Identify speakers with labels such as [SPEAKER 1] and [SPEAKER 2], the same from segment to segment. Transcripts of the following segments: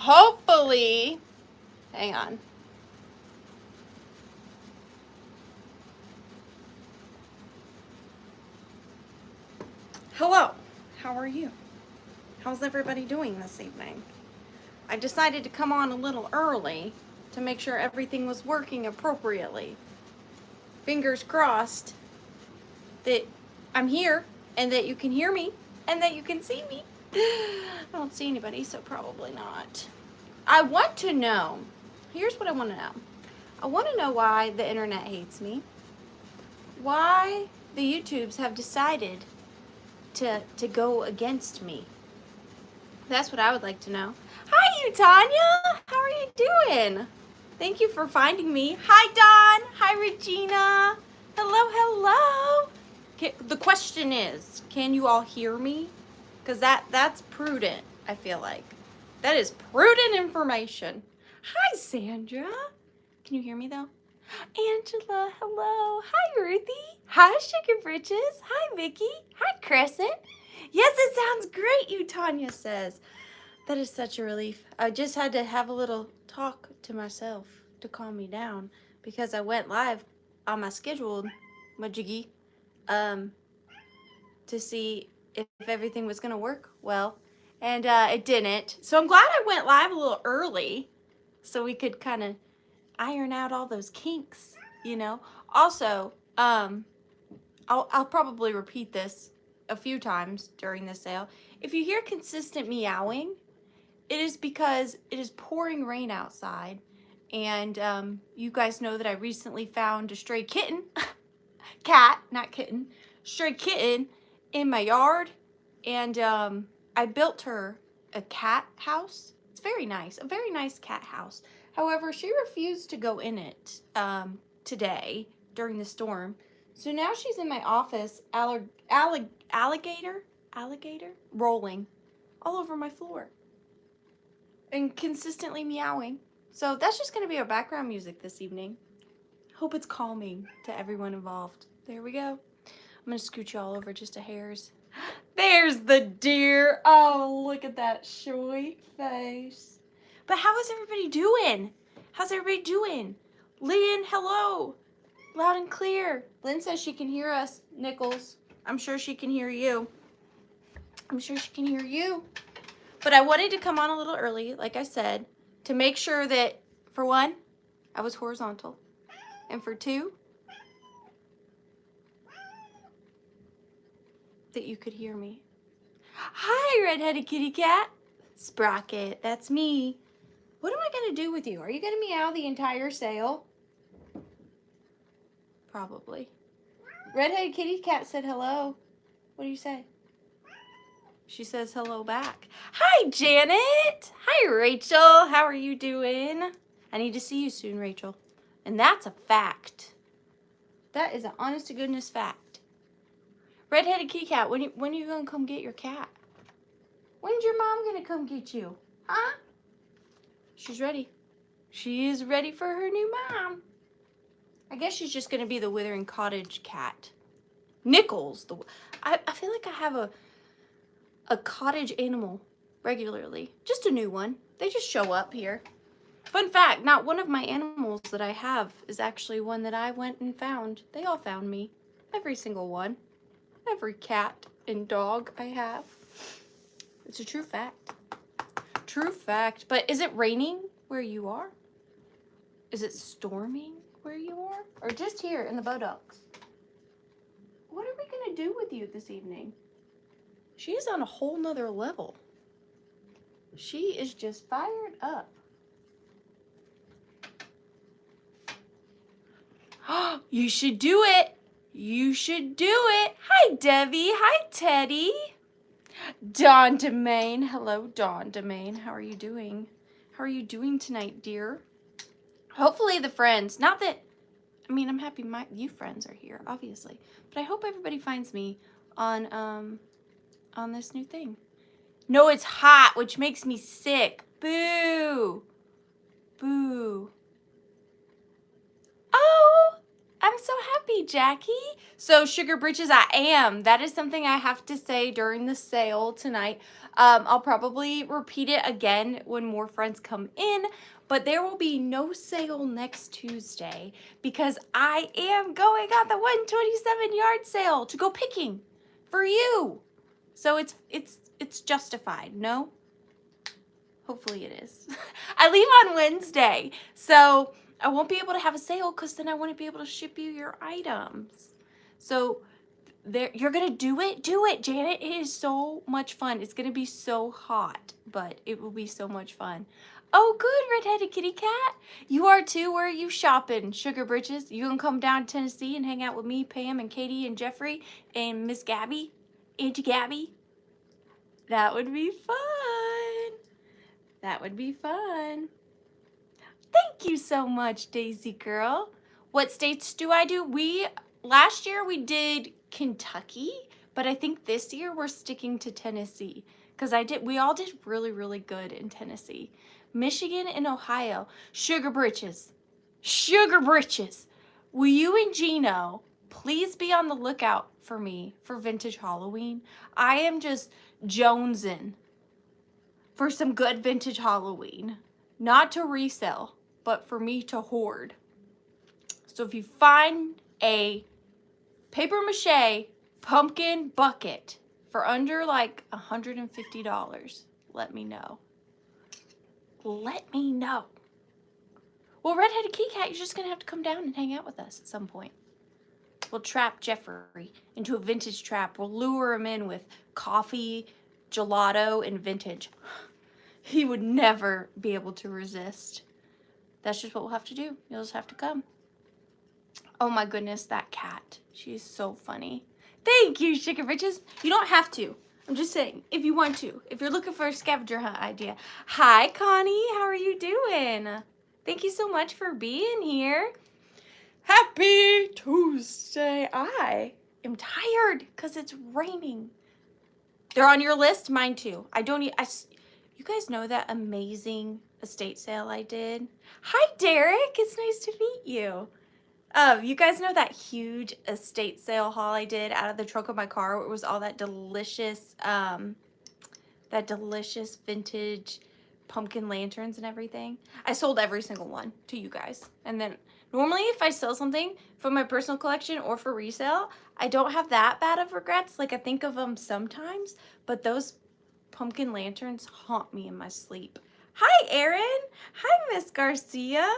[SPEAKER 1] hopefully, hang on. Hello, how are you? How's everybody doing this evening? I decided to come on a little early to make sure everything was working appropriately. Fingers crossed that I'm here and that you can hear me and that you can see me. I don't see anybody, so probably not. I want to know, here's what I want to know. I want to know why the internet hates me. Why the YouTubes have decided to go against me. That's what I would like to know. Hi, you Tanya. How are you doing? Thank you for finding me. Hi, Dawn. Hi, Regina. Hello, hello. The question is, can you all hear me? Because that's prudent, I feel like. That is prudent information. Hi, Sandra. Can you hear me, though? Angela, hello. Hi, Ruthie. Hi, Sugar Britches. Hi, Vicky. Hi, Crescent. Yes, it sounds great, you Tanya says. That is such a relief. I just had to have a little talk to myself to calm me down because I went live on my scheduled majiggy to see if everything was going to work well, and it didn't. So I'm glad I went live a little early so we could kind of iron out all those kinks, you know. Also, I'll probably repeat this a few times during the sale. If you hear consistent meowing, it is because it is pouring rain outside, and you guys know that I recently found a stray kitten, cat, not kitten, stray kitten in my yard, and I built her a cat house. It's very nice, a very nice cat house. However, she refused to go in it today during the storm. So now she's in my office, alligator rolling all over my floor and consistently meowing. So that's just going to be our background music this evening. Hope it's calming to everyone involved. There we go. I'm going to scoot you all over just a hairs. There's the deer. Oh, look at that sweet face. But how is everybody doing? How's everybody doing? Lynn, hello. Loud and clear. Lynn says she can hear us, Nichols. I'm sure she can hear you. I'm sure she can hear you. But I wanted to come on a little early, like I said, to make sure that, for one, I was horizontal. And for two, that you could hear me. Hi, red-headed kitty cat. Sprocket, that's me. What am I going to do with you? Are you going to meow the entire sale? Probably. Red-headed kitty cat said hello. What do you say? She says hello back. Hi, Janet. Hi, Rachel. How are you doing? I need to see you soon, Rachel. And that's a fact. That is an honest-to-goodness fact. Red-headed kitty cat, when are you going to come get your cat? When's your mom going to come get you? Huh? She's ready. She is ready for her new mom. I guess she's just going to be the Withering.Cottage cat. Nichols. I feel like I have a cottage animal regularly. Just a new one. They just show up here. Fun fact, not one of my animals that I have is actually one that I went and found. They all found me. Every single one. Every cat and dog I have. It's a true fact. True fact. But is it raining where you are? Is it storming where you are? Or just here in the buttocks? What are we going to do with you this evening? She is on a whole nother level. She is just fired up. You should do it. You should do it. Hi, Debbie. Hi, Teddy. Dawn Domain. Hello, Dawn Domain. How are you doing? How are you doing tonight, dear? Hopefully the friends, not that, I mean, I'm happy you friends are here, obviously. But I hope everybody finds me on this new thing. No, it's hot, which makes me sick. Boo. Boo. Oh, I'm so happy, Jackie. So Sugar Britches, I am. That is something I have to say during the sale tonight. I'll probably repeat it again when more friends come in, but there will be no sale next Tuesday because I am going on the 127 yard sale to go picking for you. So it's justified, no? Hopefully it is. I leave on Wednesday, so I won't be able to have a sale because then I wouldn't be able to ship you your items. So there, you're gonna do it, Janet. It is so much fun. It's gonna be so hot, but it will be so much fun. Oh, good, redheaded kitty cat. You are too. Where are you shopping, Sugar Britches? You gonna come down to Tennessee and hang out with me, Pam, and Katie, and Jeffrey, and Miss Gabby, Auntie Gabby? That would be fun. That would be fun. Thank you so much, Daisy girl. What states do I do? Last year we did Kentucky, but I think this year we're sticking to Tennessee because we all did really, really good in Tennessee. Michigan and Ohio. Sugar Britches. Sugar Britches. Will you and Gino please be on the lookout for me for vintage Halloween? I am just jonesing for some good vintage Halloween. Not to resell, but for me to hoard. So if you find a paper mache pumpkin bucket for under like $150, let me know. Let me know. Well, redheaded kitty cat, you're just gonna have to come down and hang out with us at some point. We'll trap Jeffrey into a vintage trap. We'll lure him in with coffee, gelato, and vintage. He would never be able to resist. That's just what we'll have to do. You'll just have to come. Oh my goodness, that cat. She's so funny. Thank you, Sugar Britches. You don't have to. I'm just saying, if you want to. If you're looking for a scavenger hunt idea. Hi, Connie. How are you doing? Thank you so much for being here. Happy Tuesday. I am tired because it's raining. They're on your list? Mine too. You guys know that amazing estate sale I did? Hi, Derek. It's nice to meet you. You guys know that huge estate sale haul I did out of the trunk of my car where it was all that delicious vintage pumpkin lanterns and everything? I sold every single one to you guys. And then normally if I sell something from my personal collection or for resale, I don't have that bad of regrets. Like I think of them sometimes, but those pumpkin lanterns haunt me in my sleep. Hi, Erin. Hi, Miss Garcia.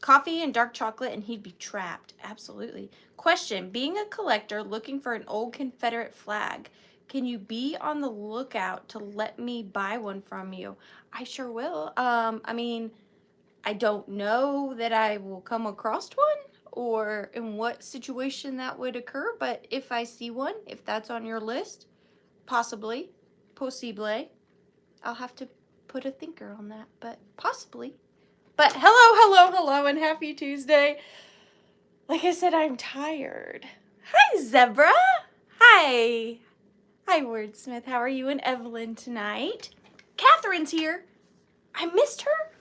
[SPEAKER 1] Coffee and dark chocolate and he'd be trapped. Absolutely. Question, being a collector looking for an old Confederate flag, can you be on the lookout to let me buy one from you? I sure will. I mean, I don't know that I will come across one or in what situation that would occur, but if I see one, if that's on your list, possibly, possible, I'll have to put a thinker on that, but possibly. But hello, and happy Tuesday. Like I said, I'm tired. Hi, Zebra. Hi. Hi, Wordsmith. How are you and Evelyn tonight? Catherine's here. I missed her.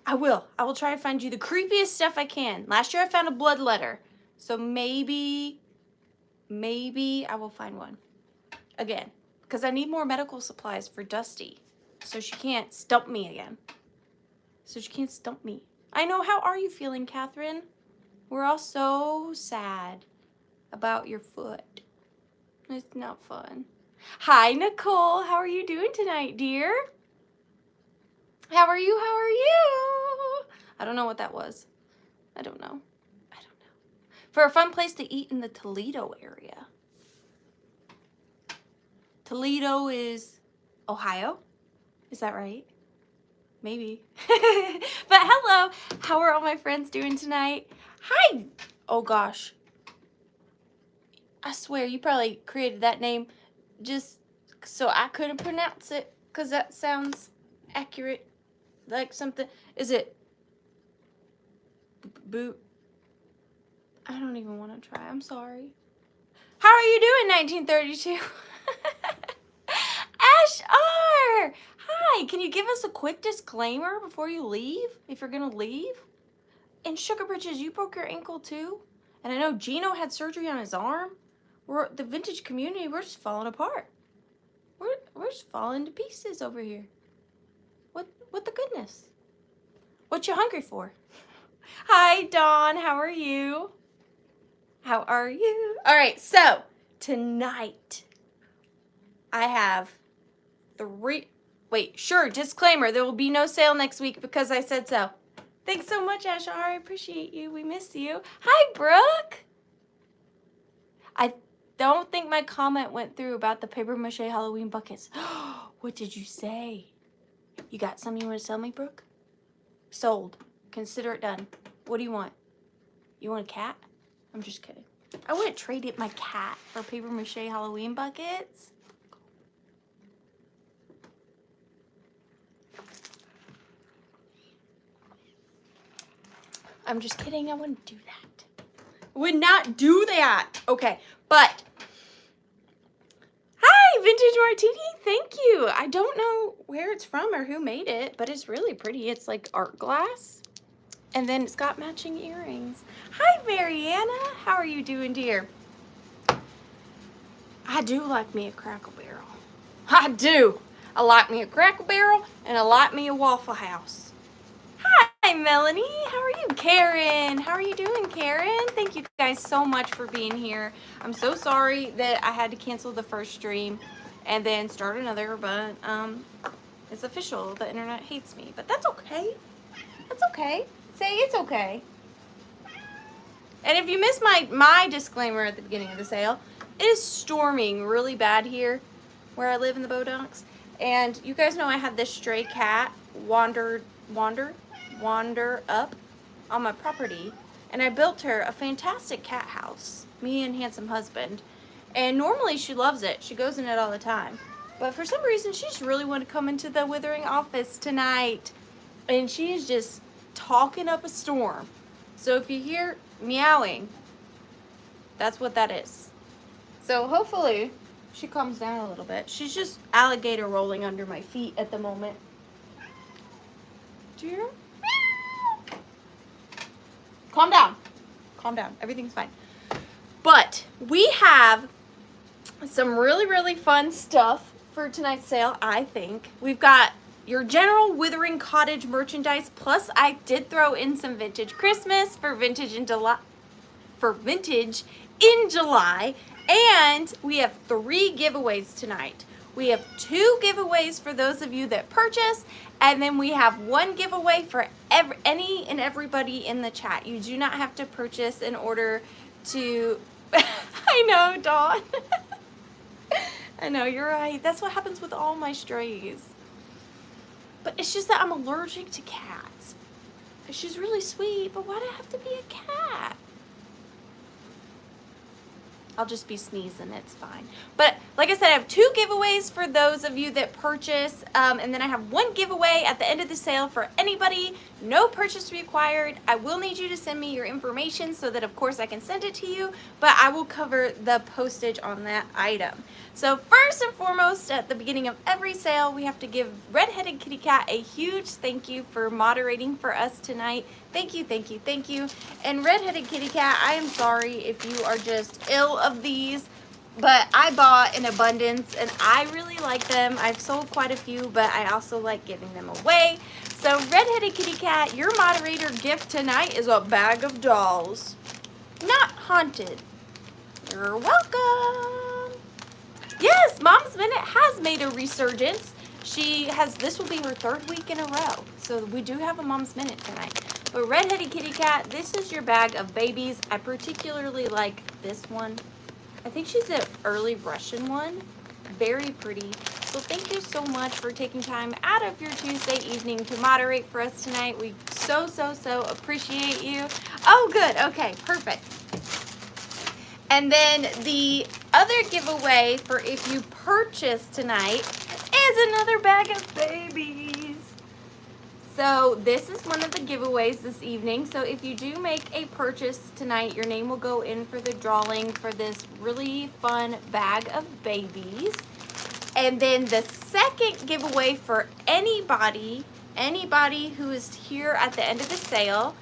[SPEAKER 1] I will try to find you the creepiest stuff I can. Last year I found a blood letter. So maybe I will find one again. Because I need more medical supplies for Dusty. So she can't stump me again. I know. How are you feeling, Catherine? We're all so sad about your foot. It's not fun. Hi, Nicole. How are you doing tonight, dear? How are you? I don't know what that was. I don't know. For a fun place to eat in the Toledo area. Toledo is Ohio? Is that right? Maybe. But hello. How are all my friends doing tonight? Hi. Oh gosh. I swear you probably created that name just so I couldn't pronounce it because that sounds accurate. Like something. Is it boot? I don't even want to try. I'm sorry. How are you doing, 1932? Ash R. Hi. Can you give us a quick disclaimer before you leave? If you're going to leave? And Sugar Britches, you broke your ankle too? And I know Gino had surgery on his arm. The vintage community, we're just falling apart. We're just falling to pieces over here. What the goodness? What you hungry for? Hi, Dawn. How are you? How are you? All right, so tonight I have disclaimer, there will be no sale next week because I said so. Thanks so much, Ashar. I appreciate you. We miss you. Hi, Brooke. I don't think my comment went through about the paper mache Halloween buckets. What did you say? You got something you want to sell me, Brooke? Sold. Consider it done. What do you want? You want a cat? I'm just kidding. I wouldn't trade it my cat for paper mache Halloween buckets. I'm just kidding. I wouldn't do that. Would not do that. Okay, but hi, Vintage Martini. Thank you. I don't know where it's from or who made it, but it's really pretty. It's like art glass, and then it's got matching earrings. Hi, Mariana. How are you doing, dear? I do like me a Crackle Barrel. I do. I like me a Crackle Barrel, and I like me a Waffle House. Hi, Melanie. How are you? Karen. How are you doing, Karen? Thank you guys so much for being here. I'm so sorry that I had to cancel the first stream and then start another, but it's official. The internet hates me, but that's okay. That's okay. Say it's okay. And if you missed my disclaimer at the beginning of the sale, it is storming really bad here where I live in the Boondocks. And you guys know I had this stray cat wander up on my property, and I built her a fantastic cat house, me and handsome husband, and normally she loves it. She goes in it all the time, but for some reason she just really wanted to come into the Withering office tonight, and she is just talking up a storm. So if you hear meowing, that's what that is. So hopefully she calms down a little bit. She's just alligator rolling under my feet at the moment. Do you hear her? Calm down. Calm down. Everything's fine. But we have some really, really fun stuff for tonight's sale, I think. We've got your general Withering.Cottage merchandise, plus I did throw in some vintage Christmas for vintage in July. And we have 3 giveaways tonight. We have 2 giveaways for those of you that purchase, and then we have 1 giveaway for any and everybody in the chat. You do not have to purchase in order to... I know, Dawn. I know, you're right. That's what happens with all my strays. But it's just that I'm allergic to cats. She's really sweet, but why do I have to be a cat? I'll just be sneezing, it's fine. But like I said, I have 2 giveaways for those of you that purchase, and then I have 1 giveaway at the end of the sale for anybody. No purchase required. I will need you to send me your information so that of course I can send it to you, but I will cover the postage on that item. So first and foremost, at the beginning of every sale, we have to give Redheaded Kitty Cat a huge thank you for moderating for us tonight. Thank you, thank you, thank you. And Redheaded Kitty Cat, I am sorry if you are just ill of these, but I bought in abundance and I really like them. I've sold quite a few, but I also like giving them away. So Redheaded Kitty Cat, your moderator gift tonight is a bag of dolls. Not haunted. You're welcome. Yes, Mom's Minute has made a resurgence. This will be her 3rd week in a row. So we do have a Mom's Minute tonight. But Redheaded Kitty Cat, this is your bag of babies. I particularly like this one. I think she's an early Russian one. Very pretty. So thank you so much for taking time out of your Tuesday evening to moderate for us tonight. We so appreciate you. Oh, good. Okay, perfect. And then the other giveaway for if you purchase tonight is another bag of babies. So this is one of the giveaways this evening. So if you do make a purchase tonight, your name will go in for the drawing for this really fun bag of babies. And then the second giveaway for anybody who is here at the end of the sale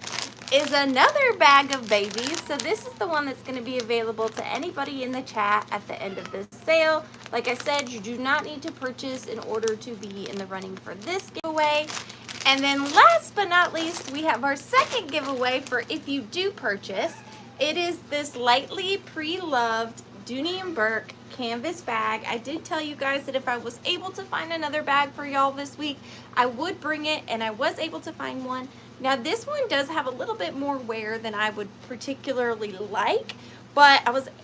[SPEAKER 1] is another bag of babies. So this is the one that's going to be available to anybody in the chat at the end of this sale. Like I said, you do not need to purchase in order to be in the running for this giveaway. And then last but not least, we have our second giveaway for if you do purchase. It is this lightly pre-loved Dooney & Bourke canvas bag. I did tell you guys that if I was able to find another bag for y'all this week, I would bring it, and I was able to find one. Now this one does have a little bit more wear than I would particularly like, but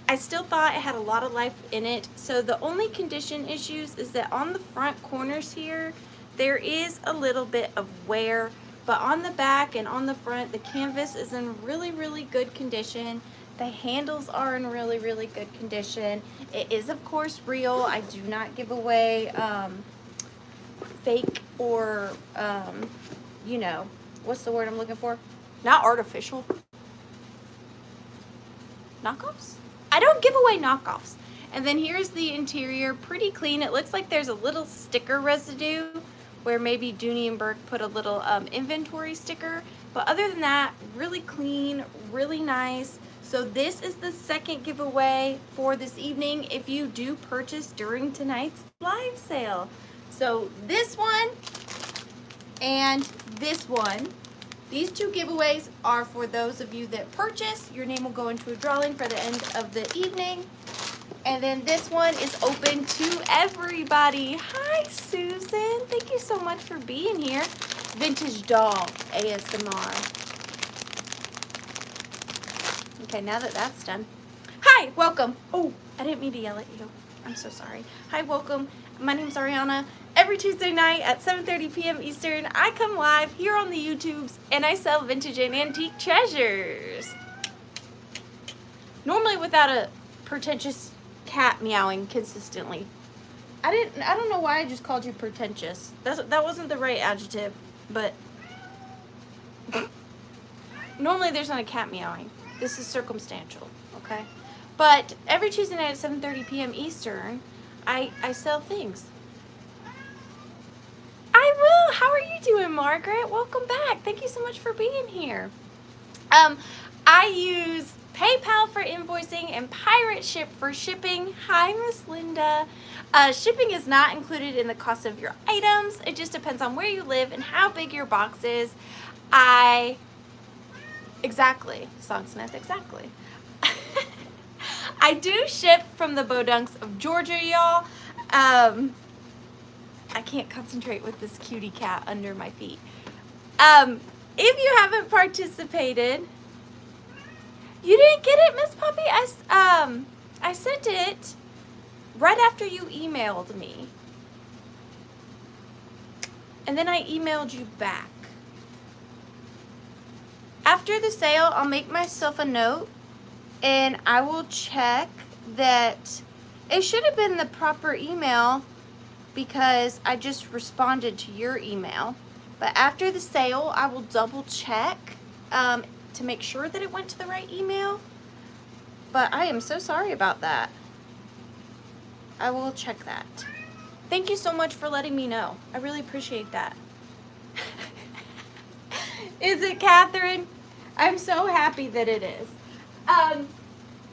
[SPEAKER 1] I still thought it had a lot of life in it. So the only condition issues is that on the front corners here, there is a little bit of wear, but on the back and on the front, the canvas is in really, really good condition. The handles are in really, really good condition. It is, of course, real. I do not give away fake or, you know, what's the word I'm looking for? Not artificial. Knockoffs? I don't give away knockoffs. And then here's the interior, pretty clean. It looks like there's a little sticker residue where maybe Dooney & Bourke put a little inventory sticker. But other than that, really clean, really nice. So this is the second giveaway for this evening if you do purchase during tonight's live sale. So this one and this one, these two giveaways are for those of you that purchase. Your name will go into a drawing for the end of the evening. And then this one is open to everybody. Hi, Susan. Thank you so much for being here. Vintage Doll ASMR. Okay, now that that's done. Hi, welcome. Oh, I didn't mean to yell at you. I'm so sorry. Hi, welcome. My name's Ariana. Every Tuesday night at 7:30 p.m. Eastern, I come live here on the YouTubes and I sell vintage and antique treasures. Normally without a pretentious cat meowing consistently. I don't know why I just called you pretentious. That wasn't the right adjective, but normally there's not a cat meowing. This is circumstantial, okay? But every Tuesday night at 7:30 p.m. Eastern, I sell things. I will. How are you doing, Margaret? Welcome back. Thank you so much for being here. I use PayPal for invoicing and Pirate Ship for shipping. Hi, Miss Linda. Shipping is not included in the cost of your items. It just depends on where you live and how big your box is. Exactly, Songsmith, exactly. I do ship from the Bodunks of Georgia, y'all. I can't concentrate with this cutie cat under my feet. If you haven't participated, you didn't get it, Miss Puppy? I sent it right after you emailed me. And then I emailed you back. After the sale, I'll make myself a note and I will check that it should have been the proper email because I just responded to your email. But after the sale, I will double check to make sure that it went to the right email. But I am so sorry about that. I will check that. Thank you so much for letting me know. I really appreciate that. Is it Catherine? I'm so happy that it is.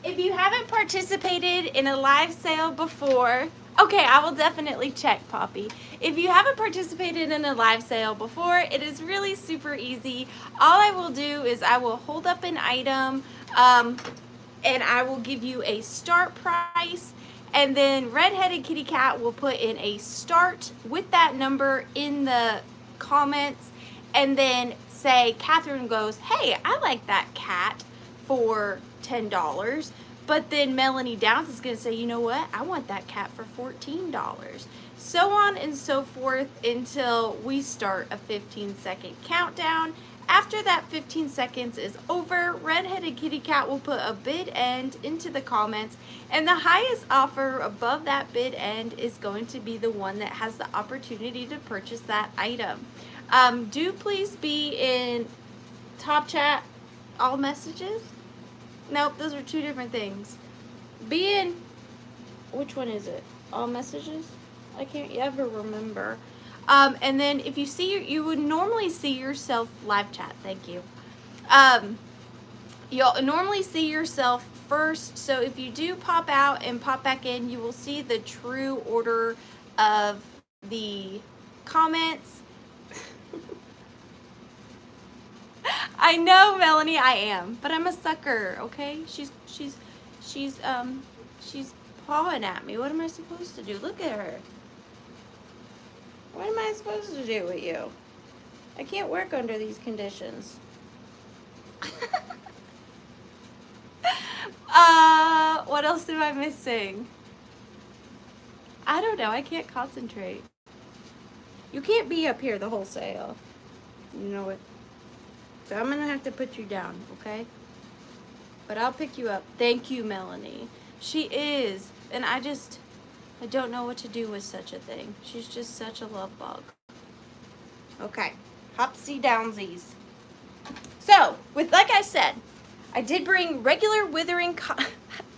[SPEAKER 1] If you haven't participated in a live sale before, okay, I will definitely check, Poppy. If you haven't participated in a live sale before, it is really super easy. All I will do is I will hold up an item and I will give you a start price, and then Redheaded Kitty Cat will put in a start with that number in the comments, and then say, Catherine goes, hey, I like that cat for $10. But then Melanie Downs is going to say, you know what? I want that cat for $14. So on and so forth until we start a 15-second countdown. After that 15 seconds is over, Redheaded Kitty Cat will put a bid end into the comments, and the highest offer above that bid end is going to be the one that has the opportunity to purchase that item. Do please be in top chat all messages. Nope, those are two different things. Be in, which one is it? All messages? I can't ever remember. And then if you see, you would normally see yourself live chat. Thank you. You'll normally see yourself first, so if you do pop out and pop back in, you will see the true order of the comments. I know, Melanie, I am, but I'm a sucker, okay? She's pawing at me. What am I supposed to do? Look at her. What am I supposed to do with you? I can't work under these conditions. What else am I missing? I don't know. I can't concentrate. You can't be up here the whole sale. You know it. So I'm gonna have to put you down, okay? But I'll pick you up. Thank you, Melanie. She is, and I don't know what to do with such a thing. She's just such a love bug. Okay, hopsy downsies. So, like I said, I did bring regular withering.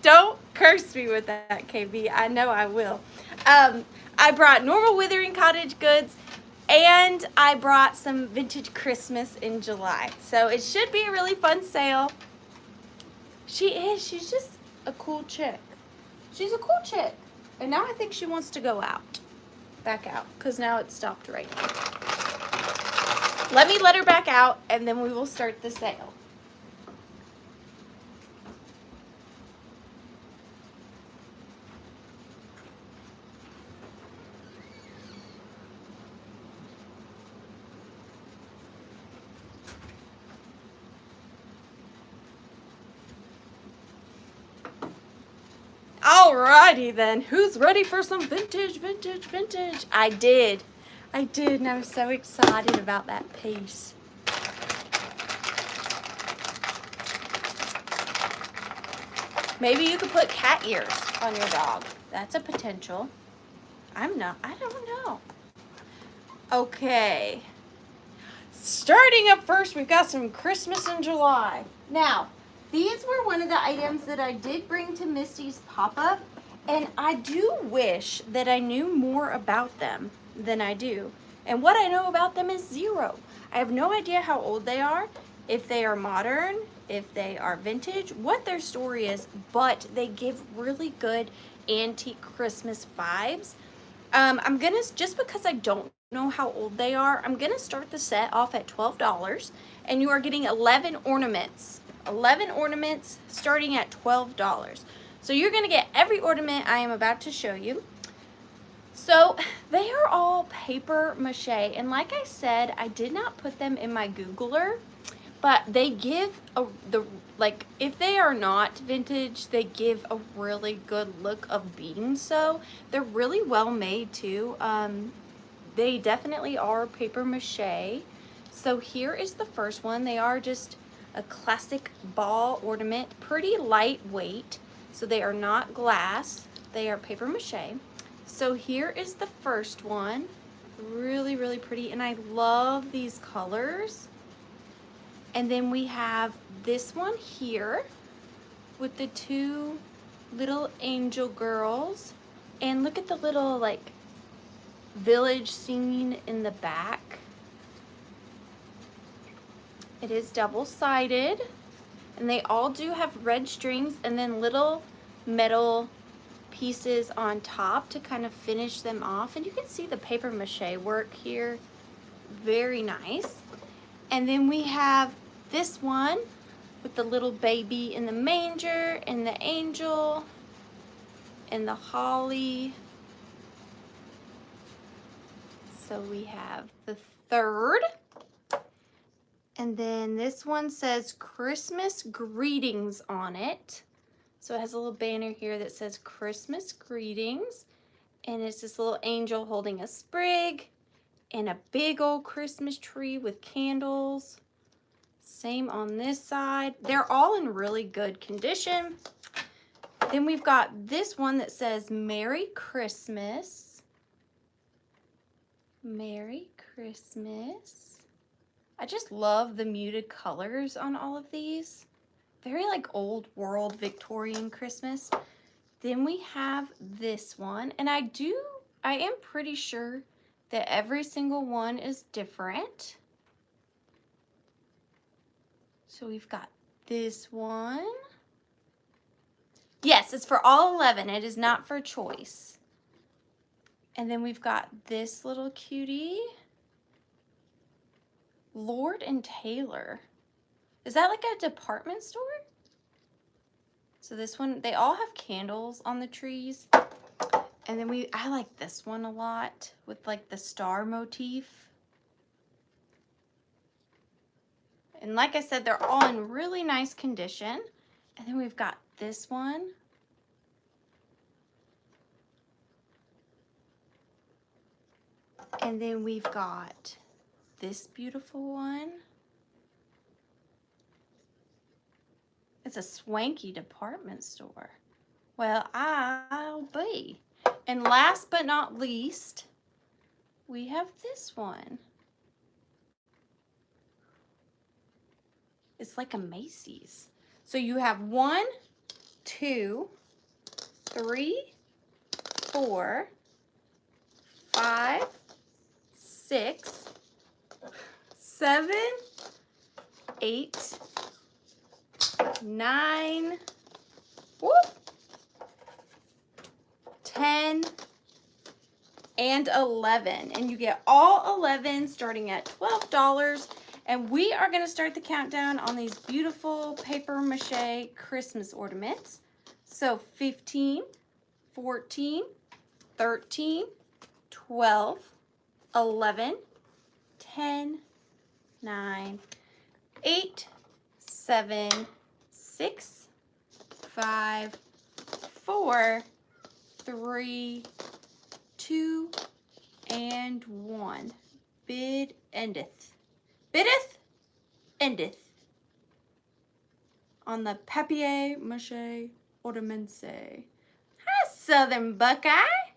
[SPEAKER 1] Don't curse me with that, KB. I know I will. I brought normal withering cottage goods, and I brought some vintage Christmas in July. So it should be a really fun sale. She is. She's just a cool chick. She's a cool chick. And now I think she wants to go out. Back out. Because now it's stopped right now. Let me let her back out, and then we will start the sale. Alrighty then, who's ready for some vintage? I did, and I was so excited about that piece. Maybe you could put cat ears on your dog. That's a potential. I don't know. Okay. Starting up first, we've got some Christmas in July. Now, these were one of the items that I did bring to Misty's pop-up, and I do wish that I knew more about them than I do. And what I know about them is zero. I have no idea how old they are, if they are modern, if they are vintage, what their story is, but they give really good antique Christmas vibes. I'm gonna, just because I don't know how old they are, I'm gonna start the set off at $12, and you are getting 11 ornaments. 11 ornaments starting at $12. So you're gonna get every ornament I am about to show you. So they are all paper mache, and like I said, I did not put them in my Googler, but they give if they are not vintage, they give a really good look of being so. They're really well made too. They definitely are paper mache. So here is the first one. They are just a classic ball ornament, pretty lightweight. So they are not glass, they are paper mache. So here is the first one. Really, really pretty, and I love these colors. And then we have this one here with the two little angel girls. And look at the little like village scene in the back. It is double-sided, and they all do have red strings and then little metal pieces on top to kind of finish them off. And you can see the paper mache work here. Very nice. And then we have this one with the little baby in the manger and the angel and the holly. So we have the third. And then this one says Christmas greetings on it. So it has a little banner here that says Christmas greetings. And it's this little angel holding a sprig and a big old Christmas tree with candles. Same on this side. They're all in really good condition. Then we've got this one that says Merry Christmas. Merry Christmas. I just love the muted colors on all of these. Very like old world Victorian Christmas. Then we have this one, and I am pretty sure that every single one is different. So we've got this one. Yes, it's for all 11. It is not for choice. And then we've got this little cutie. Lord and Taylor. Is that like a department store? So this one, they all have candles on the trees. And then I like this one a lot with like the star motif. And like I said, they're all in really nice condition. And then we've got this one. And then we've got this beautiful one. It's a swanky department store. Well, I'll be. And last but not least, we have this one. It's like a Macy's. So you have 1, 2, 3, 4, 5, 6, 7, 8, 9, whoop, 10, and 11. And you get all 11 starting at $12. And we are going to start the countdown on these beautiful paper mache Christmas ornaments. So 15, 14, 13, 12, 11, 10, 9, 8, 7, 6, 5, 4, 3, 2, and 1. Bid endeth. Biddeth endeth on the papier mache ornaments. Hi, Southern Buckeye.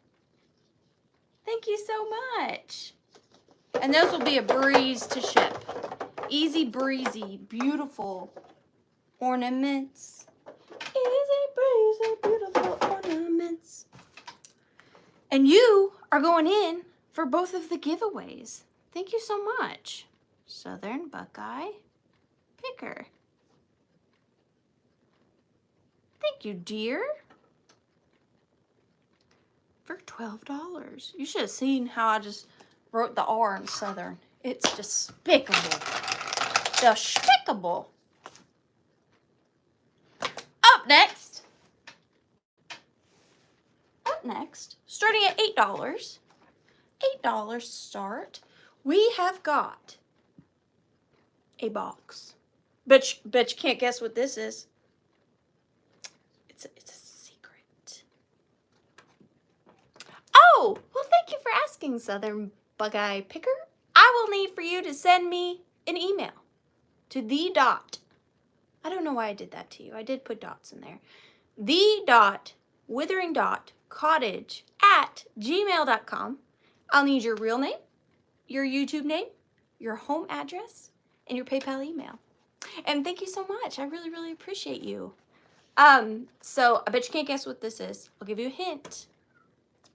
[SPEAKER 1] Thank you so much. And those will be a breeze to ship. Easy breezy, beautiful ornaments. Easy breezy, beautiful ornaments. And you are going in for both of the giveaways. Thank you so much. Southern Buckeye Picker. Thank you, dear. For $12. You should have seen how I just wrote the R in Southern. It's despicable. Despicable. Up next, starting at $8, $8 start, we have got a box. Bet you can't guess what this is. It's a secret. Oh, well, thank you for asking, Southern Buckeye Picker. I will need for you to send me an email to the dot. I don't know why I did that to you. I did put dots in there. The.Withering.Cottage @gmail.com. I'll need your real name, your YouTube name, your home address, and your PayPal email. And thank you so much. I really, really appreciate you. So I bet you can't guess what this is. I'll give you a hint. It's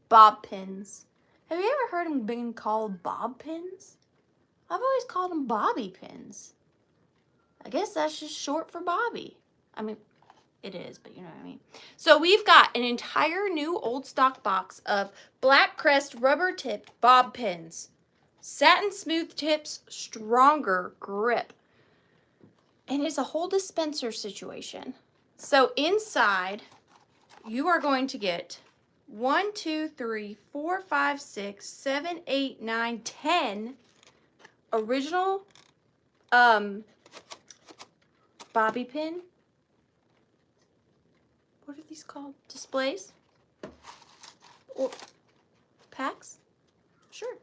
[SPEAKER 1] bob pins. Have you ever heard them being called bob pins? I've always called them bobby pins. I guess that's just short for Bobby. I mean, it is, but you know what I mean. So we've got an entire new old stock box of black crest rubber tipped bob pins. Satin smooth tips, stronger grip. And it's a whole dispenser situation. So inside, you are going to get 1, 2, 3, 4, 5, 6, 7, 8, 9, 10 original bobby pin. What are these called? Displays? Or packs? Sure.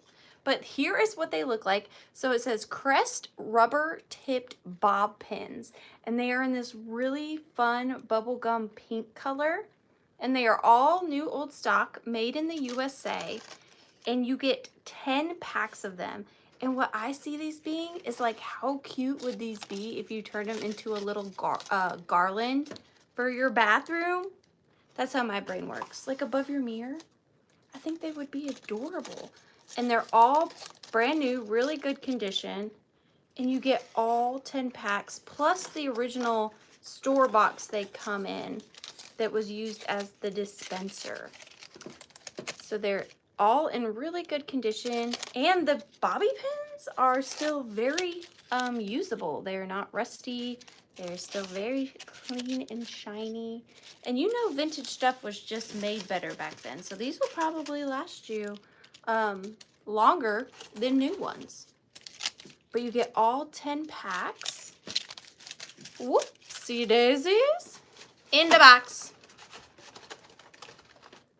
[SPEAKER 1] But here is what they look like. So it says Crest rubber tipped bob pins. And they are in this really fun bubblegum pink color. And they are all new old stock, made in the USA. And you get 10 packs of them. And what I see these being is like, how cute would these be if you turn them into a little garland for your bathroom? That's how my brain works. Like above your mirror. I think they would be adorable. And they're all brand new, really good condition. and you get all 10 packs plus the original store box they come in that was used as the dispenser. So they're all in really good condition, and the bobby pins are still very usable. They're not rusty. They're still very clean and shiny. And you know vintage stuff was just made better back then. So these will probably last you longer than new ones. But you get all 10 packs. Whoopsie daisies. In the box.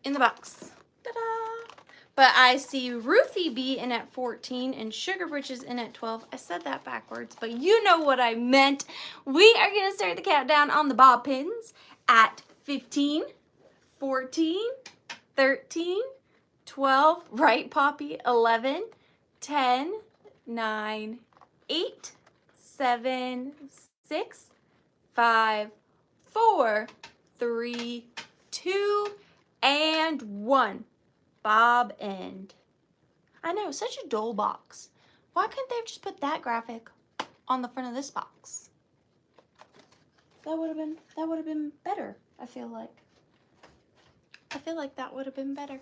[SPEAKER 1] In the box. Ta-da! But I see Ruthie B in at 14 and Sugar Britches in at 12. I said that backwards, but you know what I meant. We are going to start the countdown on the bob pins at 15, 14, 13, 12, right, Poppy? 11, 10, 9, 8, 7, 6, 5, 4, 3, 2, and 1. Bob end. I know, such a dull box. Why couldn't they have just put that graphic on the front of this box? That would have been better, I feel like. I feel like that would have been better.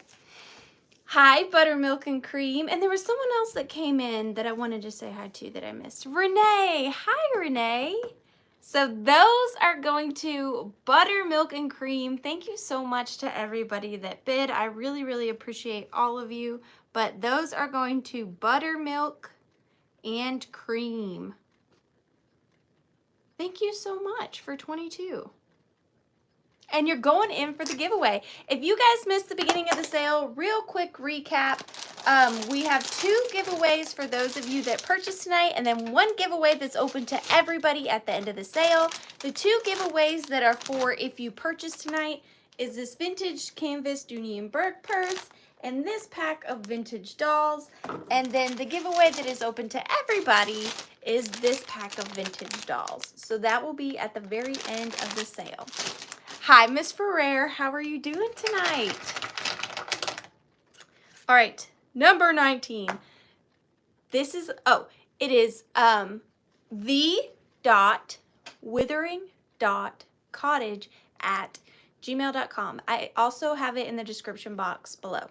[SPEAKER 1] Hi, Buttermilk and Cream. And there was someone else that came in that I wanted to say hi to that I missed. Renee. Hi, Renee. So those are going to Buttermilk and Cream. Thank you so much to everybody that bid. I really, really appreciate all of you. But those are going to Buttermilk and Cream. Thank you so much for 22. And you're going in for the giveaway. If you guys missed the beginning of the sale, real quick recap. We have 2 giveaways for those of you that purchased tonight, and then 1 giveaway that's open to everybody at the end of the sale. The 2 giveaways that are for if you purchase tonight is this vintage canvas Dooney and Burke purse and this pack of vintage dolls. And then the giveaway that is open to everybody is this pack of vintage dolls. So that will be at the very end of the sale. Hi, Miss Ferrer. How are you doing tonight? All right, number 19. This is, it is The.Withering.Cottage at gmail.com. I also have it in the description box below.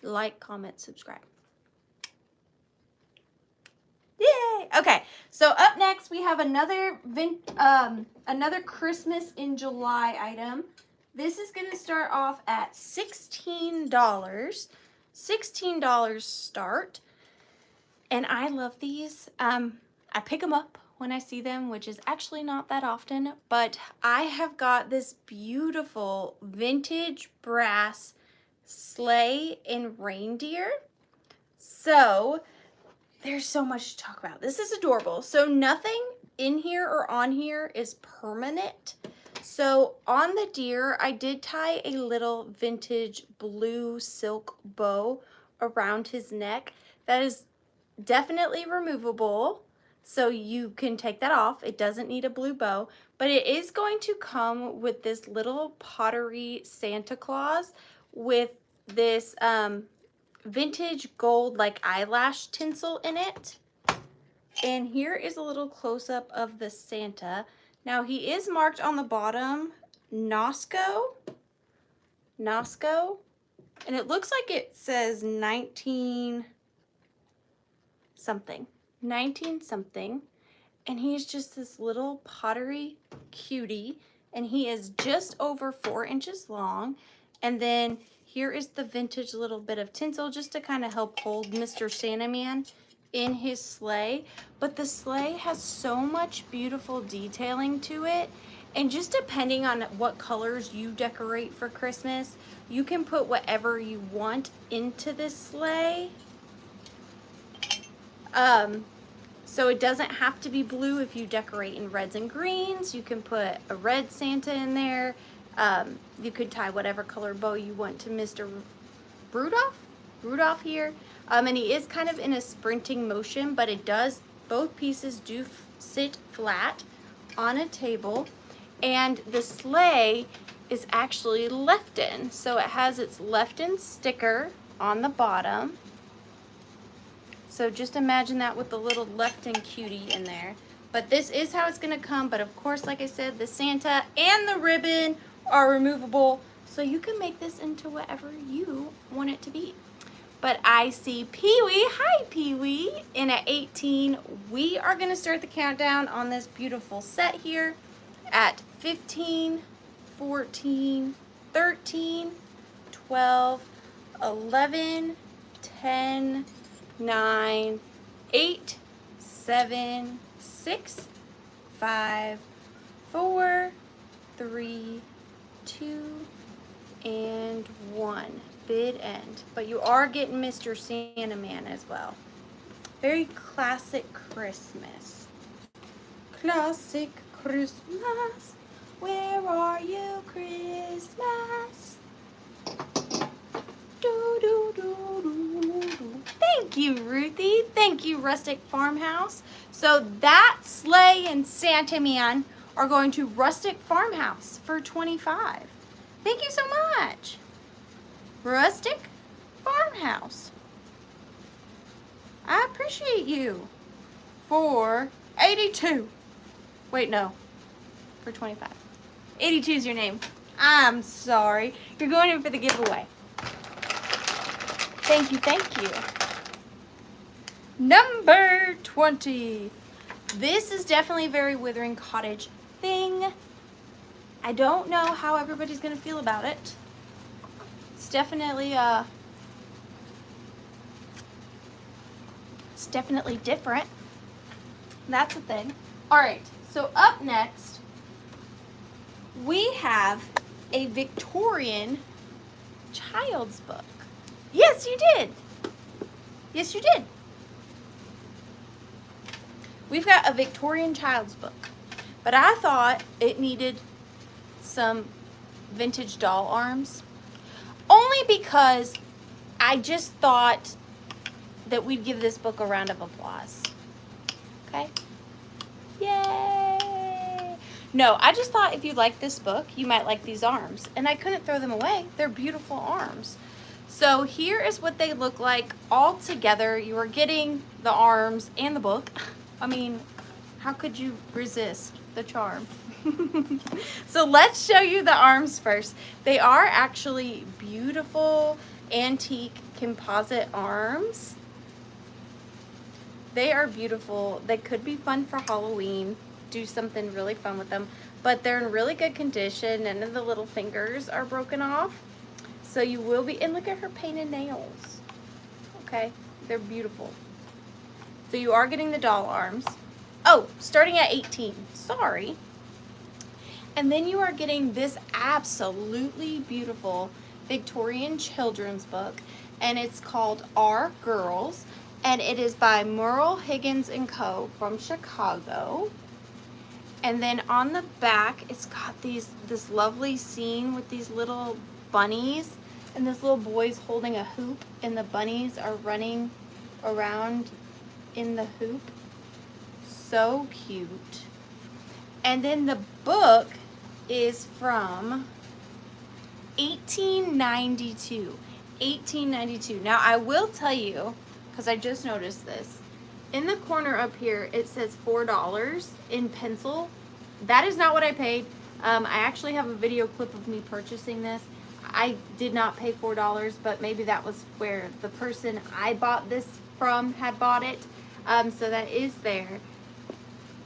[SPEAKER 1] Like, comment, subscribe. Yay! Okay, so up next we have another Christmas in July item. This is going to start off at $16. $16 start. And I love these. I pick them up when I see them, which is actually not that often, but I have got this beautiful vintage brass sleigh and reindeer. So there's so much to talk about. This is adorable. So nothing in here or on here is permanent. So on the deer, I did tie a little vintage blue silk bow around his neck. That is definitely removable. So you can take that off. It doesn't need a blue bow, but it is going to come with this little pottery Santa Claus with this vintage gold like eyelash tinsel in it. And here is a little close-up of the Santa. Now he is marked on the bottom Nosco, and it looks like it says 19 something, and he's just this little pottery cutie, and he is just over 4 inches long. And then here is the vintage little bit of tinsel just to kind of help hold Mr. Santa Man in his sleigh. But the sleigh has so much beautiful detailing to it, and just depending on what colors you decorate for Christmas, you can put whatever you want into this sleigh. So it doesn't have to be blue. If you decorate in reds and greens, you can put a red Santa in there. You could tie whatever color bow you want to Mr. Rudolph here. And he is kind of in a sprinting motion, but it does, both pieces do sit flat on a table. And the sleigh is actually left-in. So it has its left-in sticker on the bottom. So just imagine that with the little Lefton cutie in there. But this is how it's gonna come. But of course, like I said, the Santa and the ribbon are removable. So you can make this into whatever you want it to be. But I see Pee-wee. Hi, Pee-wee. And at 18, we are gonna start the countdown on this beautiful set here at 15, 14, 13, 12, 11, 10, 9, 8, 7, 6, 5, 4, 3, 2, and 1. Bid end. But you are getting Mr. Santa Man as well. Very classic Christmas. Classic Christmas. Where are you, Christmas? Do, do, do, do, do. Thank you, Ruthie. Thank you, Rustic Farmhouse. So that sleigh and Santa Man are going to Rustic Farmhouse for $25. Thank you so much. Rustic Farmhouse. I appreciate you. For $82. Wait, no. For $25. 82 is your name. I'm sorry. You're going in for the giveaway. Thank you, thank you. Number 20. This is definitely a very Withering Cottage thing. I don't know how everybody's gonna feel about it. It's definitely different. That's the thing. All right, so up next, we have a Victorian child's book. Yes, you did. Yes, you did. We've got a Victorian child's book, but I thought it needed some vintage doll arms, only because I just thought that we'd give this book a round of applause. Okay? Yay! No, I just thought if you like this book, you might like these arms, and I couldn't throw them away. They're beautiful arms. So here is what they look like all together. You are getting the arms and the book. I mean, how could you resist the charm? So let's show you the arms first. They are actually beautiful antique composite arms. They are beautiful. They could be fun for Halloween. Do something really fun with them. But they're in really good condition. None of the little fingers are broken off. So you will be, and look at her painted nails. Okay, they're beautiful. So you are getting the doll arms. Oh, starting at 18, sorry. And then you are getting this absolutely beautiful Victorian children's book, and it's called Our Girls, and it is by Merle Higgins & Co. from Chicago. And then on the back, it's got this lovely scene with these little bunnies, and this little boy's holding a hoop, and the bunnies are running around in the hoop. So cute. And then the book is from 1892. 1892. Now I will tell you, because I just noticed this, in the corner up here it says $4 in pencil. That is not what I paid. I actually have a video clip of me purchasing this. I did not pay $4, but maybe that was where the person I bought this from had bought it. So that is there.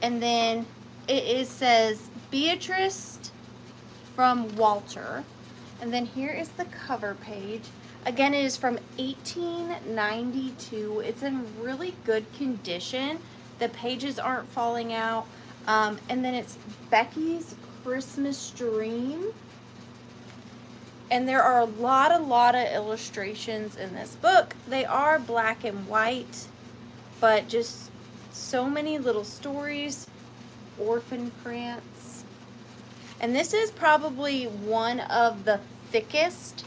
[SPEAKER 1] And then it says Beatrice from Walter. And then here is the cover page. Again, it is from 1892. It's in really good condition. The pages aren't falling out. And then it's Becky's Christmas Dream. And there are a lot of illustrations in this book. They are black and white, but just so many little stories, orphan prints. And this is probably one of the thickest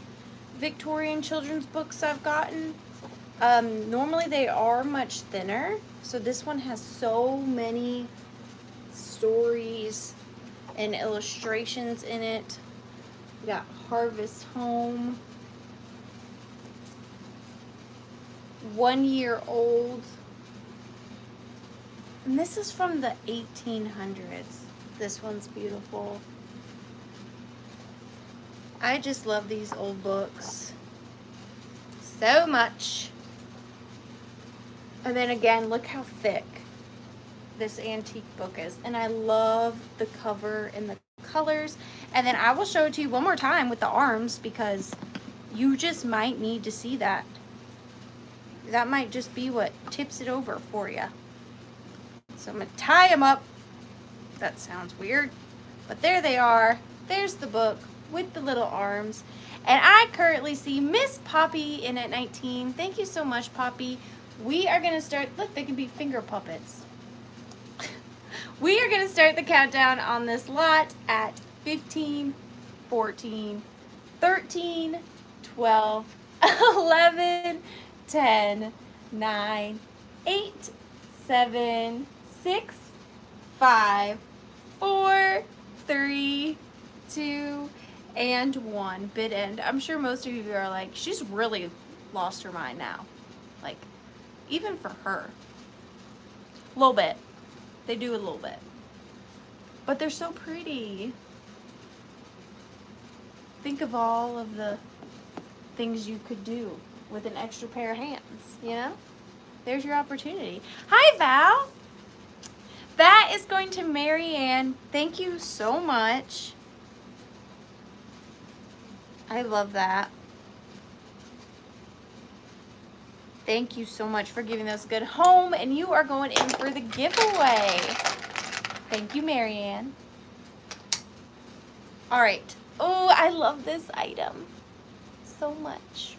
[SPEAKER 1] Victorian children's books I've gotten. Normally they are much thinner, so this one has so many stories and illustrations in it. We got Harvest Home. 1 year old. And this is from the 1800s. This one's beautiful. I just love these old books so much. And then again, look how thick this antique book is. And I love the cover and the colors. And then I will show it to you one more time with the arms because you just might need to see that. That might just be what tips it over for you. So I'm going to tie them up. That sounds weird. But there they are. There's the book with the little arms. And I currently see Miss Poppy in at 19. Thank you so much, Poppy. We are going to start. Look, they can be finger puppets. We are going to start the countdown on this lot at 15, 14, 13, 12, 11, 10, 9, 8, 7, 6, 5, 4, 3, 2, and 1. Bid end. I'm sure most of you are like, she's really lost her mind now. Like, even for her. A little bit. They do a little bit. But they're so pretty. Think of all of the things you could do with an extra pair of hands, you know? There's your opportunity. Hi, Val. That is going to Marianne. Thank you so much. I love that. Thank you so much for giving us a good home, and you are going in for the giveaway. Thank you, Marianne. All right. Oh, I love this item so much.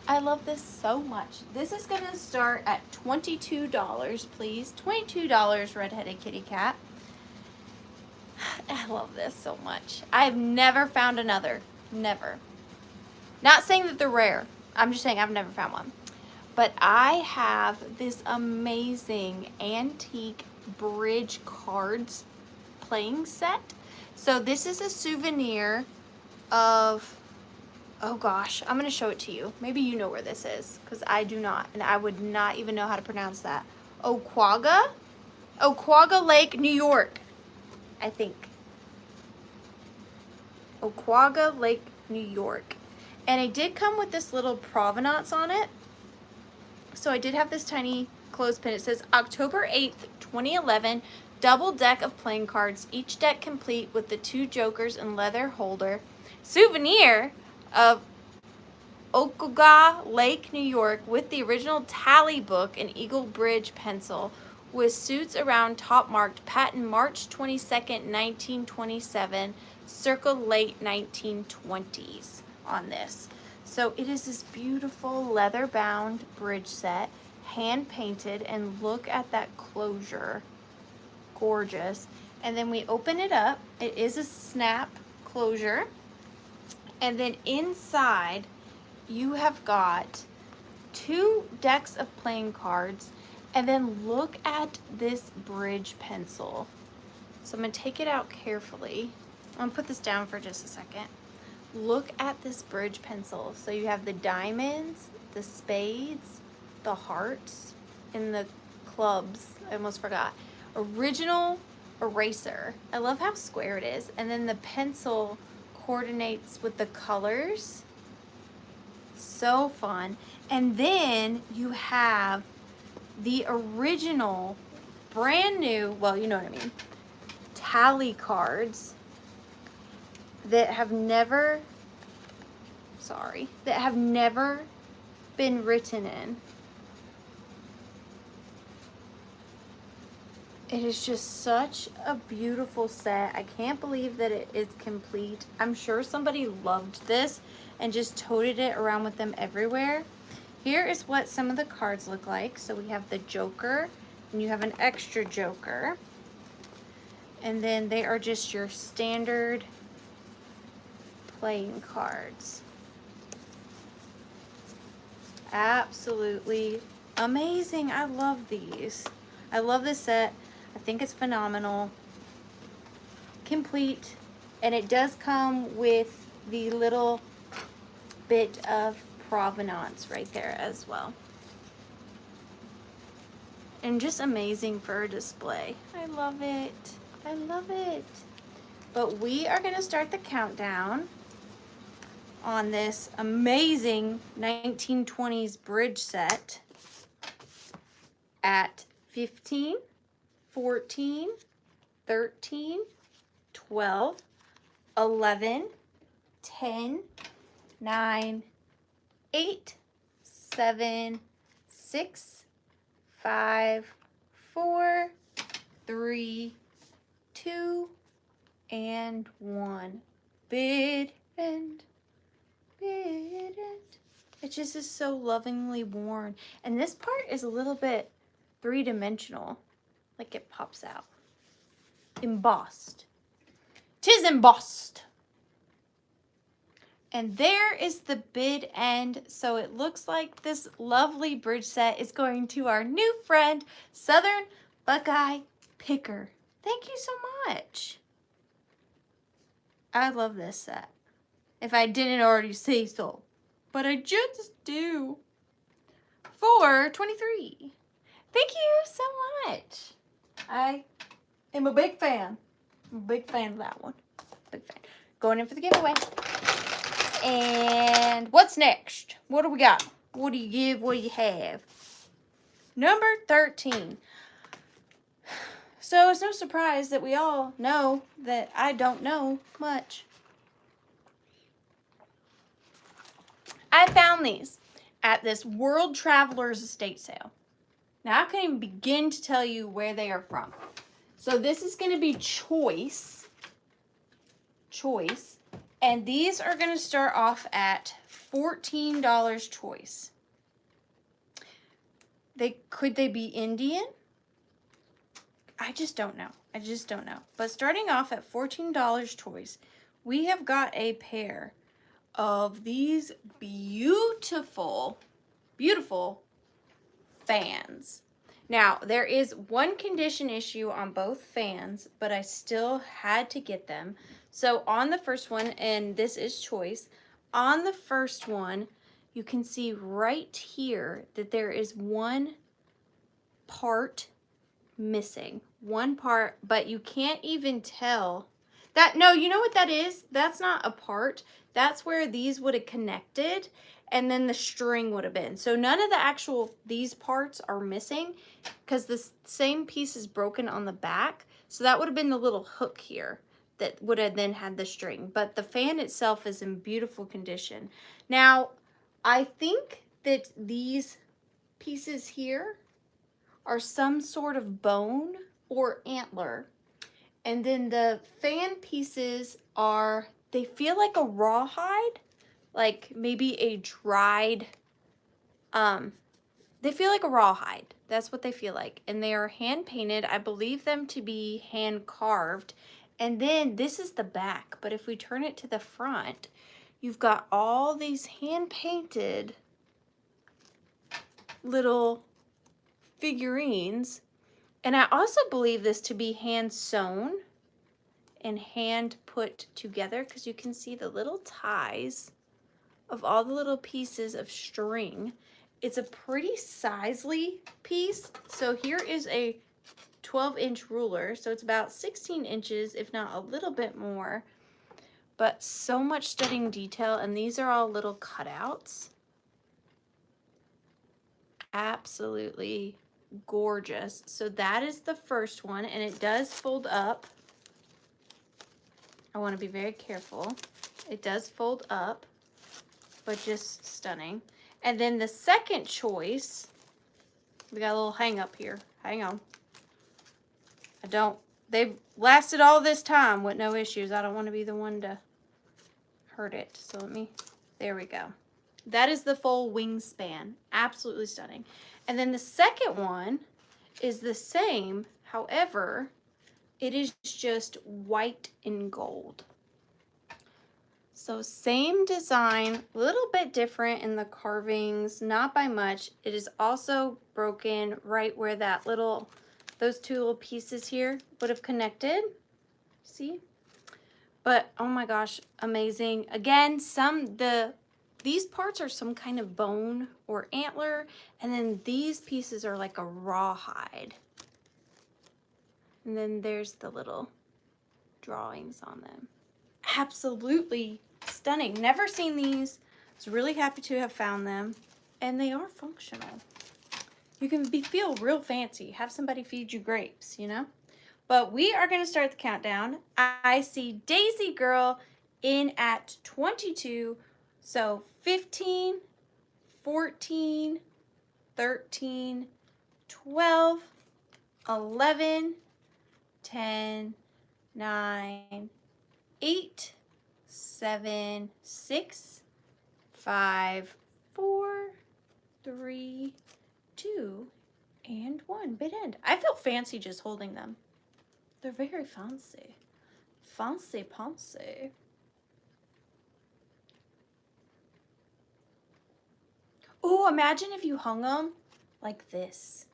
[SPEAKER 1] I love this so much. This is going to start at $22, please. $22, Redheaded Kitty Cat. I love this so much. I've never found another. Never. Not saying that they're rare. I'm just saying I've never found one. But I have this amazing antique bridge cards playing set. So this is a souvenir of, oh gosh, I'm going to show it to you. Maybe you know where this is, because I do not, and I would not even know how to pronounce that. Oquaga Lake, New York, I think. Oquaga Lake, New York. And it did come with this little provenance on it. So I did have this tiny clothespin. It says October 8th, 2011, double deck of playing cards, each deck complete with the 2 jokers and leather holder. Souvenir of Oquaga Lake, New York, with the original tally book and Eagle Bridge pencil, with suits around top marked patent March 22nd, 1927, circa late 1920s on this. So it is this beautiful leather bound bridge set, hand painted, and look at that closure. Gorgeous. And then we open it up. It is a snap closure. And then inside you have got 2 decks of playing cards. And then look at this bridge pencil. So I'm going to take it out carefully. I'm going to put this down for just a second. Look at this bridge pencil. So you have the diamonds, the spades, the hearts, and the clubs. I almost forgot. Original eraser. I love how square it is. And then the pencil coordinates with the colors. So fun. And then you have the original, brand new, well, you know what I mean, tally cards that have never, been written in. It is just such a beautiful set. I can't believe that it is complete. I'm sure somebody loved this and just toted it around with them everywhere. Here is what some of the cards look like. So we have the Joker, and you have an extra Joker. And then they are just your standard playing cards. Absolutely amazing. I love these. I love this set. I think it's phenomenal. Complete. And it does come with the little bit of provenance right there as well. and just amazing for a display. I love it. I love it. But we are going to start the countdown on this amazing 1920s bridge set at 15, 14, 13, 12, 11, 10, 9, 8, 7, 6, 5, 4, 3, 2, and 1. Bid and bid and. It just is so lovingly worn. And this part is a little bit three-dimensional. Like it pops out. Embossed. 'Tis embossed. And there is the bid end. So it looks like this lovely bridge set is going to our new friend, Southern Buckeye Picker. Thank you so much. I love this set. If I didn't already say so. But I just do. For $23. Thank you so much. I am a big fan. I'm a big fan of that one. Big fan. Going in for the giveaway. And what's next? What do we got? What do you give? What do you have? Number 13. So it's no surprise that we all know that I don't know much. I found these at this World Travelers estate sale. Now I can't even begin to tell you where they are from. So this is going to be choice. And these are going to start off at $14 choice. Could they be Indian? I just don't know. But starting off at $14 choice, we have got a pair of these beautiful, beautiful fans. Now, there is one condition issue on both fans, but I still had to get them. So on the first one, and this is choice, on the first one, you can see right here that there is one part missing. One part, but you can't even tell that. No, you know what that is? That's not a part. That's where these would have connected, and then the string would have been. So none of the actual, these parts are missing because the same piece is broken on the back. So that would have been the little hook here that would have then had the string. But the fan itself is in beautiful condition. Now, I think that these pieces here are some sort of bone or antler. And then the fan pieces are, they feel like a rawhide, like maybe a dried, they feel like a rawhide. That's what they feel like. And they are hand painted. I believe them to be hand carved. And then this is the back. But if we turn it to the front, you've got all these hand painted little figurines. And I also believe this to be hand sewn and hand put together, because you can see the little ties of all the little pieces of string. It's a pretty sizely piece. So here is a 12-inch ruler. So it's about 16 inches, if not a little bit more. But so much stunning detail. And these are all little cutouts. Absolutely gorgeous. So that is the first one, and it does fold up. I want to be very careful. It does fold up, but just stunning. And then the second choice, we got a little hang up here. Hang on. They've lasted all this time with no issues. I don't want to be the one to hurt it. So there we go. That is the full wingspan. Absolutely stunning. And then the second one is the same. However, it is just white and gold. So same design, a little bit different in the carvings, not by much. It is also broken right where that little, those two little pieces here would have connected. See? But oh my gosh, amazing. Again, the these parts are some kind of bone or antler, and then these pieces are like a rawhide. And then there's the little drawings on them. Absolutely stunning. Never seen these. I was really happy to have found them. And they are functional. You can feel real fancy. Have somebody feed you grapes, you know? But we are going to start the countdown. I see Daisy Girl in at 22. So 15, 14, 13, 12, 11, 10, 9, 8, 7, 6, 5, 4, 3, 2, and 1. Bit end. I feel fancy just holding them. They're very fancy. Fancy pancy. Oh, imagine if you hung them like this.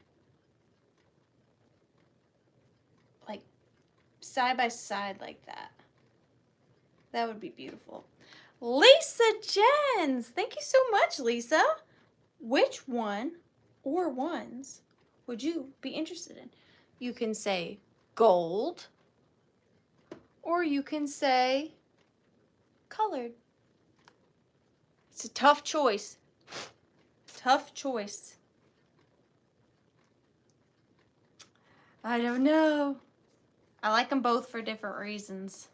[SPEAKER 1] Like side by side like that. That would be beautiful. Lisa Jens, thank you so much, Lisa. Which one or ones would you be interested in? You can say gold, or you can say colored. It's a tough choice. Tough choice. I don't know. I like them both for different reasons.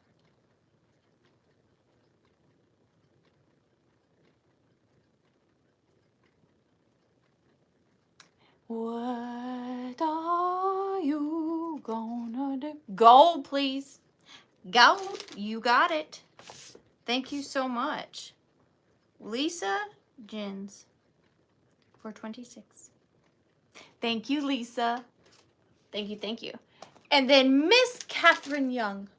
[SPEAKER 1] What are you gonna do? Gold, please. Gold. You got it. Thank you so much. Lisa Jens for 26. Thank you, Lisa. Thank you, thank you. And then Miss Catherine Young.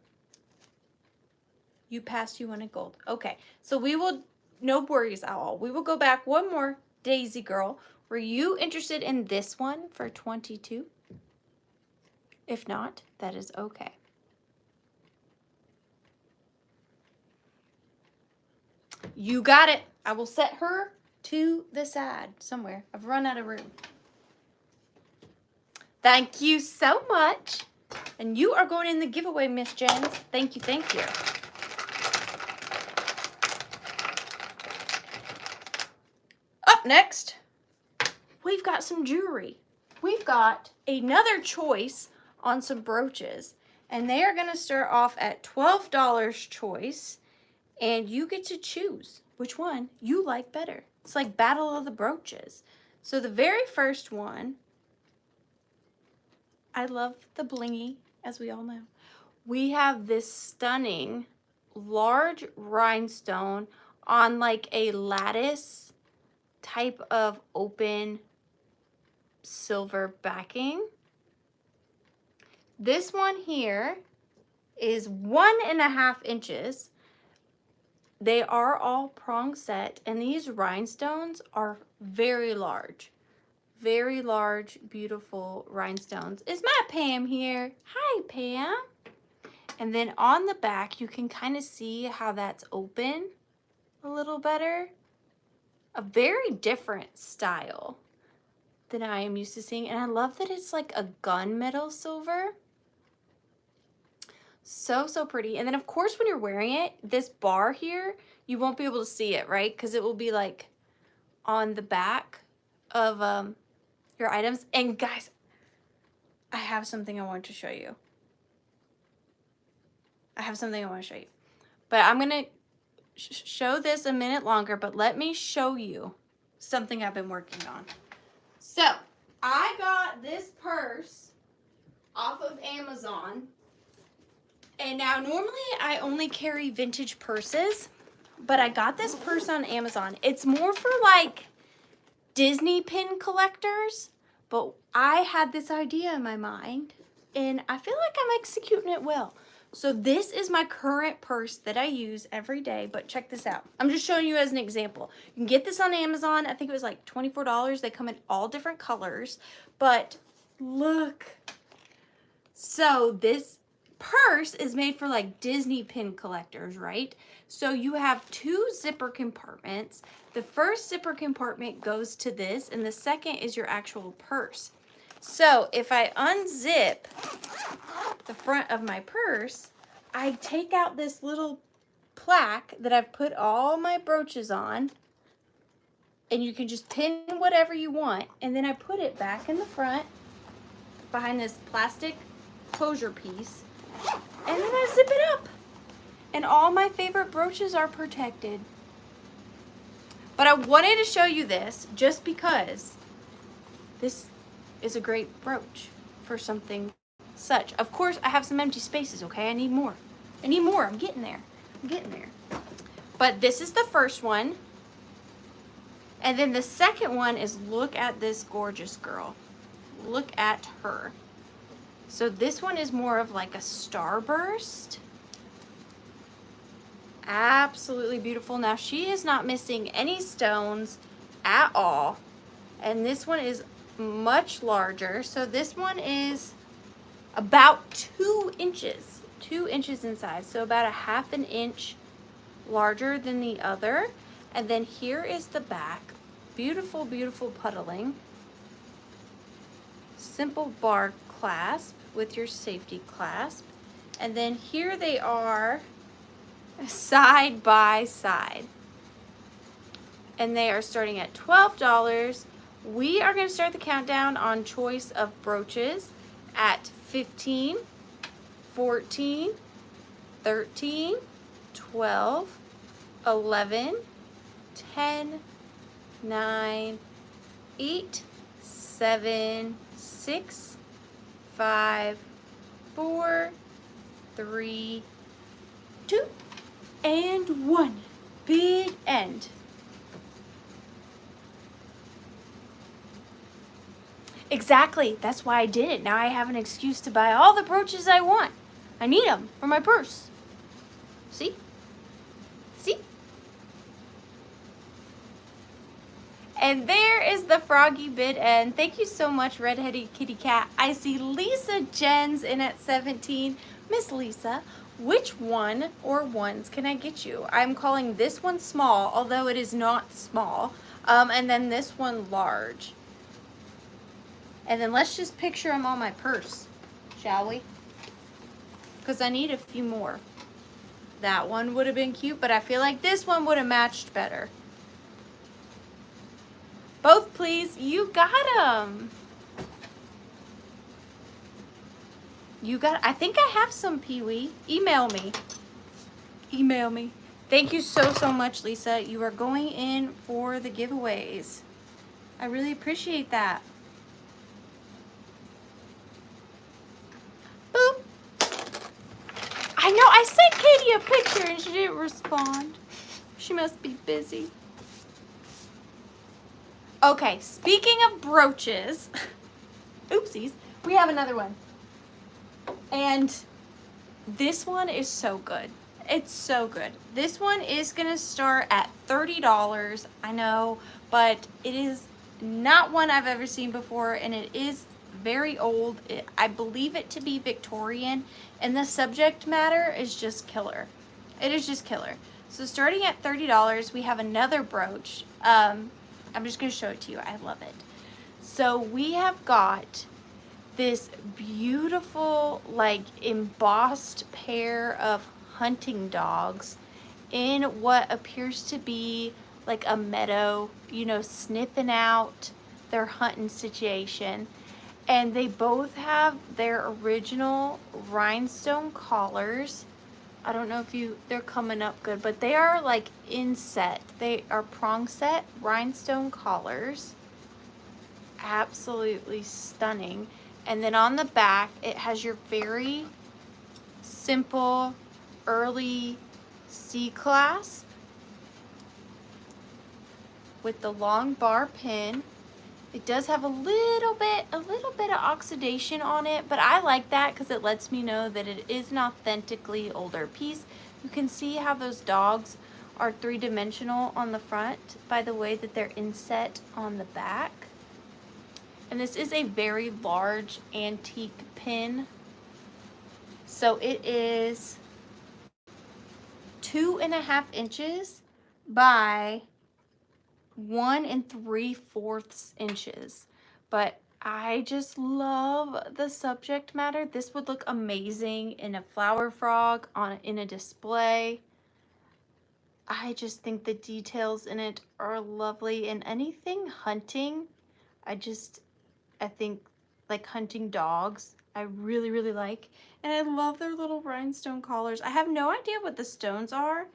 [SPEAKER 1] You passed, you wanted gold. Okay, so we will, no worries at all. We will go back one more. Daisy Girl, were you interested in this one for 22? If not, that is okay. You got it. I will set her to the side somewhere. I've run out of room. Thank you so much. And you are going in the giveaway, Miss Jens. Thank you, thank you. Up next, we've got some jewelry. We've got another choice on some brooches. And they are going to start off at $12 choice. And you get to choose which one you like better. It's like Battle of the Brooches. So the very first one, I love the blingy, as we all know. We have this stunning large rhinestone on like a lattice type of open silver backing. This one here is 1.5 inches. They are all prong set, and these rhinestones are very large, beautiful rhinestones. Is my Pam here? Hi, Pam. And then on the back, you can kind of see how that's open a little better. A very different style than I am used to seeing. And I love that it's like a gunmetal silver. So, so pretty. And then, of course, when you're wearing it, this bar here, you won't be able to see it, right? Because it will be, like, on the back of your items. And, guys, I have something I want to show you. But I'm going to show this a minute longer, but let me show you something I've been working on. So, I got this purse off of Amazon. And now, normally, I only carry vintage purses, but I got this purse on Amazon. It's more for, like, Disney pin collectors, but I had this idea in my mind, and I feel like I'm executing it well. So this is my current purse that I use every day, but check this out. I'm just showing you as an example. You can get this on Amazon. I think it was like $24. They come in all different colors, but look. So this purse is made for like Disney pin collectors, right? So you have two zipper compartments. The first zipper compartment goes to this, and the second is your actual purse. So if I unzip the front of my purse, I take out this little plaque that I've put all my brooches on, and you can just pin whatever you want, and then I put it back in the front behind this plastic closure piece, and then I zip it up, and all my favorite brooches are protected. But I wanted to show you this just because this is a great brooch for something such. Of course, I have some empty spaces, okay? I need more. I'm getting there. But this is the first one. And then the second one is, look at this gorgeous girl. Look at her. So this one is more of like a starburst. Absolutely beautiful. Now she is not missing any stones at all. And this one is much larger. So this one is about 2 inches. 2 inches in size. So about a ½ an inch larger than the other. And then here is the back. Beautiful, beautiful puddling. Simple bar clasp with your safety clasp. And then here they are side by side. And they are starting at $12. We are going to start the countdown on choice of brooches at 15, 14, 13, 12, 11, 10, 9, 8, 7, 6, 5, 4, 3, 2, and 1. Big end. Exactly. That's why I did it. Now I have an excuse to buy all the brooches I want. I need them for my purse. See? See? And there is the froggy bid end. Thank you so much, Redheaded Kitty Cat. I see Lisa Jens in at 17. Miss Lisa, which one or ones can I get you? I'm calling this one small, although it is not small. And then this one large. And then let's just picture them on my purse, shall we? Because I need a few more. That one would have been cute, but I feel like this one would have matched better. Both, please. You got them. I think I have some, Pee-wee. Email me. Email me. Thank you so, so much, Lisa. You are going in for the giveaways. I really appreciate that. Boop. I know, I sent Katie a picture and she didn't respond. She must be busy. Okay, speaking of brooches, oopsies, we have another one. And this one is so good. It's so good. This one is gonna start at $30. I know, but it is not one I've ever seen before, and it is very old. I believe it to be Victorian, and the subject matter is just killer. It is just killer. So starting at $30, we have another brooch. I'm just gonna show it to you. I love it. So we have got this beautiful, like, embossed pair of hunting dogs in what appears to be like a meadow, you know, sniffing out their hunting situation. And they both have their original rhinestone collars. I don't know if they're coming up good, but they are like inset. They are prong set rhinestone collars. Absolutely stunning. And then on the back, it has your very simple early C clasp with the long bar pin. It does have a little bit of oxidation on it, but I like that because it lets me know that it is an authentically older piece. You can see how those dogs are three-dimensional on the front by the way that they're inset on the back. And this is a very large antique pin. So it is 2.5 inches by 1 3/4 inches. But I just love the subject matter. This would look amazing in a flower frog in a display. I just think the details in it are lovely, and anything hunting, I think like hunting dogs, I really, really like. And I love their little rhinestone collars. I have no idea what the stones are.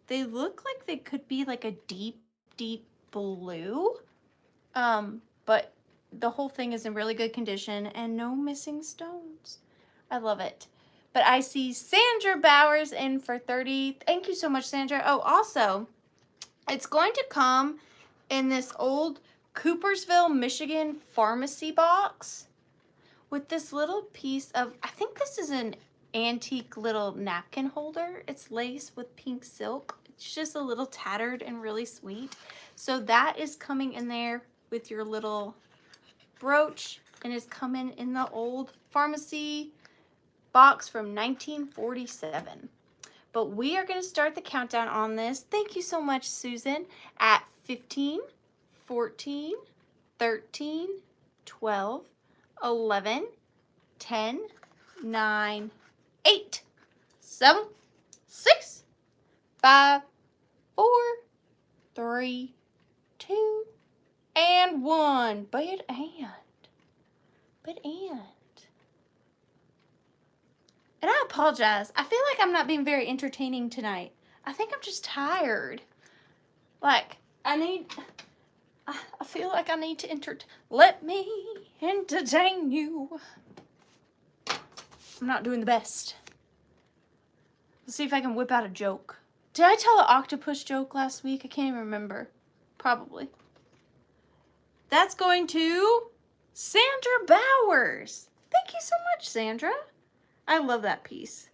[SPEAKER 1] They look like they could be like a deep, deep blue. But the whole thing is in really good condition and no missing stones. I love it. But I see Sandra Bowers in for 30. Thank you so much, Sandra. Oh, also, it's going to come in this old Coopersville, Michigan pharmacy box with this little piece of, I think this is an antique little napkin holder. It's lace with pink silk. It's just a little tattered and really sweet. So that is coming in there with your little brooch, and it's coming in the old pharmacy box from 1947. But we are going to start the countdown on this. Thank you so much, Susan. At 15, 14, 13, 12, 11, 10, 9, 8, 7, 6, 5, 4, 3, 2, and 1. And I apologize. I feel like I'm not being very entertaining tonight. I think I'm just tired. Like, I feel like I need to let me entertain you. I'm not doing the best. Let's see if I can whip out a joke. Did I tell an octopus joke last week? I can't even remember. Probably. That's going to Sandra Bowers. Thank you so much, Sandra. I love that piece.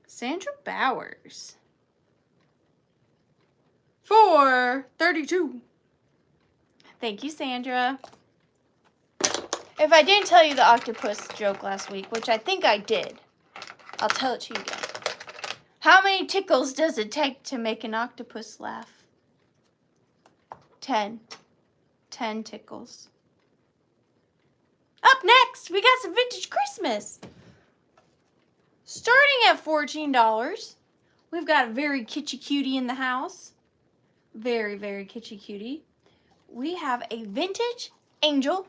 [SPEAKER 1] Sandra Bowers. For 32. Thank you, Sandra. If I didn't tell you the octopus joke last week, which I think I did, I'll tell it to you again. How many tickles does it take to make an octopus laugh? 10. 10 tickles. Up next, we got some vintage Christmas. Starting at $14, we've got a very kitschy cutie in the house. Very, very kitschy cutie. We have a vintage angel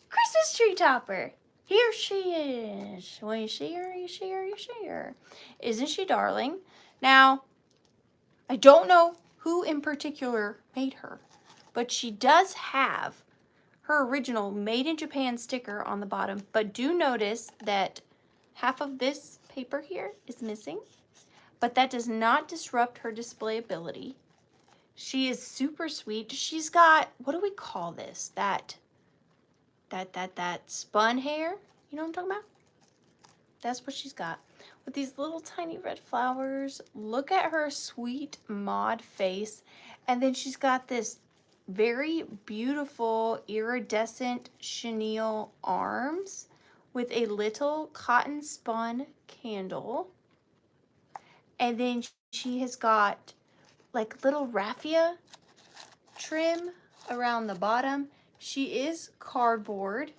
[SPEAKER 1] Christmas tree topper. Here she is. Well, you see her, you see her, you see her. Isn't she darling? Now, I don't know who in particular made her, but she does have her original Made in Japan sticker on the bottom. But do notice that half of this paper here is missing, but that does not disrupt her display ability. She is super sweet. She's got, what do we call this? That spun hair. You know what I'm talking about? That's what she's got. With these little tiny red flowers. Look at her sweet mod face. And then she's got this very beautiful iridescent chenille arms with a little cotton spun candle. And then she has got like little raffia trim around the bottom. She is cardboard.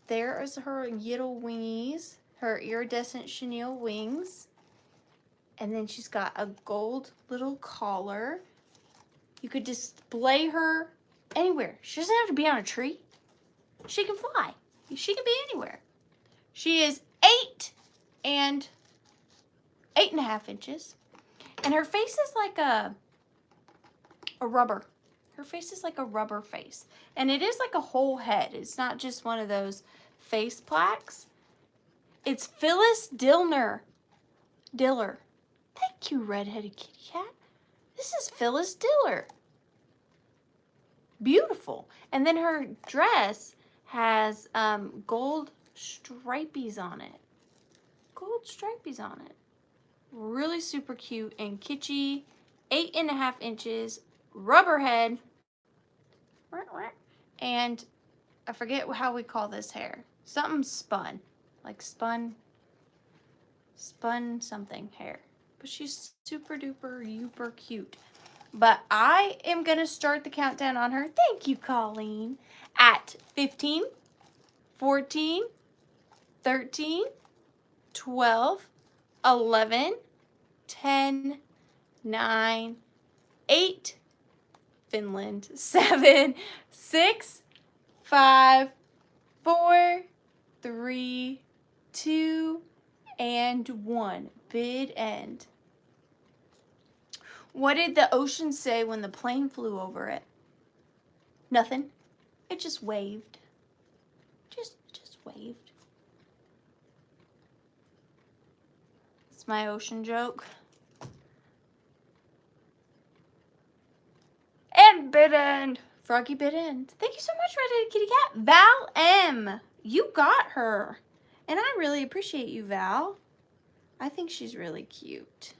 [SPEAKER 1] There is her little wingies, her iridescent chenille wings. And then she's got a gold little collar. You could display her anywhere. She doesn't have to be on a tree. She can fly. She can be anywhere. She is 8.5 inches. And her face is like a rubber. Her face is like a rubber face. And it is like a whole head. It's not just one of those face plaques. It's Phyllis Diller. Thank you, redheaded kitty cat. This is Phyllis Diller. Beautiful. And then her dress has gold stripies on it. Gold stripies on it. Really super cute and kitschy. 8.5 inches. Rubber head. And I forget how we call this hair. Something spun. Like spun. spun something hair. But she's super duper super cute. But I am going to start the countdown on her. Thank you, Colleen. At 15, 14, 13, 12, 11, 10, 9, 8, Finland, 7, 6, 5, 4, 3, 2, and 1. Bid end. What did the ocean say when the plane flew over it? Nothing. It just waved. Just waved. It's my ocean joke. And bid end. Froggy bid end. Thank you so much, Red-Headed Kitty Cat. Val M. You got her. And I really appreciate you, Val. I think she's really cute.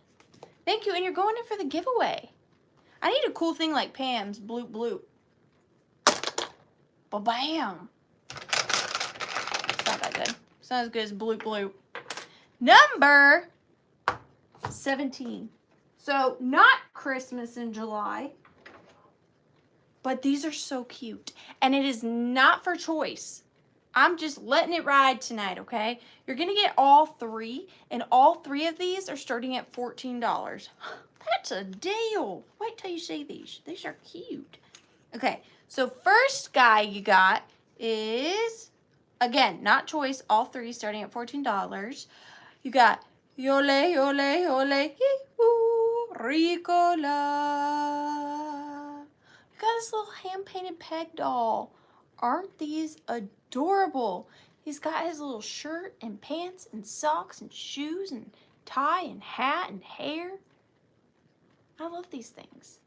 [SPEAKER 1] Thank you. And you're going in for the giveaway. I need a cool thing like Pam's. Bloop, bloop. Ba-bam. It's not that good. It's not as good as bloop, bloop. Number 17. So, not Christmas in July. But these are so cute. And it is not for choice. I'm just letting it ride tonight, okay? You're going to get all three. And all three of these are starting at $14. That's a deal. Wait till you see these. These are cute. Okay, so first guy you got is, again, not choice. All three starting at $14. You got Yole, Yole, Yole, Hee-hoo, Ricola. You got this little hand-painted peg doll. Aren't these adorable? He's got his little shirt and pants and socks and shoes and tie and hat and hair. I love these things.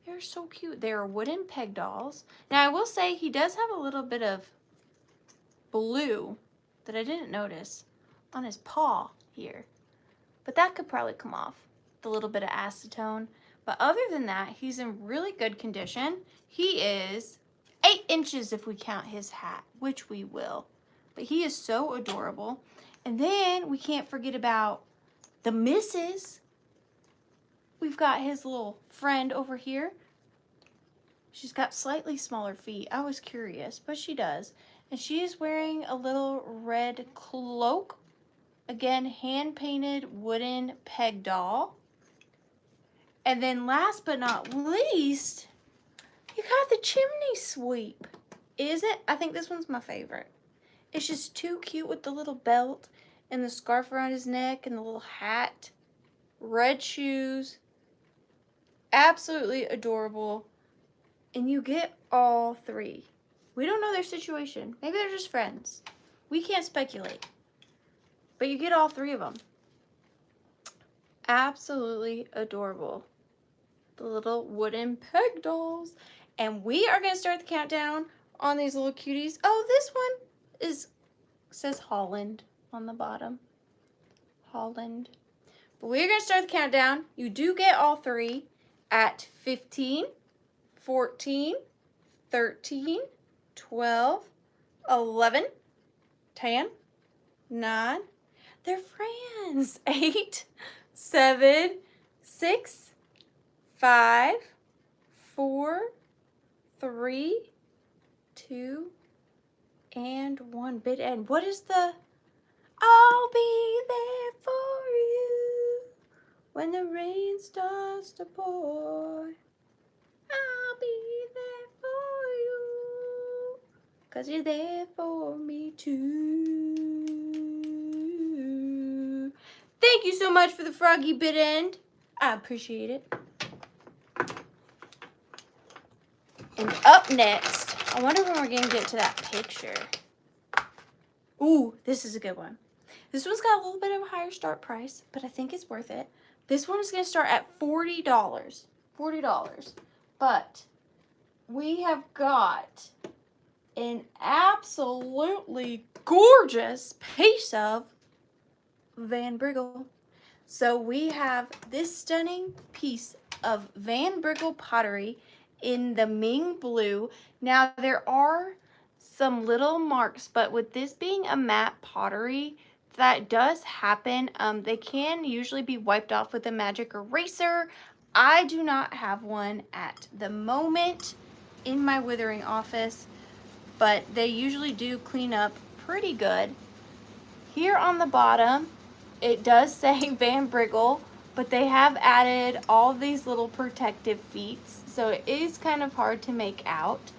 [SPEAKER 1] They're so cute. They're wooden peg dolls. Now, I will say he does have a little bit of blue that I didn't notice on his paw here. But that could probably come off. The little bit of acetone. But other than that, he's in really good condition. He is 8 inches if we count his hat, which we will. But he is so adorable. And then we can't forget about the missus. We've got his little friend over here. She's got slightly smaller feet. I was curious, but she does. And she is wearing a little red cloak. Again, hand-painted wooden peg doll. And then last but not least, you got the chimney sweep. Is it? I think this one's my favorite. It's just too cute with the little belt and the scarf around his neck and the little hat. Red shoes. Absolutely adorable. And you get all three. We don't know their situation. Maybe they're just friends. We can't speculate. But you get all three of them. Absolutely adorable. The little wooden peg dolls. And we are going to start the countdown on these little cuties. Oh, this one says Holland on the bottom. Holland. But we're going to start the countdown. You do get all three at 15, 14, 13, 12, 11, 10, 9. They're friends. 8, 7, 6, 5, 4, 3, 2, and 1. Bid end. What is the... I'll be there for you when the rain starts to pour. I'll be there for you 'cause you're there for me too. Thank you so much for the froggy bid end. I appreciate it. And up next, I wonder when we're going to get to that picture. Ooh, this is a good one. This one's got a little bit of a higher start price, but I think it's worth it. This one is going to start at $40. $40. But we have got an absolutely gorgeous piece of Van Briggle. So we have this stunning piece of Van Briggle pottery in the Ming blue. Now there are some little marks, but with this being a matte pottery, that does happen. They can usually be wiped off with a magic eraser. I do not have one at the moment in my withering office, but they usually do clean up pretty good. Here on the bottom, it does say Van Briggle, but they have added all these little protective feet, so it is kind of hard to make out.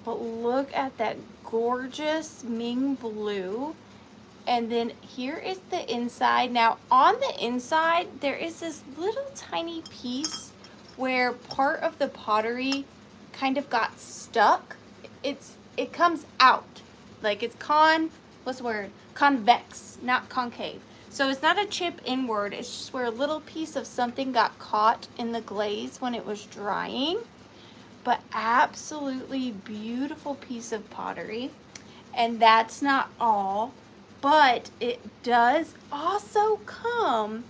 [SPEAKER 1] But look at that gorgeous Ming blue. And then here is the inside. Now on the inside, there is this little tiny piece where part of the pottery kind of got stuck. It comes out. Like it's what's the word? Convex, not concave. So it's not a chip inward, it's just where a little piece of something got caught in the glaze when it was drying. But absolutely beautiful piece of pottery. And that's not all, but it does also come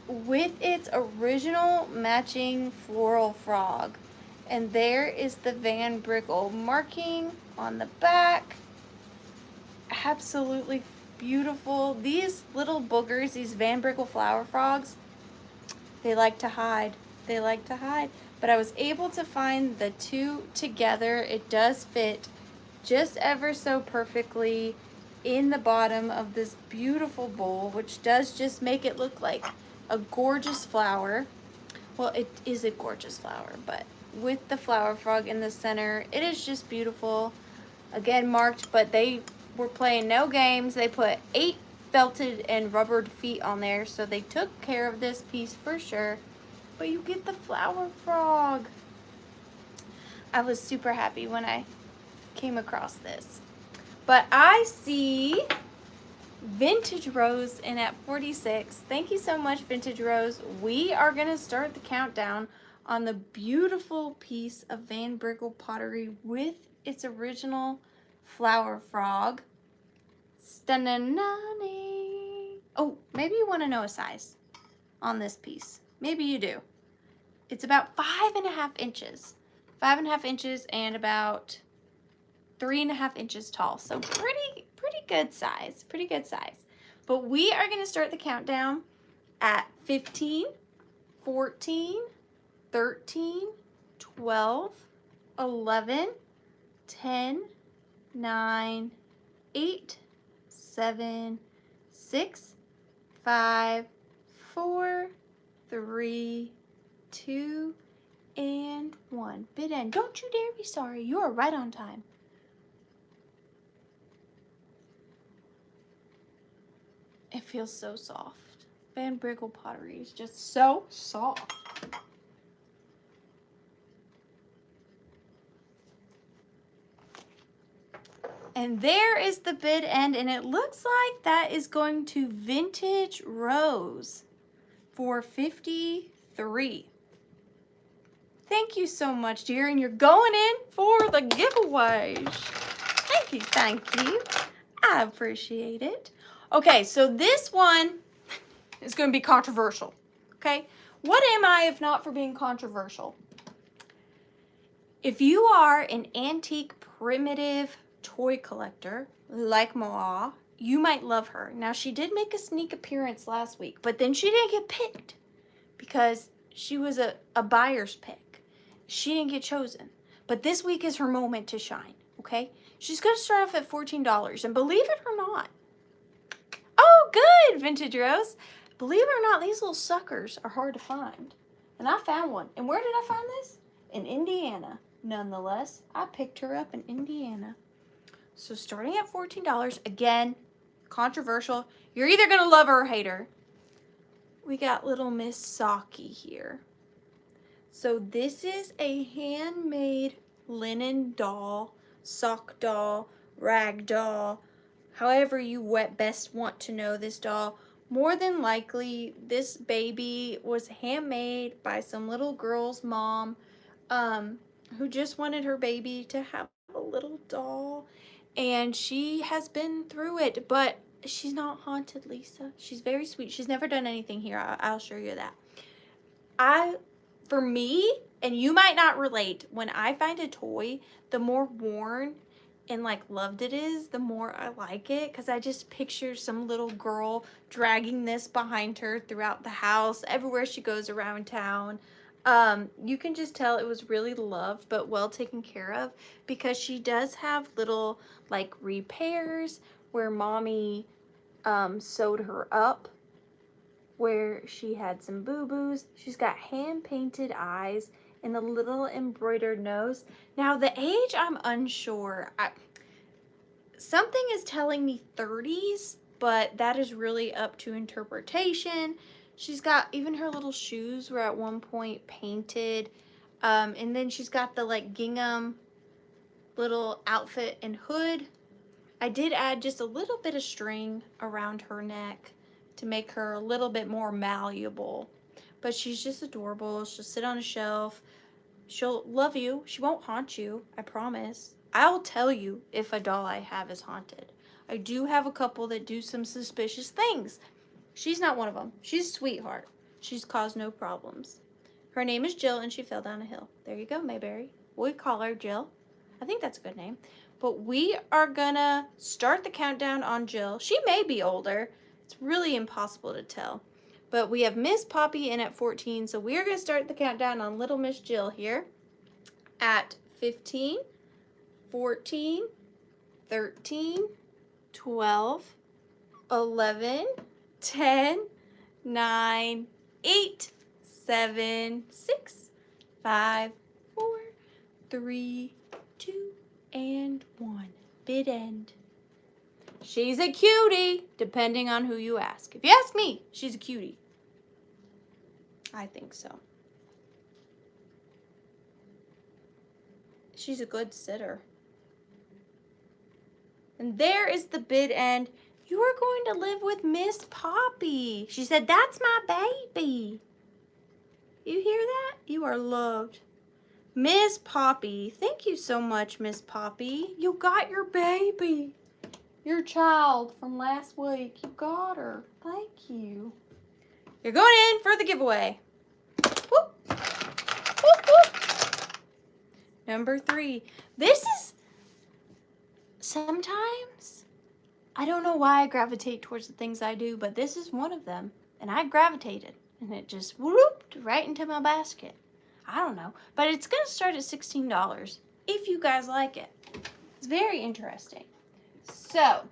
[SPEAKER 1] with its original matching floral frog. And there is the Van Briggle marking on the back. Absolutely beautiful. These little boogers, these Van Briggle flower frogs, they like to hide. They like to hide. But I was able to find the two together. It does fit just ever so perfectly in the bottom of this beautiful bowl, which does just make it look like a gorgeous flower. Well, it is a gorgeous flower, but with the flower frog in the center, it is just beautiful. Again, marked, but they were playing no games. They put 8 felted and rubbered feet on there, so they took care of this piece for sure. But you get the flower frog. I was super happy when I came across this. But I see Vintage Rose in at 46. Thank you so much, Vintage Rose. We are going to start the countdown on the beautiful piece of Van Briggle pottery with its original flower frog. Stunning. Oh, maybe you want to know a size on this piece. Maybe you do. It's about 5.5 inches. 5.5 inches and about 3.5 inches tall. So pretty good size. Pretty good size. But we are going to start the countdown at 15, 14, 13, 12, 11, 10, 9, 8, 7, 6, 5, 4, 3, 2, and 1. Bid end. Don't you dare be sorry. You are right on time. It feels so soft. Van Briggle pottery is just so soft. And there is the bid end, and it looks like that is going to Vintage Rose for 53. Thank you so much, dear, and you're going in for the giveaways. Thank you. I appreciate it. Okay, so this one is going to be controversial, okay? What am I if not for being controversial? If you are an antique primitive toy collector like moi, you might love her. Now, she did make a sneak appearance last week, but then she didn't get picked because she was a buyer's pick. She didn't get chosen. But this week is her moment to shine, okay? She's going to start off at $14, and believe it or not, oh, good, Vintage Rose. Believe it or not, these little suckers are hard to find. And I found one. And where did I find this? In Indiana. Nonetheless, I picked her up in Indiana. So starting at $14, again, controversial. You're either going to love her or hate her. We got little Miss Saki here. So this is a handmade linen doll, sock doll, rag doll, however you best want to know this doll. More than likely, this baby was handmade by some little girl's mom who just wanted her baby to have a little doll. And she has been through it, but she's not haunted, Lisa. She's very sweet. She's never done anything here. I'll show you that. For me, and you might not relate, when I find a toy, the more worn and like loved it is, the more I like it, because I just picture some little girl dragging this behind her throughout the house, everywhere she goes around town. You can just tell it was really loved but well taken care of, because she does have little like repairs where mommy sewed her up, where she had some boo-boos. She's got hand-painted eyes and a little embroidered nose. Now the age, I'm unsure. Something is telling me 30s, but that is really up to interpretation. She's got, even her little shoes were at one point painted. And then she's got the like gingham little outfit and hood. I did add just a little bit of string around her neck to make her a little bit more malleable. But she's just adorable. She'll sit on a shelf. She'll love you. She won't haunt you, I promise. I'll tell you if a doll I have is haunted. I do have a couple that do some suspicious things. She's not one of them. She's a sweetheart. She's caused no problems. Her name is Jill, and she fell down a hill. There you go, Mayberry. We call her Jill. I think that's a good name. But we are gonna start the countdown on Jill. She may be older. It's really impossible to tell. But we have Miss Poppy in at 14, so we are gonna start the countdown on little Miss Jill here at 15, 14, 13, 12, 11, 10, 9, 8, 7, 6, 5, 4, 3, 2, and 1. Bid end. She's a cutie, depending on who you ask. If you ask me, she's a cutie. I think so. She's a good sitter. And there is the bid end. You are going to live with Miss Poppy. She said, that's my baby. You hear that? You are loved. Miss Poppy. Thank you so much, Miss Poppy. You got your baby. Your child from last week. You got her. Thank you. You're going in for the giveaway. Whoop. Whoop, whoop. Number 3. This is sometimes, I don't know why I gravitate towards the things I do, but this is one of them. And I gravitated, and it just whooped right into my basket. I don't know, but it's going to start at $16 if you guys like it. It's very interesting. So,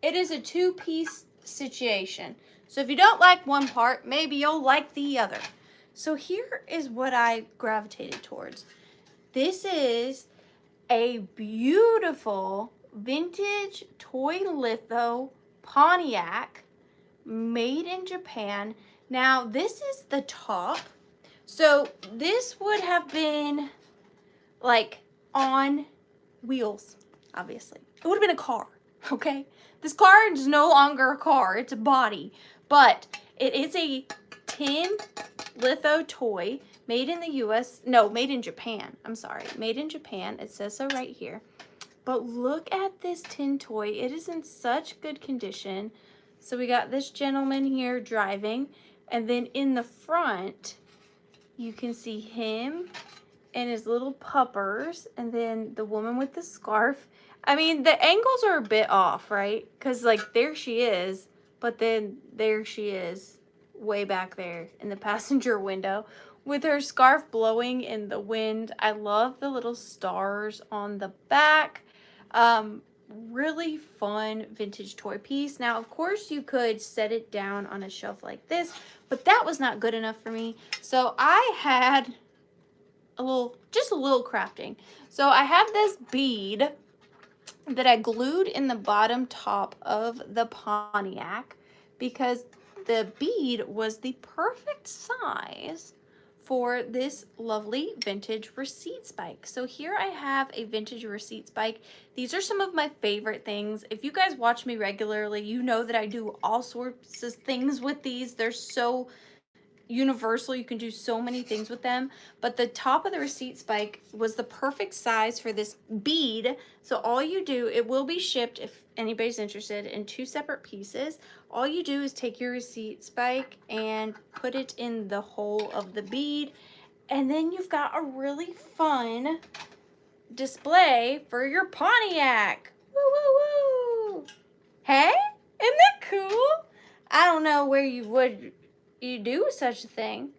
[SPEAKER 1] it is a 2-piece situation. So if you don't like one part, maybe you'll like the other. So here is what I gravitated towards. This is a beautiful vintage toy litho Pontiac made in Japan. Now this is the top. So this would have been like on wheels, obviously. It would have been a car, okay? This car is no longer a car, it's a body. But it is a tin litho toy made in the US, no, made in Japan. I'm sorry, made in Japan. It says so right here. But look at this tin toy. It is in such good condition. So we got this gentleman here driving, and then in the front, you can see him and his little puppers, and then the woman with the scarf. I mean, the angles are a bit off, right? Because, like, there she is, but then there she is way back there in the passenger window with her scarf blowing in the wind. I love the little stars on the back. Really fun vintage toy piece. Now, of course, you could set it down on a shelf like this, but that was not good enough for me. So I had just a little crafting. So I have this bead that I glued in the bottom top of the Pontiac because the bead was the perfect size for this lovely vintage receipt spike. So here I have a vintage receipt spike. These are some of my favorite things. If you guys watch me regularly, you know that I do all sorts of things with these. They're so universal. You can do so many things with them, but the top of the receipt spike was the perfect size for this bead. So all you do, it will be shipped if anybody's interested in 2 separate pieces. All you do is take your receipt spike and put it in the hole of the bead, and then you've got a really fun display for your Pontiac. Woo, woo, woo. Hey, isn't that cool? I don't know where you do such a thing,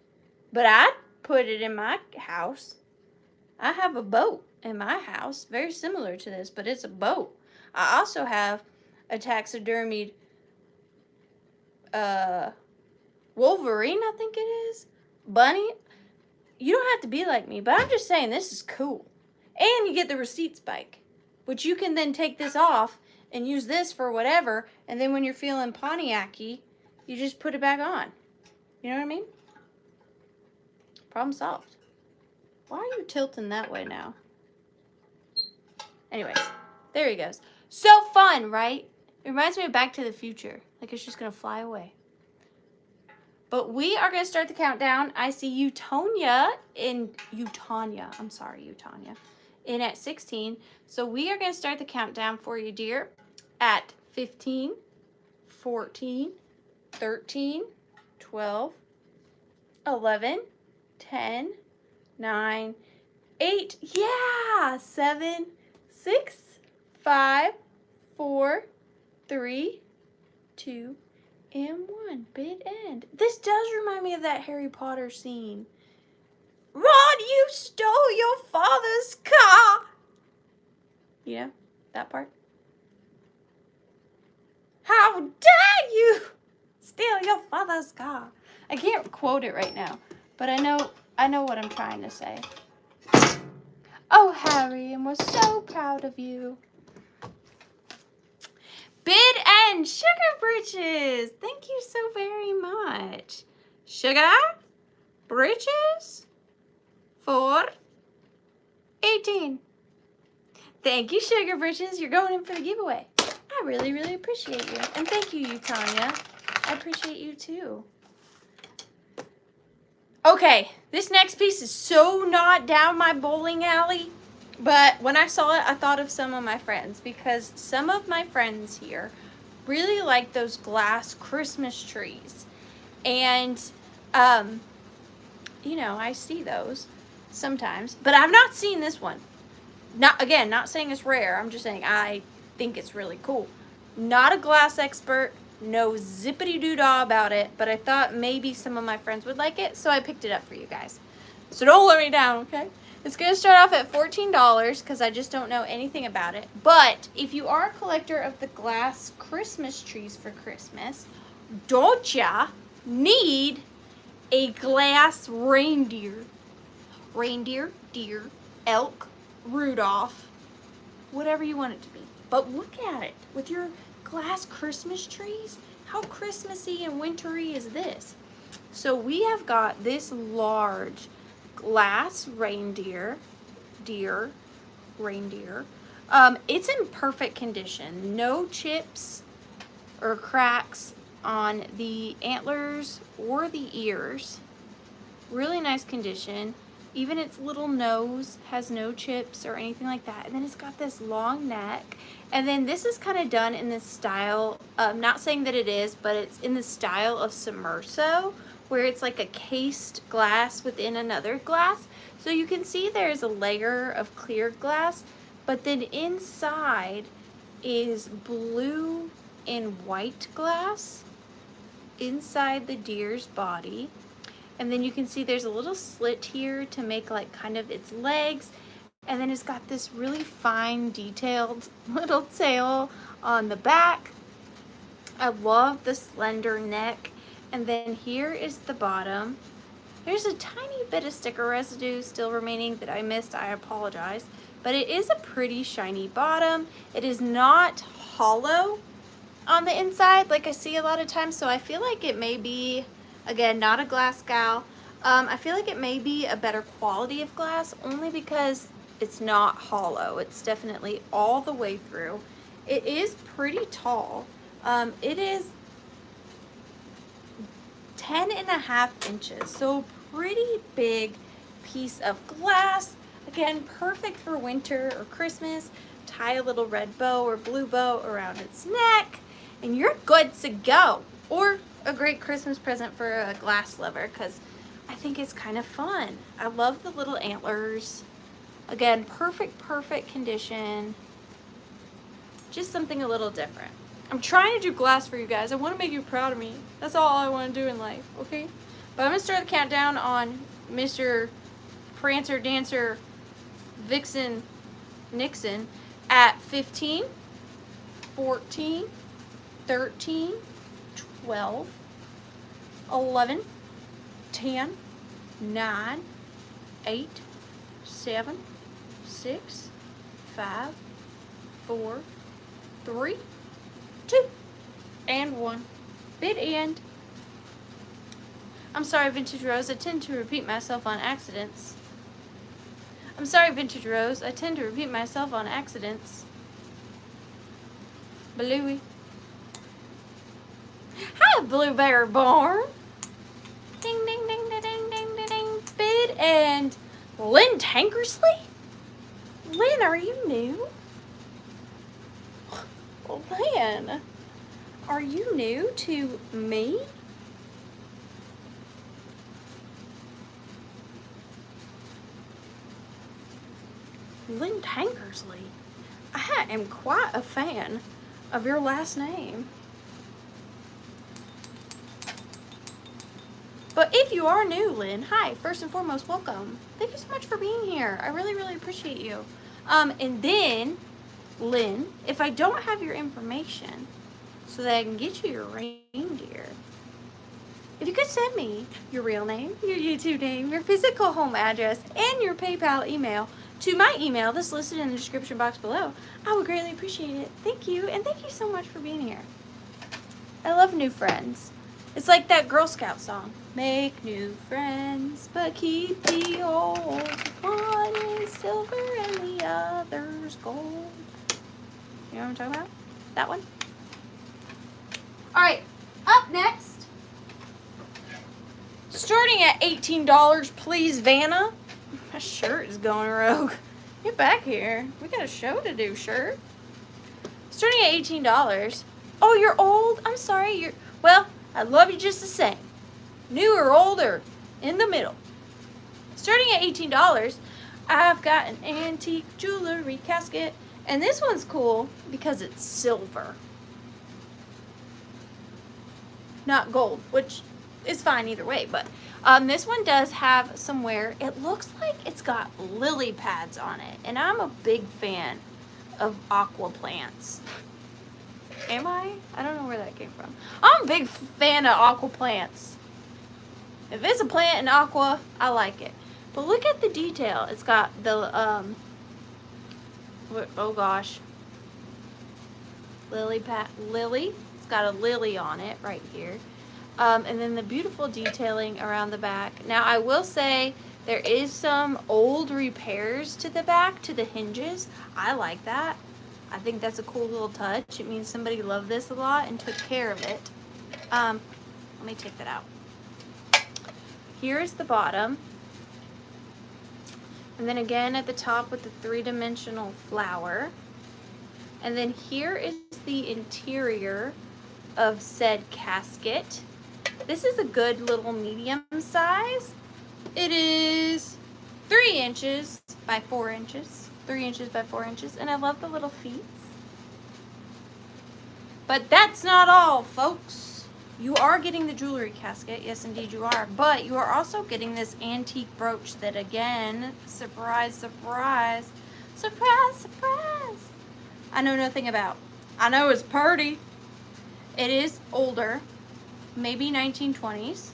[SPEAKER 1] but I'd put it in my house. I have a boat in my house, very similar to this, but it's a boat. I also have a taxidermied Wolverine, I think it is. Bunny. You don't have to be like me, but I'm just saying this is cool. And you get the receipt spike, which you can then take this off and use this for whatever, and then when you're feeling Pontiac-y, you just put it back on. You know what I mean? Problem solved. Why are you tilting that way now? Anyways, there he goes. So fun, right? It reminds me of Back to the Future. Like it's just going to fly away. But we are going to start the countdown. I see Utanya in at 16. So we are going to start the countdown for you, dear, at 15, 14, 13, 12, 11, 10, 9, 8, yeah, 7, 6, 5, 4, 3, 2, and 1. Bid end. This does remind me of that Harry Potter scene. Ron, you stole your father's car. You know that part? How dare you steal your father's car? I can't quote it right now, but I know what I'm trying to say. Oh, Harry, and we're so proud of you. Bid and Sugar Britches. Thank you so very much. Sugar Britches for 18. Thank you, Sugar Britches. You're going in for the giveaway. I really, really appreciate you. And thank you, Tanya. I appreciate you too. Okay, this next piece is so not down my bowling alley. But when I saw it, I thought of some of my friends, because some of my friends here really like those glass Christmas trees. And, you know, I see those sometimes, but I've not seen this one. Not saying it's rare. I'm just saying I think it's really cool. Not a glass expert, no zippity-doo-dah about it, but I thought maybe some of my friends would like it, so I picked it up for you guys. So don't let me down, okay? It's going to start off at $14 because I just don't know anything about it. But if you are a collector of the glass Christmas trees for Christmas, don't ya need a glass reindeer? Reindeer, deer, elk, Rudolph, whatever you want it to be. But look at it with your glass Christmas trees. How Christmassy and wintry is this? So we have got this large glass reindeer. It's in perfect condition. No chips or cracks on the antlers or the ears. Really nice condition. Even its little nose has no chips or anything like that. And then it's got this long neck. And then this is kind of done in this style, not saying that it is, but it's in the style of Submerso, where it's like a cased glass within another glass. So you can see there's a layer of clear glass, but then inside is blue and white glass inside the deer's body. And then you can see there's a little slit here to make like kind of its legs. And then it's got this really fine detailed little tail on the back. I love the slender neck. And then here is the bottom. There's a tiny bit of sticker residue still remaining that I missed. I apologize. But it is a pretty shiny bottom. It is not hollow on the inside like I see a lot of times. So I feel like it may be, again, not a glass gal. I feel like it may be a better quality of glass only because it's not hollow. It's definitely all the way through. It is pretty tall. It is 10.5 inches, so pretty big piece of glass. Again, perfect for winter or Christmas. Tie a little red bow or blue bow around its neck and you're good to go. Or a great Christmas present for a glass lover, because I think it's kind of fun. I love the little antlers. Again, perfect condition. Just something a little different. I'm trying to do glass for you guys. I want to make you proud of me. That's all I want to do in life, okay? But I'm going to start the countdown on Mr. Prancer, Dancer, Vixen, Nixon at 15, 14, 13, 12, 11, 10, 9, 8, 7, 6, 5, 4, 3, 2, and 1. Bid end. I'm sorry, Vintage Rose. I tend to repeat myself on accidents. I'm sorry, Vintage Rose. I tend to repeat myself on accidents. Bluey. Hi, Blueberry Barn. Ding, ding, ding, ding, ding, ding, ding, ding. Bid and Lynn Tankersley? Lynn, are you new? Lynn, are you new to me? Lynn Tankersley, I am quite a fan of your last name. But if you are new, Lynn, hi, first and foremost, welcome. Thank you so much for being here. I really appreciate you. And then, Lynn, if I don't have your information so that I can get you your reindeer, if you could send me your real name, your YouTube name, your physical home address, and your PayPal email to my email that's listed in the description box below, I would greatly appreciate it. Thank you, and thank you so much for being here. I love new friends. It's like that Girl Scout song. Make new friends, but keep the old. One is silver and the other's gold. You know what I'm talking about? That one? Alright, up next. Starting at $18, please, Vanna. My shirt is going rogue. Get back here. We got a show to do, shirt. Starting at $18. Oh, you're old? I'm sorry. You're well, I love you just the same. New or older, in the middle. Starting at $18, I've got an antique jewelry casket. And this one's cool because it's silver. Not gold, which is fine either way, but this one does have somewhere, it looks like it's got lily pads on it, and I'm a big fan of aqua plants. Am I? I don't know where that came from. I'm a big fan of aqua plants. If it's a plant in aqua, I like it. But look at the detail. It's got the, oh gosh, lily. It's got a lily on it right here. And then the beautiful detailing around the back. Now, I will say there is some old repairs to the back, to the hinges. I like that. I think that's a cool little touch. It means somebody loved this a lot and took care of it. Let me take that out. Here's the bottom. And then again at the top with the three-dimensional flower. And then here is the interior of said casket. This is a good little medium size. It is 3 inches by 4 inches. 3 inches by 4 inches. And I love the little feet. But that's not all, folks. You are getting the jewelry casket. Yes, indeed you are. But you are also getting this antique brooch that, again, surprise, surprise, surprise, surprise, I know nothing about. I know it's pretty. It is older. Maybe 1920s.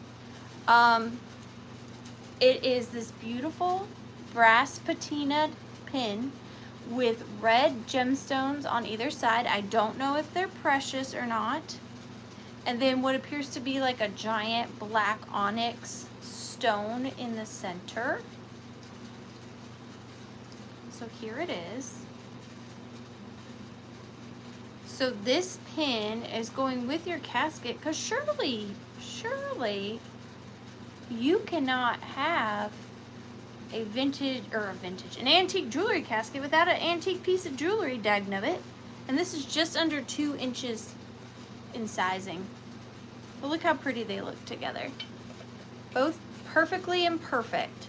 [SPEAKER 1] It is this beautiful brass patina pin with red gemstones on either side. I don't know if they're precious or not. And then what appears to be like a giant black onyx stone in the center. So here it is. So this pin is going with your casket because surely you cannot have an antique jewelry casket without an antique piece of jewelry, dagnabbit. And this is just under 2 inches in sizing. But look how pretty they look together. Both perfectly imperfect.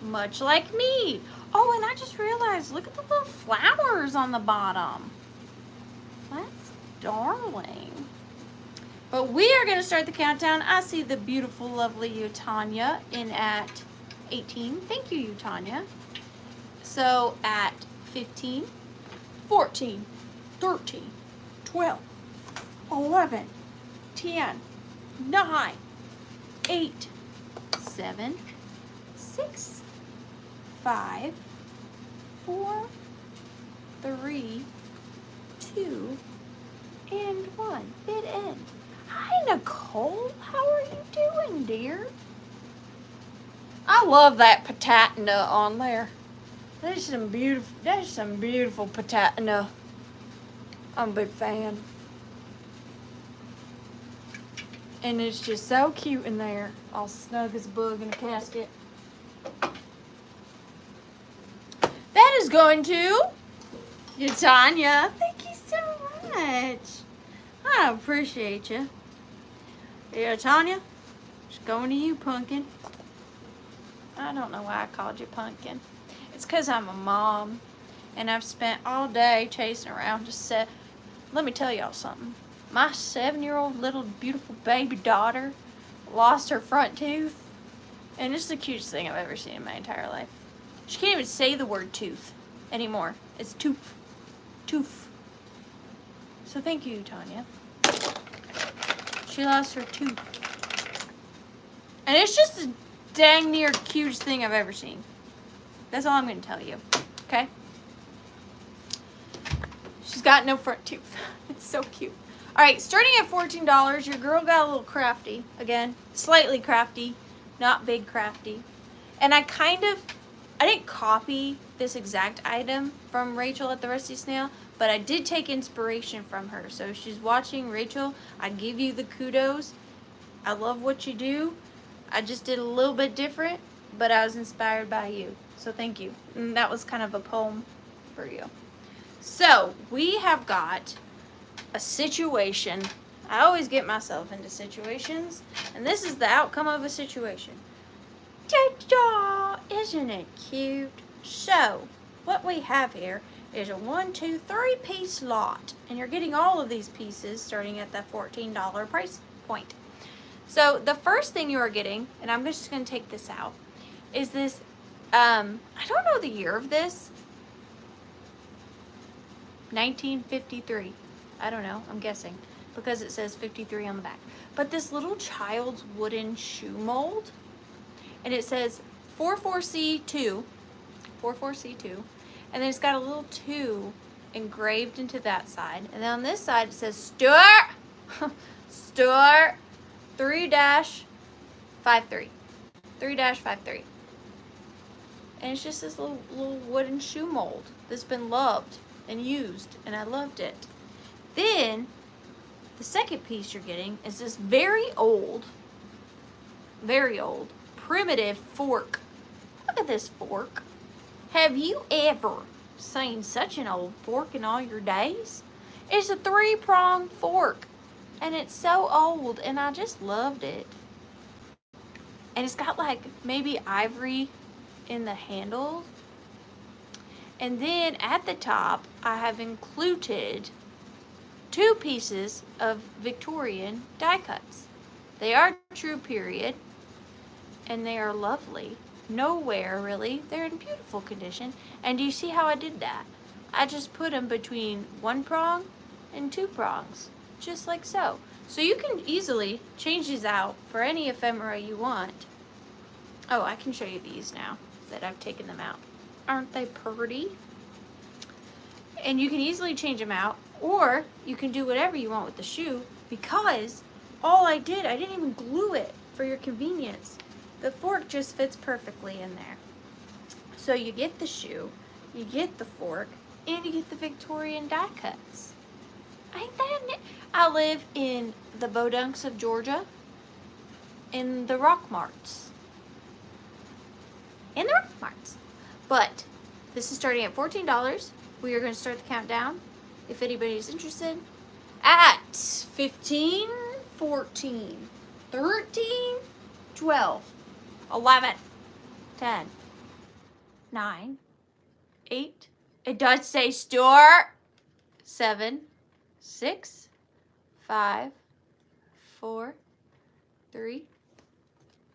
[SPEAKER 1] much like me. Oh, and I just realized, look at the little flowers on the bottom. That's darling. But we are going to start the countdown. I see the beautiful, lovely Utanya in at 18. Thank you, Utanya. So at 15, 14, 13, 12, 11, 10, 9, 8, 7, 6, 5, 4, 3, 2, and 1. Bid end. Hi, Nicole. How are you doing, dear? I love that patina on there. That's some beautiful patina. I'm a big fan. And it's just so cute in there. All snug as a bug in a casket. That is going to Tanya. Thank you so much. I appreciate you. Yeah, Tanya, it's going to you, Pumpkin. I don't know why I called you Pumpkin. It's because I'm a mom, and I've spent all day chasing around. Let me tell y'all something. My 7-year-old little beautiful baby daughter lost her front tooth, and it's the cutest thing I've ever seen in my entire life. She can't even say the word tooth anymore. It's tooth. Tooth. So thank you, Tanya. She lost her tooth. And it's just the dang near cutest thing I've ever seen. That's all I'm going to tell you. Okay? She's got no front tooth. It's so cute. Alright, starting at $14, your girl got a little crafty. Again, slightly crafty. Not big crafty. And I didn't copy this exact item from Rachel at the Rusty Snail, but I did take inspiration from her. So if she's watching, Rachel, I give you the kudos. I love what you do. I just did a little bit different, but I was inspired by you. So thank you. And that was kind of a poem for you. So we have got a situation. I always get myself into situations, and this is the outcome of a situation. Ta-da! Isn't it cute? So what we have here is a 1, 2, 3 piece lot, and you're getting all of these pieces starting at that $14 price point. So the first thing you are getting, and I'm just going to take this out, is this, I don't know the year of this, 1953. I don't know, I'm guessing, because it says 53 on the back. But this little child's wooden shoe mold, and it says 44C2, 44C2, and then it's got a little 2 engraved into that side. And then on this side it says store 3-53. 3-53. And it's just this little wooden shoe mold that's been loved and used, and I loved it. Then the second piece you're getting is this very old primitive fork. Look at this fork. Have you ever seen such an old fork in all your days? It's a 3-pronged fork, and it's so old, and I just loved it. And it's got like maybe ivory in the handle. And then at the top, I have included 2 pieces of Victorian die cuts. They are true period, and they are lovely. No wear, really. They're in beautiful condition. And do you see how I did that? I just put them between 1 prong and 2 prongs, just like so. So you can easily change these out for any ephemera you want. Oh, I can show you these now that I've taken them out. Aren't they pretty? And you can easily change them out, or you can do whatever you want with the shoe, because all I didn't even glue it for your convenience. The fork just fits perfectly in there. So you get the shoe, you get the fork, and you get the Victorian die cuts. Ain't that neat? I live in the Bodunks of Georgia, in the Rockmarts. In the Rockmarts. But this is starting at $14. We are going to start the countdown, if anybody's interested, at 15, 14, 13, 12, 11, 10, 9, 8. It does say store. 7, 6, 5, 4, 3,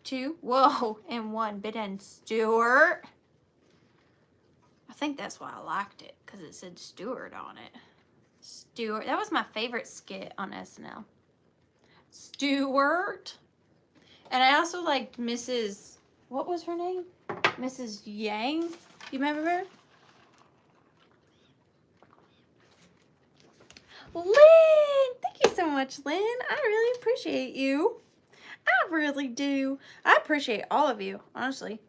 [SPEAKER 1] 2. Whoa, and 1. Bit and Stewart. I think that's why I liked it, because it said Stewart on it. Stewart. That was my favorite skit on SNL. Stewart. And I also liked Mrs. What was her name? Mrs. Yang. You remember her? Lynn! Thank you so much, Lynn. I really appreciate you. I really do. I appreciate all of you, honestly.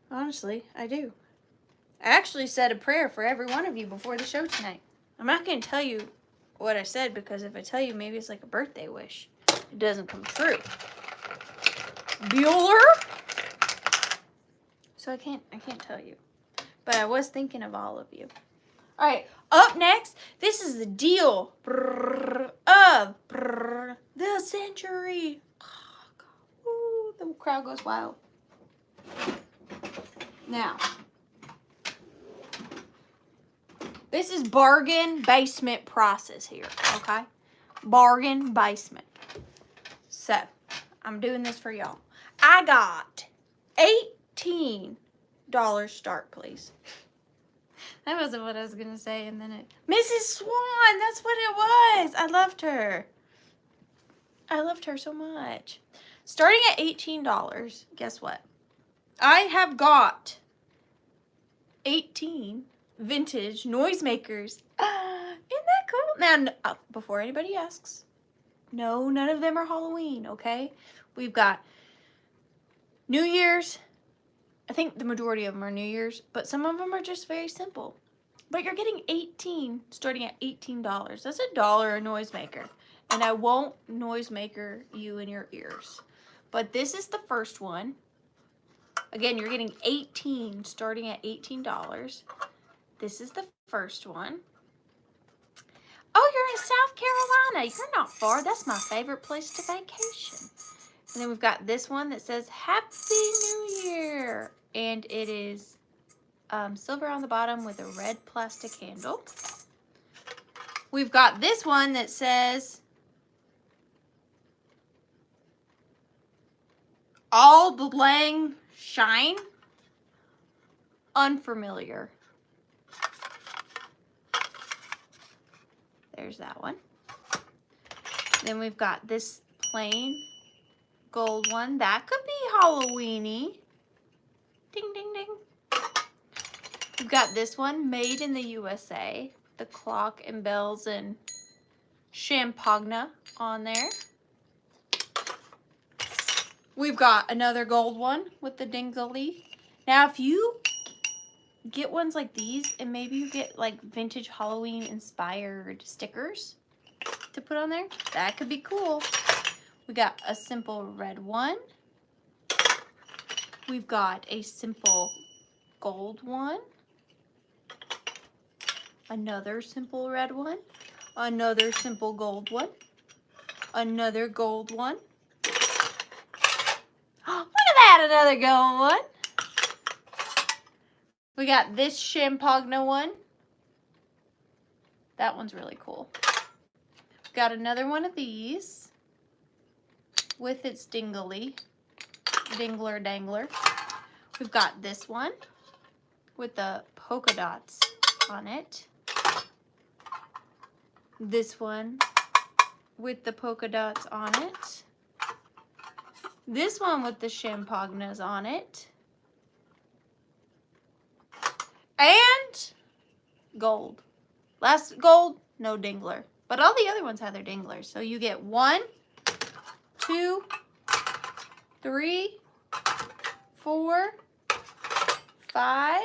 [SPEAKER 1] Honestly, I do. I actually said a prayer for every one of you before the show tonight. I'm not going to tell you what I said, because if I tell you, maybe it's like a birthday wish. It doesn't come true. Bueller? So I can't tell you. But I was thinking of all of you. All right, up next, this is the deal of the century. Oh, God. Ooh, the crowd goes wild. Now, this is bargain basement process here, okay? Bargain basement. So, I'm doing this for y'all. I got $18 start, please. That wasn't what I was going to say, and then Mrs. Swan, that's what it was. I loved her. I loved her so much. Starting at $18, guess what? I have got 18 vintage noisemakers. Isn't that cool? Now, before anybody asks, no, none of them are Halloween, okay? We've got New Year's. I think the majority of them are New Year's, but some of them are just very simple. But you're getting 18, starting at $18. That's $1 a noisemaker. And I won't noisemaker you in your ears. But this is the first one. Again, you're getting 18, starting at $18. This is the first one. Oh, you're in South Carolina. You're not far. That's my favorite place to vacation. And then we've got this one that says Happy New Year. And it is silver on the bottom with a red plastic handle. We've got this one that says Auld Lang Syne. Unfamiliar. There's that one. Then we've got this plain gold one. That could be Halloween-y. Ding, ding, ding. We've got this one, made in the USA. The clock and bells and champagne on there. We've got another gold one with the dingly. Now, if you get ones like these, and maybe you get like vintage Halloween inspired stickers to put on there, that could be cool. We got a simple red one. We've got a simple gold one. Another simple red one. Another simple gold one. Another gold one. Oh, look at that, another gold one. We got this champagne one. That one's really cool. We've got another one of these with its dingler dangler. We've got this one with the polka dots on it. This one with the polka dots on it. This one with the champagnes on it. And gold. Last gold, no dingler. But all the other ones have their dinglers. So you get 1, 2, 3, 4, 5,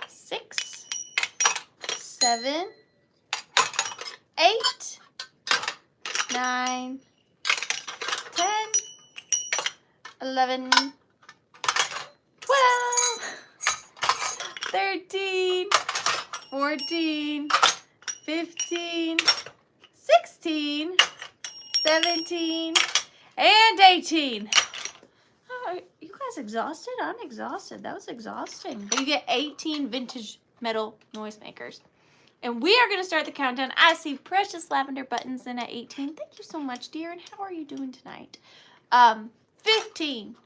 [SPEAKER 1] 6, 7, 8, 9, 10, 11, 12, 13, 14, 15, 16, 17, and 18. Oh, you guys exhausted? I'm exhausted. That was exhausting. But you get 18 vintage metal noisemakers. And we are going to start the countdown. I see Precious Lavender Buttons in at 18. Thank you so much, dear. And how are you doing tonight? 15,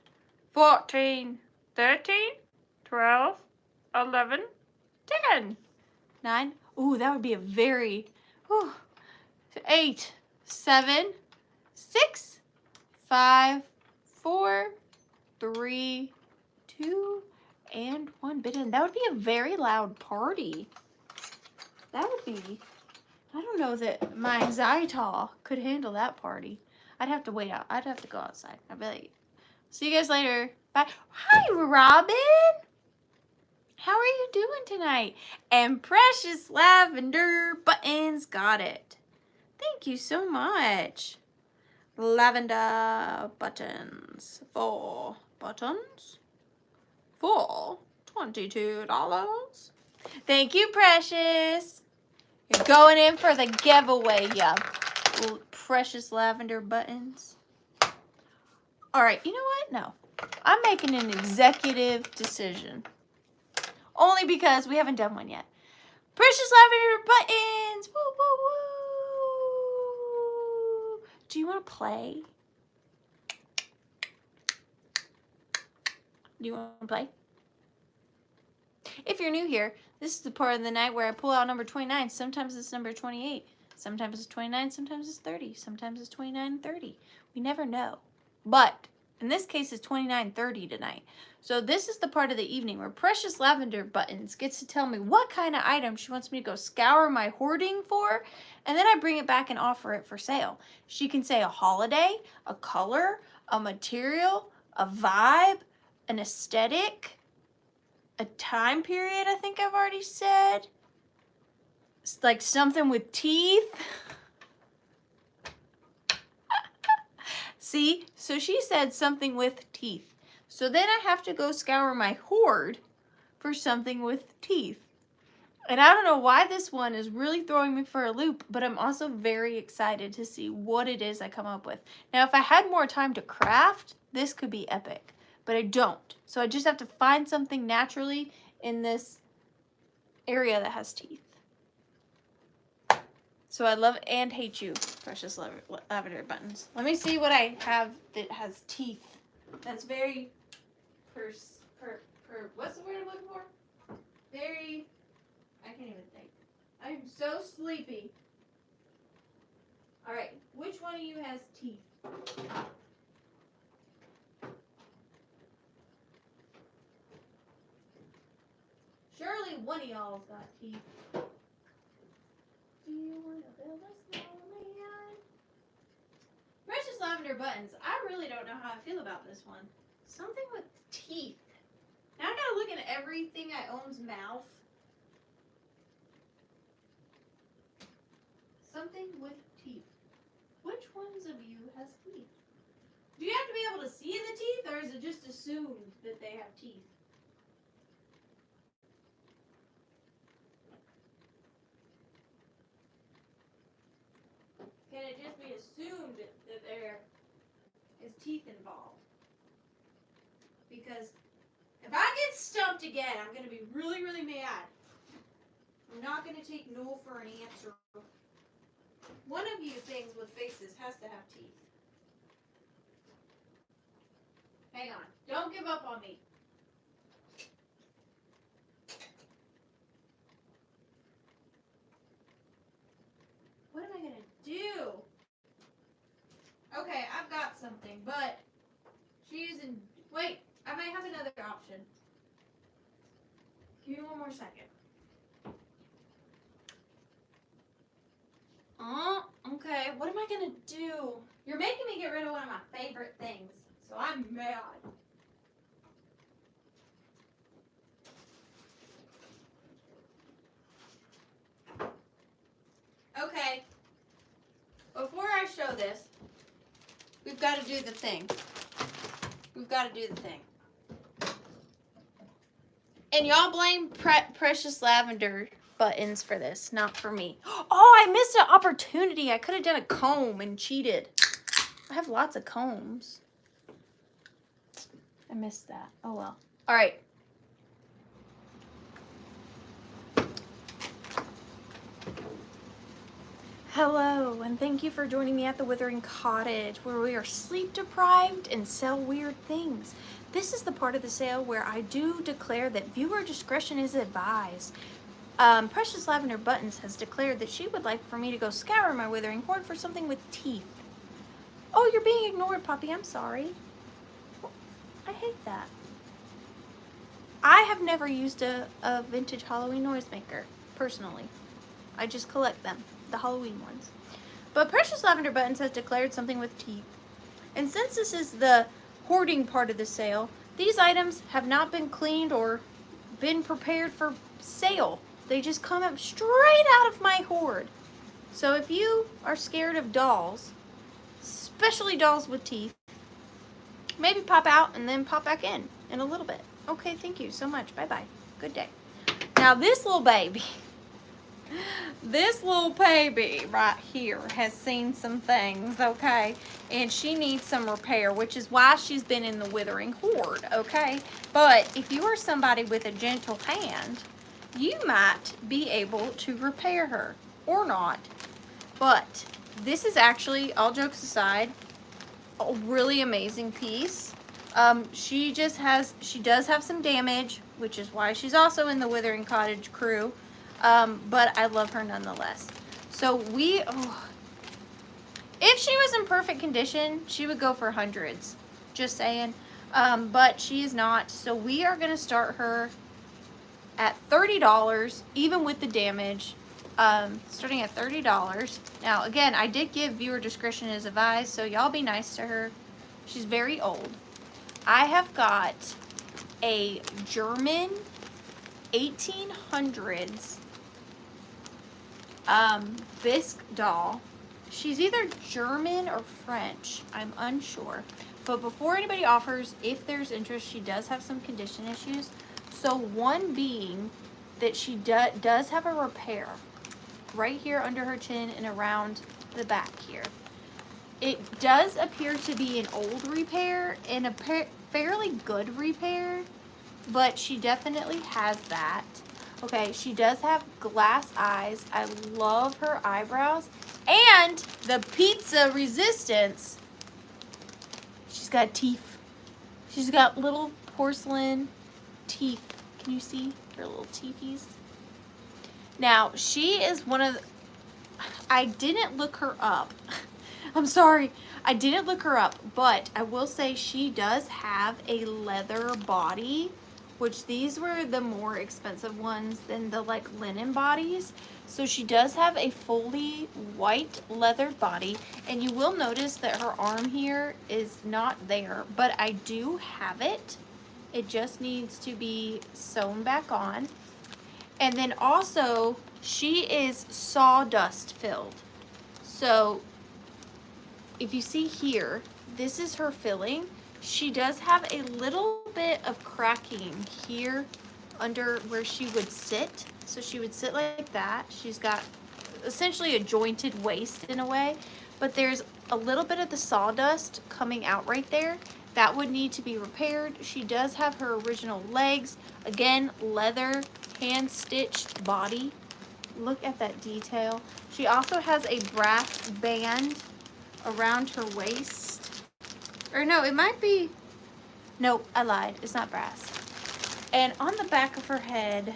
[SPEAKER 1] 14, 13, 12, 11, 10, 9. Ooh, that would be a very... Ooh, 8, 7, 6, 5, 4, 3, 2, and 1 bit in. That would be a very loud party. That would be, I don't know that my anxiety could handle that party. I'd have to wait out. I'd have to go outside. I'd be like, see you guys later. Bye. Hi, Robin. How are you doing tonight? And Precious Lavender Buttons got it. Thank you so much. Lavender buttons. 4 buttons for $22. Thank you, Precious. You're going in for the giveaway, yeah. Precious Lavender Buttons. All right, you know what? No. I'm making an executive decision. Only because we haven't done one yet. Precious Lavender Buttons. Woo, woo, woo. Do you want to play? Do you want to play? If you're new here, this is the part of the night where I pull out number 29. Sometimes it's number 28. Sometimes it's 29. Sometimes it's 30. Sometimes it's 29 and 30. We never know. But in this case, it's 29:30 tonight. So this is the part of the evening where Precious Lavender Buttons gets to tell me what kind of item she wants me to go scour my hoarding for, and then I bring it back and offer it for sale. She can say a holiday, a color, a material, a vibe, an aesthetic, a time period, I think I've already said. It's like something with teeth. See, so she said something with teeth. So then I have to go scour my hoard for something with teeth. And I don't know why this one is really throwing me for a loop, but I'm also very excited to see what it is I come up with. Now, if I had more time to craft, this could be epic, but I don't. So I just have to find something naturally in this area that has teeth. So I love and hate you, Precious Lavender Buttons. Let me see what I have that has teeth. That's very what's the word I'm looking for? Very, I can't even think. I'm so sleepy. All right, which one of you has teeth? Surely one of y'all's got teeth. Do you want to build a snowman? Precious Lavender Buttons. I really don't know how I feel about this one. Something with teeth. Now I gotta look at everything I own's mouth. Something with teeth. Which ones of you has teeth? Do you have to be able to see the teeth, or is it just assumed that they have teeth? Can it just be assumed that there is teeth involved? Because if I get stumped again, I'm going to be really, really mad. I'm not going to take no for an answer. One of you things with faces has to have teeth. Hang on. Don't give up on me. What am I going to do? Okay, I've got something, but she's in... Wait, I might have another option. Give me one more second. Okay, what am I going to do? You're making me get rid of one of my favorite things, so I'm mad. Okay, before I show this, we've got to do the thing. We've got to do the thing. And y'all blame Precious Lavender Buttons for this, not for me. Oh, I missed an opportunity. I could have done a comb and cheated. I have lots of combs. I missed that. Oh well. All right. Hello, and thank you for joining me at the Withering Cottage, where we are sleep deprived and sell weird things. This is the part of the sale where I do declare that viewer discretion is advised. Precious Lavender Buttons has declared that she would like for me to go scour my withering hoard for something with teeth. Oh, you're being ignored, Poppy. I'm sorry. I hate that. I have never used a vintage Halloween noisemaker, personally. I just collect them, the Halloween ones. But Precious Lavender Buttons has declared something with teeth. And since this is the hoarding part of the sale, these items have not been cleaned or been prepared for sale. They just come up straight out of my hoard. So if you are scared of dolls, especially dolls with teeth, maybe pop out and then pop back in a little bit. Okay, thank you so much. Bye-bye. Good day. Now this little baby, this little baby right here has seen some things, okay? And she needs some repair, which is why she's been in the withering hoard, okay? But if you are somebody with a gentle hand, you might be able to repair her or not. But this is actually, all jokes aside, a really amazing piece. She does have some damage, which is why she's also in the Withering Cottage crew. But I love her nonetheless. So if she was in perfect condition, she would go for hundreds. Just saying. But she is not. So we are going to start her at $30, even with the damage. Starting at $30. Now, again, I did give viewer discretion is advised, so y'all be nice to her. She's very old. I have got a German 1800s bisque doll. She's either German or French. I'm unsure. But before anybody offers, if there's interest, she does have some condition issues. So one being that she does have a repair right here under her chin and around the back here. It does appear to be an old repair and a fairly good repair, but she definitely has that. Okay, she does have glass eyes. I love her eyebrows and the pizza resistance. She's got teeth. She's got little porcelain teeth. Can you see her little teethies? Now, she is one of the, I didn't look her up. I'm sorry. I didn't look her up, but I will say she does have a leather body, which these were the more expensive ones than the like linen bodies. So she does have a fully white leather body, and you will notice that her arm here is not there, but I do have it. It just needs to be sewn back on. And then also, she is sawdust filled. So if you see here, this is her filling. She does have a little bit of cracking here under where she would sit. So she would sit like that. She's got essentially a jointed waist in a way, but there's a little bit of the sawdust coming out right there. That would need to be repaired. She does have her original legs. Again, leather, hand-stitched body. Look at that detail. She also has a brass band around her waist. Or no, it might be, no, I lied. It's not brass. And on the back of her head,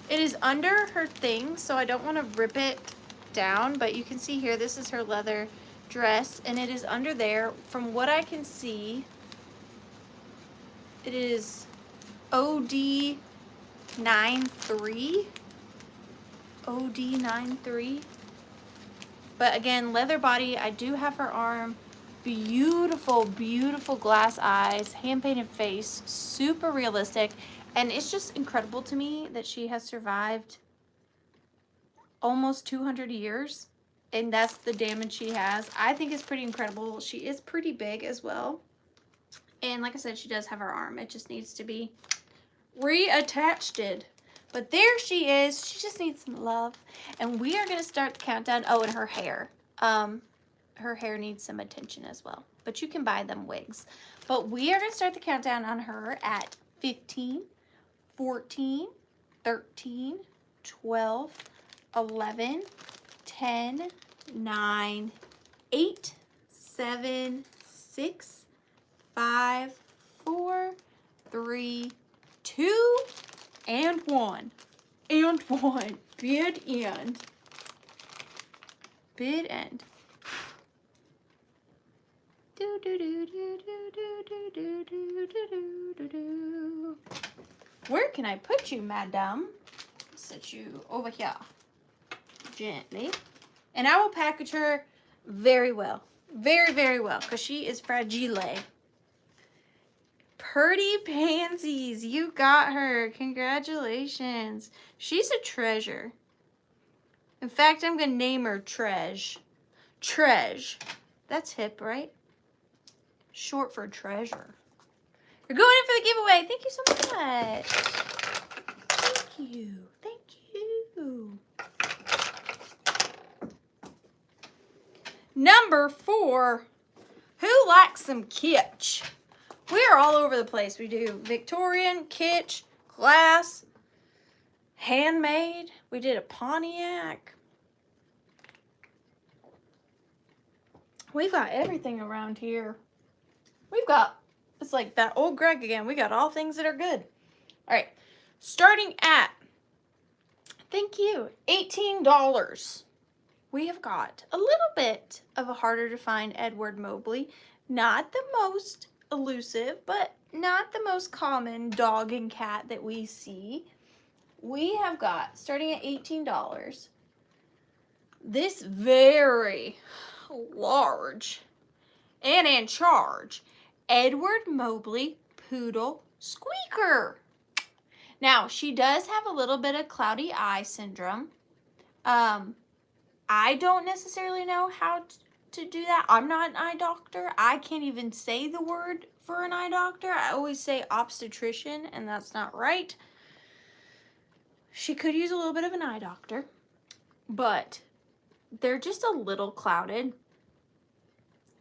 [SPEAKER 1] it is under her thing, so I don't want to rip it down, but you can see here, this is her leather dress, and it is under there. From what I can see, it is OD 93. OD 93. But again, leather body. I do have her arm. Beautiful, beautiful glass eyes, hand-painted face, super realistic. And it's just incredible to me that she has survived almost 200 years. And that's the damage she has. I think it's pretty incredible. She is pretty big as well. And like I said, she does have her arm. It just needs to be reattached. But there she is. She just needs some love. And we are going to start the countdown. Oh, and her hair. her hair needs some attention as well. But you can buy them wigs. But we are going to start the countdown on her at 15, 14, 13, 12, 11, 10, 9, 8, 7, 6, 5, 4, 3, 2, and 1. And 1. Bid end. Bid end. Do do do do do do do do do do do do. Where can I put you, madam? Set you over here. Gently. And I will package her very well. Very, very well. Because she is fragile. Purdy Pansies. You got her. Congratulations. She's a treasure. In fact, I'm going to name her Treasure. Treasure. That's hip, right? Short for treasure. You're going in for the giveaway. Thank you so much. Thank you. Thank you. Number 4. Who likes some kitsch? We are all over the place. We do Victorian, kitsch, glass, handmade. We did a Pontiac. We've got everything around here. We've got, it's like that old Greg again. We got all things that are good. All right. Starting at, thank you, $18. We have got a little bit of a harder to find Edward Mobley. Not the most elusive, but not the most common dog and cat that we see. We have got, starting at $18, this very large and in charge Edward Mobley Poodle Squeaker. Now, she does have a little bit of cloudy eye syndrome. I don't necessarily know how to do that. I'm not an eye doctor. I can't even say the word for an eye doctor. I always say obstetrician, and that's not right. She could use a little bit of an eye doctor, but they're just a little clouded.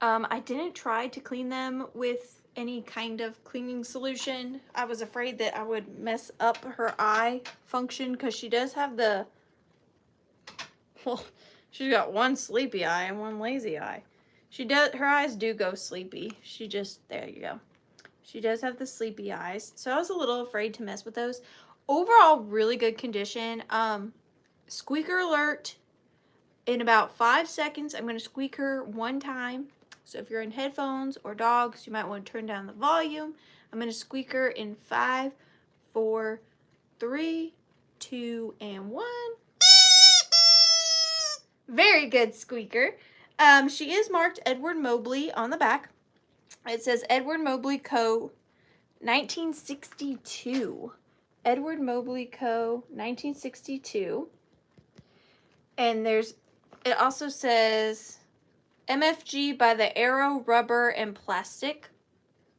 [SPEAKER 1] I didn't try to clean them with any kind of cleaning solution. I was afraid that I would mess up her eye function because she does have the, well, she's got one sleepy eye and one lazy eye. She does, her eyes do go sleepy. She just, there you go. She does have the sleepy eyes. So I was a little afraid to mess with those. Overall, really good condition. Squeaker alert. In about 5 seconds, I'm going to squeak her one time. So if you're in headphones or dogs, you might want to turn down the volume. I'm going to squeak her in 5, 4, 3, 2, and 1. Very good squeaker. She is marked Edward Mobley on the back. It says Edward Mobley Co. 1962. Edward Mobley Co. 1962. And it also says MFG by the Aero Rubber and Plastic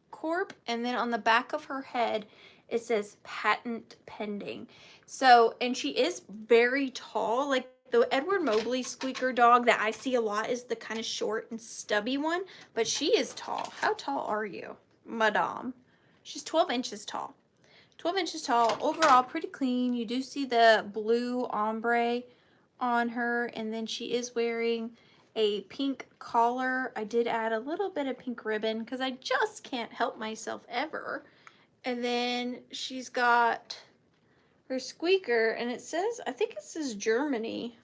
[SPEAKER 1] Corp. And then on the back of her head, it says patent pending. So, and she is very tall. Like the Edward Mobley squeaker dog that I see a lot is the kind of short and stubby one. But she is tall. How tall are you, madame? She's 12 inches tall. 12 inches tall. Overall, pretty clean. You do see the blue ombre on her, and then she is wearing a pink collar. I did add a little bit of pink ribbon because I just can't help myself ever. And then she's got her squeaker, and it says, I think it says Germany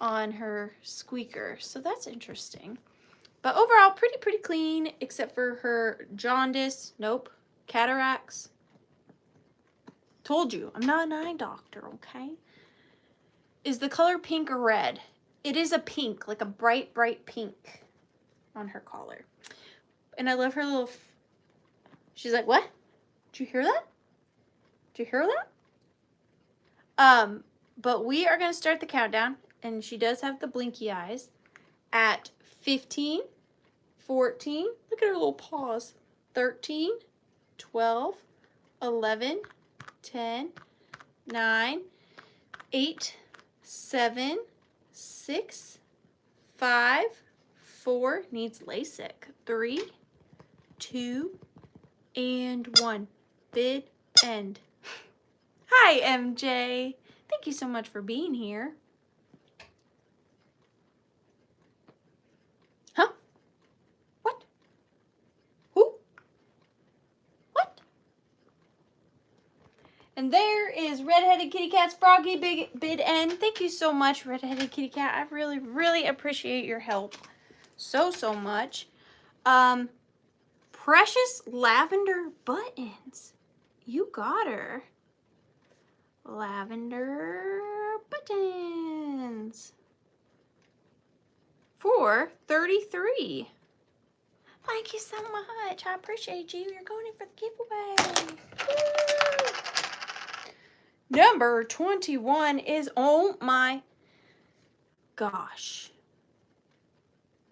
[SPEAKER 1] on her squeaker, so that's interesting. But overall, pretty clean, except for her jaundice, nope, cataracts. Told you, I'm not an eye doctor, okay? Is the color pink or red? It is a pink, like a bright pink on her collar. And I love her little, she's like, what? Did you hear that? Did you hear that? But we are going to start the countdown, and she does have the blinky eyes at 15, 14, look at her little paws, 13, 12, 11, 10, 9, 8, 7, 6, 5, 4 needs LASIK. 3, 2, and 1. Bid end. Hi, MJ. Thank you so much for being here. Huh? What? Who? What? And there is Redheaded Kitty Cat's Froggy Bid End. Thank you so much, Redheaded Kitty Cat. I really, really appreciate your help. So much. Precious Lavender Buttons. You got her. Lavender Buttons. For $33. Thank you so much. I appreciate you. You're going in for the giveaway. Woo! Number 21 is, oh my gosh.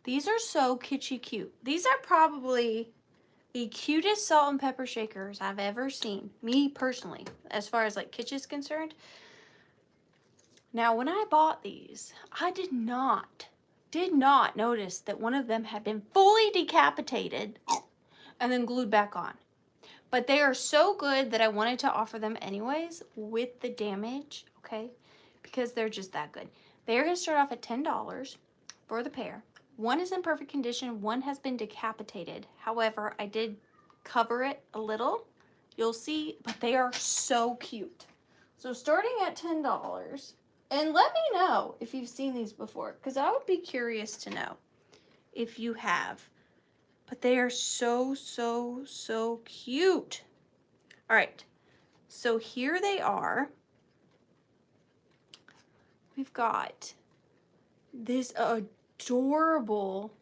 [SPEAKER 1] These are so kitschy cute. These are probably the cutest salt and pepper shakers I've ever seen. Me personally, as far as like kitsch is concerned. Now, when I bought these, I did not notice that one of them had been fully decapitated and then glued back on. But they are so good that I wanted to offer them anyways with the damage, okay? Because they're just that good. They're going to start off at $10 for the pair. One is in perfect condition, one has been decapitated. However, I did cover it a little. You'll see, but they are so cute. So starting at $10, and let me know if you've seen these before, because I would be curious to know if you have. But they are so cute. All right, so here they are. We've got this adorable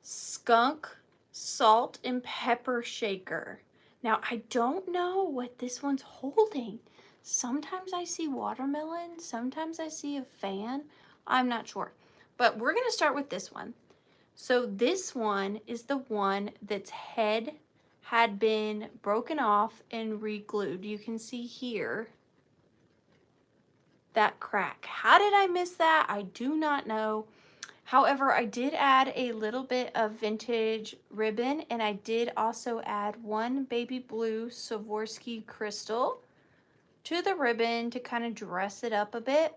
[SPEAKER 1] skunk salt and pepper shaker. Now, I don't know what this one's holding. Sometimes I see watermelon, sometimes I see a fan. I'm not sure. But we're going to start with this one. So this one is the one that's head had been broken off and re-glued. You can see here that crack. How did I miss that? I do not know. However, I did add a little bit of vintage ribbon, and I did also add one baby blue Swarovski crystal to the ribbon to kind of dress it up a bit.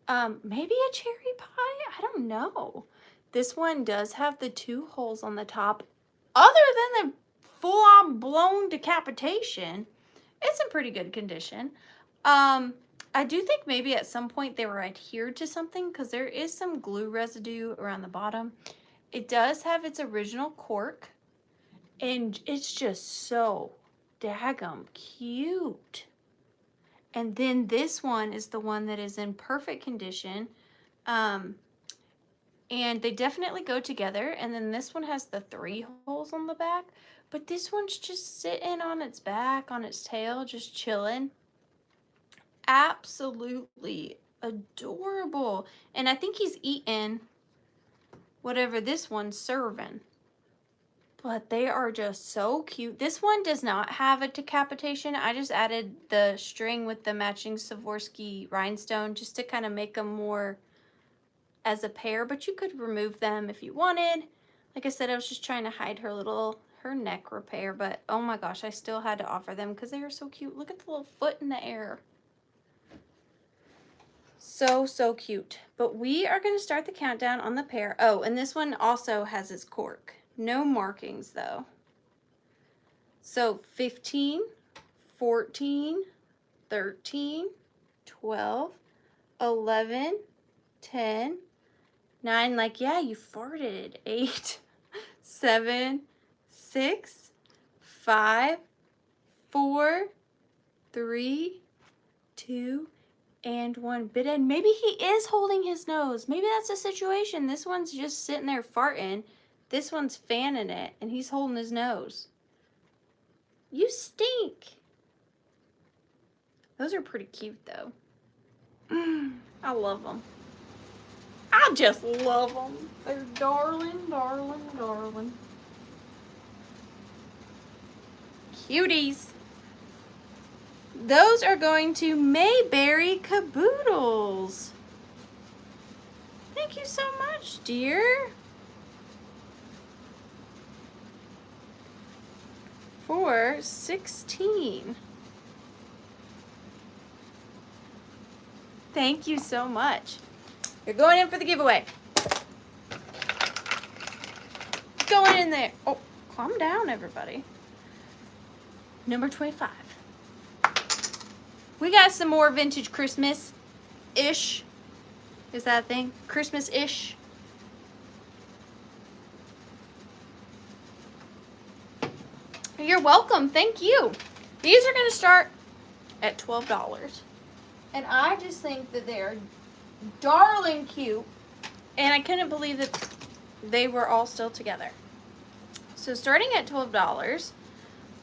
[SPEAKER 1] Maybe a cherry pie? I don't know. This one does have the 2 holes on the top. Other than the full-on blown decapitation, it's in pretty good condition. I do think maybe at some point they were adhered to something because there is some glue residue around the bottom. It does have its original cork, and it's just so daggum cute. And then this one is the one that is in perfect condition. And they definitely go together. And then this one has the 3 holes on the back. But this one's just sitting on its back, on its tail, just chilling. Absolutely adorable. And I think he's eating whatever this one's serving. But they are just so cute. This one does not have a decapitation. I just added the string with the matching Swarovski rhinestone just to kind of make them more as a pair, but you could remove them if you wanted. Like I said, I was just trying to hide her neck repair, but oh my gosh, I still had to offer them because they are so cute. Look at the little foot in the air. So cute. But we are going to start the countdown on the pair. Oh, and this one also has its cork. No markings though. So 15, 14, 13, 12, 11, 10, 9, like, yeah, you farted. 8, 7, 6, 5, 4, 3, 2, and 1. Bid end. Maybe he is holding his nose. Maybe that's the situation. This one's just sitting there farting. This one's fanning it, and he's holding his nose. You stink. Those are pretty cute, though. I love them. I just love them. They're darling. Cuties. Those are going to Mayberry Caboodles. Thank you so much, dear. for $16. Thank you so much. You're going in for the giveaway. Going in there. Oh, calm down, everybody. Number 25. We got some more vintage Christmas-ish. Is that a thing? Christmas-ish. You're welcome. Thank you. These are going to start at $12. And I just think that they're darling cute. And I couldn't believe that they were all still together. So starting at $12,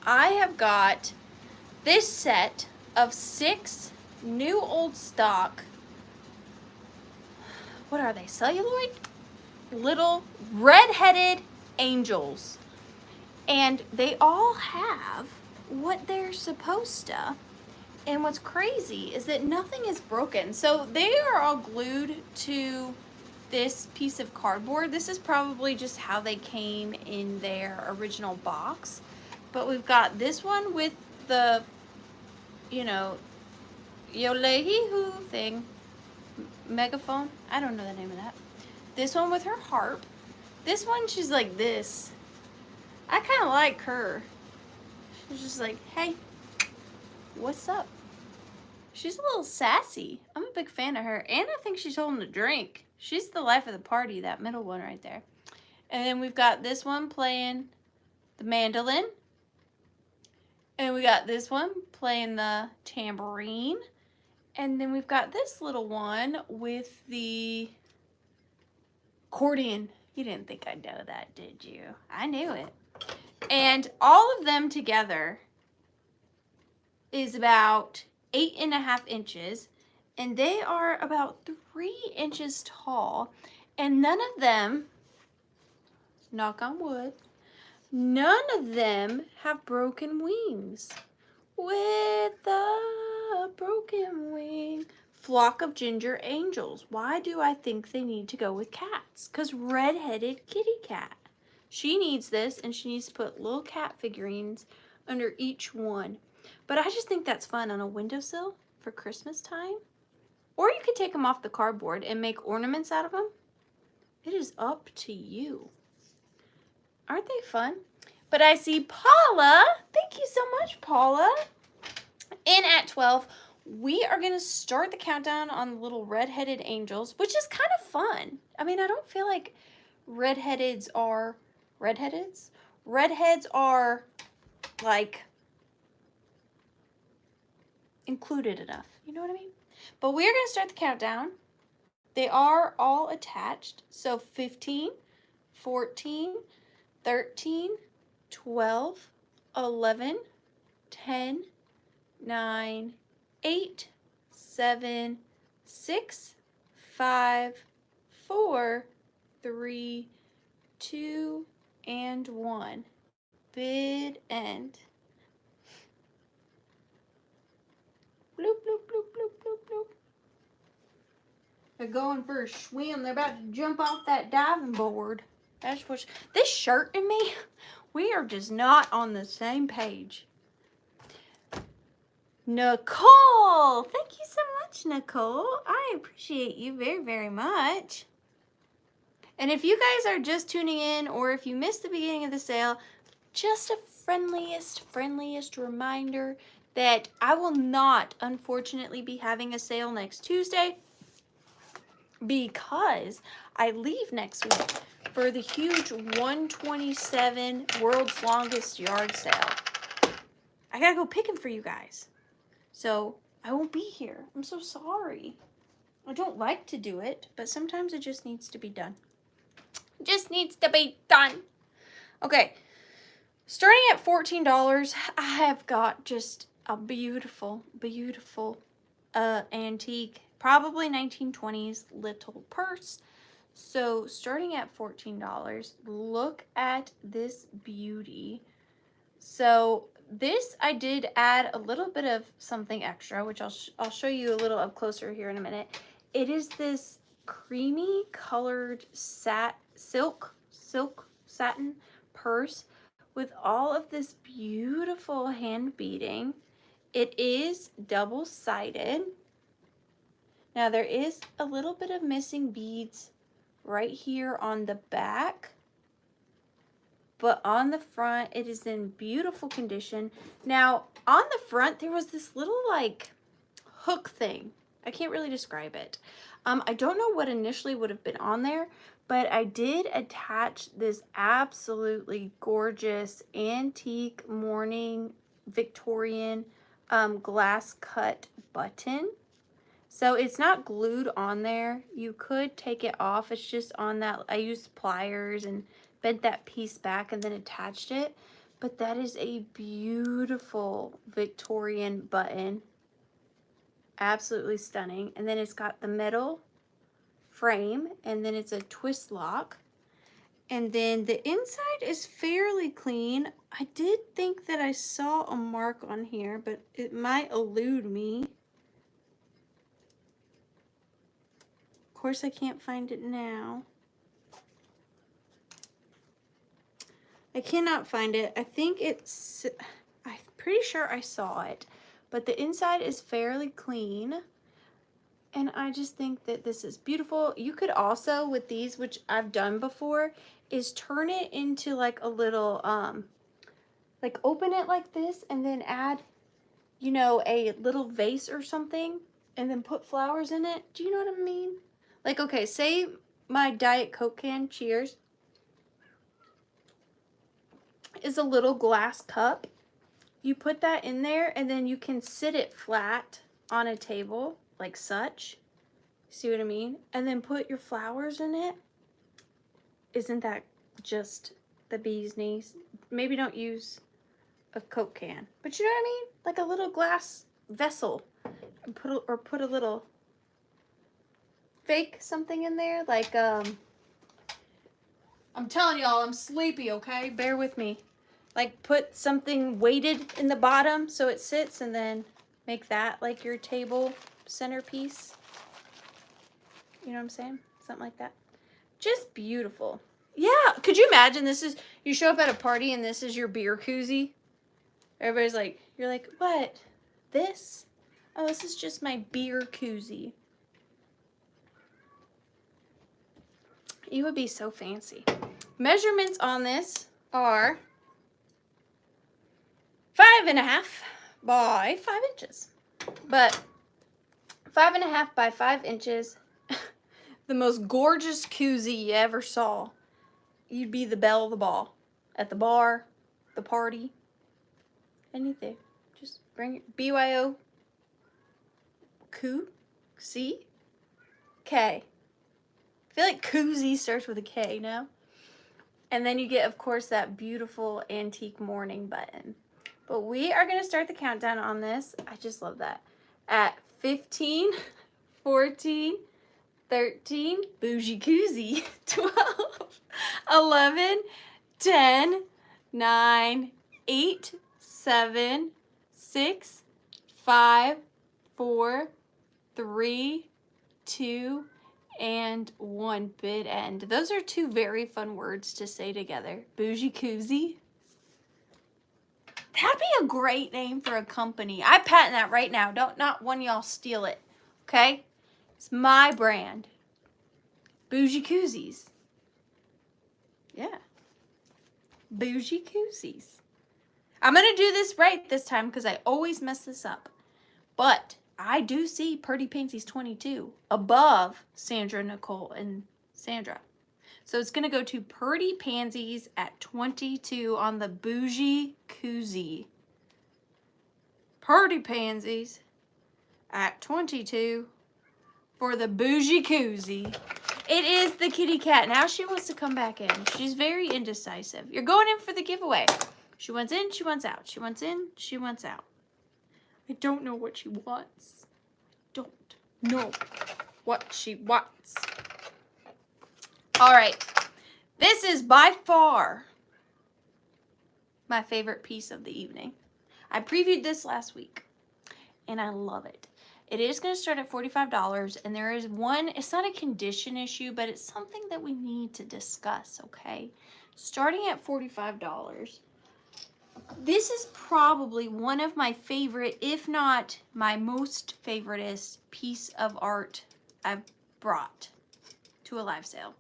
[SPEAKER 1] I have got this set of 6 new old stock. What are they? Celluloid? Little red-headed angels. And they all have what they're supposed to. And what's crazy is that nothing is broken. So they are all glued to this piece of cardboard. This is probably just how they came in their original box. But we've got this one with the, you know, yo-lay-hee-hoo thing. Megaphone. I don't know the name of that. This one with her harp. This one, she's like this. I kind of like her. She's just like, hey, what's up? She's a little sassy. I'm a big fan of her. And I think she's holding a drink. She's the life of the party, that middle one right there. And then we've got this one playing the mandolin. And we got this one playing the tambourine. And then we've got this little one with the accordion. You didn't think I'd know that, did you? I knew it. And all of them together is about 8.5 inches. And they are about 3 inches tall. And none of them, knock on wood, none of them have broken wings. With a broken wing. Flock of ginger angels. Why do I think they need to go with cats? Because red-headed kitty cat. She needs this, and she needs to put little cat figurines under each one. But I just think that's fun on a windowsill for Christmas time. Or you could take them off the cardboard and make ornaments out of them. It is up to you. Aren't they fun? But I see Paula. Thank you so much, Paula. In at 12, we are going to start the countdown on the little red-headed angels, which is kind of fun. I mean, I don't feel like redheads are redheads are like included enough. You know what I mean? But we're going to start the countdown. They are all attached. So 15, 14, 13, 12, 11, 10, 9, 8, 7, 6, 5, 4, 3, 2, and 1. Bid end. Bloop, bloop, bloop, bloop, bloop, bloop. They're going for a swim. They're about to jump off that diving board. That's what this shirt and me, we are just not on the same page. Nicole, thank you so much, Nicole. I appreciate you very, very much. And if you guys are just tuning in, or if you missed the beginning of the sale, just a friendliest reminder that I will not, unfortunately, be having a sale next Tuesday because I leave next week for the huge 127 World's Longest Yard Sale. I gotta go picking for you guys. So I won't be here. I'm so sorry. I don't like to do it, but sometimes it just needs to be done. It just needs to be done. Okay, starting at $14, I have got just a beautiful, beautiful antique, probably 1920s little purse. So starting at $14, look at this beauty. So this, I did add a little bit of something extra, which I'll show you a little up closer here in a minute. It is this creamy colored silk satin purse with all of this beautiful hand beading. It is double-sided. Now there is a little bit of missing beads right here on the back, but on the front it is in beautiful condition. Now on the front there was this little like hook thing. I can't really describe it. I don't know what initially would have been on there, but I did attach this absolutely gorgeous antique morning Victorian glass cut button. So it's not glued on there. You could take it off. It's just on that. I used pliers and bent that piece back and then attached it. But that is a beautiful Victorian button. Absolutely stunning. And then it's got the metal frame, and then it's a twist lock. And then the inside is fairly clean. I did think that I saw a mark on here, but it might elude me. Of course, I can't find it now. I cannot find it. I think it's, I'm pretty sure I saw it, but the inside is fairly clean. And I just think that this is beautiful. You could also, with these, which I've done before, is turn it into like a little, like open it like this and then add, you know, a little vase or something and then put flowers in it. Do you know what I mean? Like, okay, say my Diet Coke can, cheers, is a little glass cup. You put that in there and then you can sit it flat on a table like such. See what I mean? And then put your flowers in it. Isn't that just the bee's knees? Maybe don't use a Coke can, but you know what I mean? Like a little glass vessel. And put a little fake something in there, like I'm telling y'all, I'm sleepy, okay? Bear with me. Like put something weighted in the bottom so it sits, and then make that like your table centerpiece. You know what I'm saying? Something like that. Just beautiful. Yeah, could you imagine this is, you show up at a party and this is your beer koozie? Everybody's like, you're like, what? This? Oh, this is just my beer koozie. You would be so fancy. Measurements on this are 5.5 by 5 inches. But 5.5 by 5 inches, the most gorgeous koozie you ever saw. You'd be the belle of the ball. At the bar, the party, anything. Just bring it. BYO C K. I feel like koozie starts with a K, no? And then you get, of course, that beautiful antique morning button. But we are going to start the countdown on this. I just love that. At 15, 14, 13, bougie koozie, 12, 11, 10, 9, 8, 7, 6, 5, 4, 3, 2, and 1. Bid end. Those are two very fun words to say together. Bougie koozie. That'd be a great name for a company. I patent that right now. Not one of y'all steal it. Okay? It's my brand. Bougie koozies. Yeah. Bougie koozies. I'm going to do this right this time because I always mess this up. But I do see Pretty Pansies 22 above Sandra, Nicole, and Sandra. So it's going to go to Pretty Pansies at 22 on the bougie koozie. Pretty Pansies at 22 for the bougie koozie. It is the kitty cat. Now she wants to come back in. She's very indecisive. You're going in for the giveaway. She wants in, she wants out. She wants in, she wants out. I don't know what she wants. I don't know what she wants. All right. This is by far my favorite piece of the evening. I previewed this last week, and I love it. It is going to start at $45, and there is one, it's not a condition issue, but it's something that we need to discuss, okay? Starting at $45, This is probably one of my favorite, if not my most favoriteest piece of art I've brought to a live sale.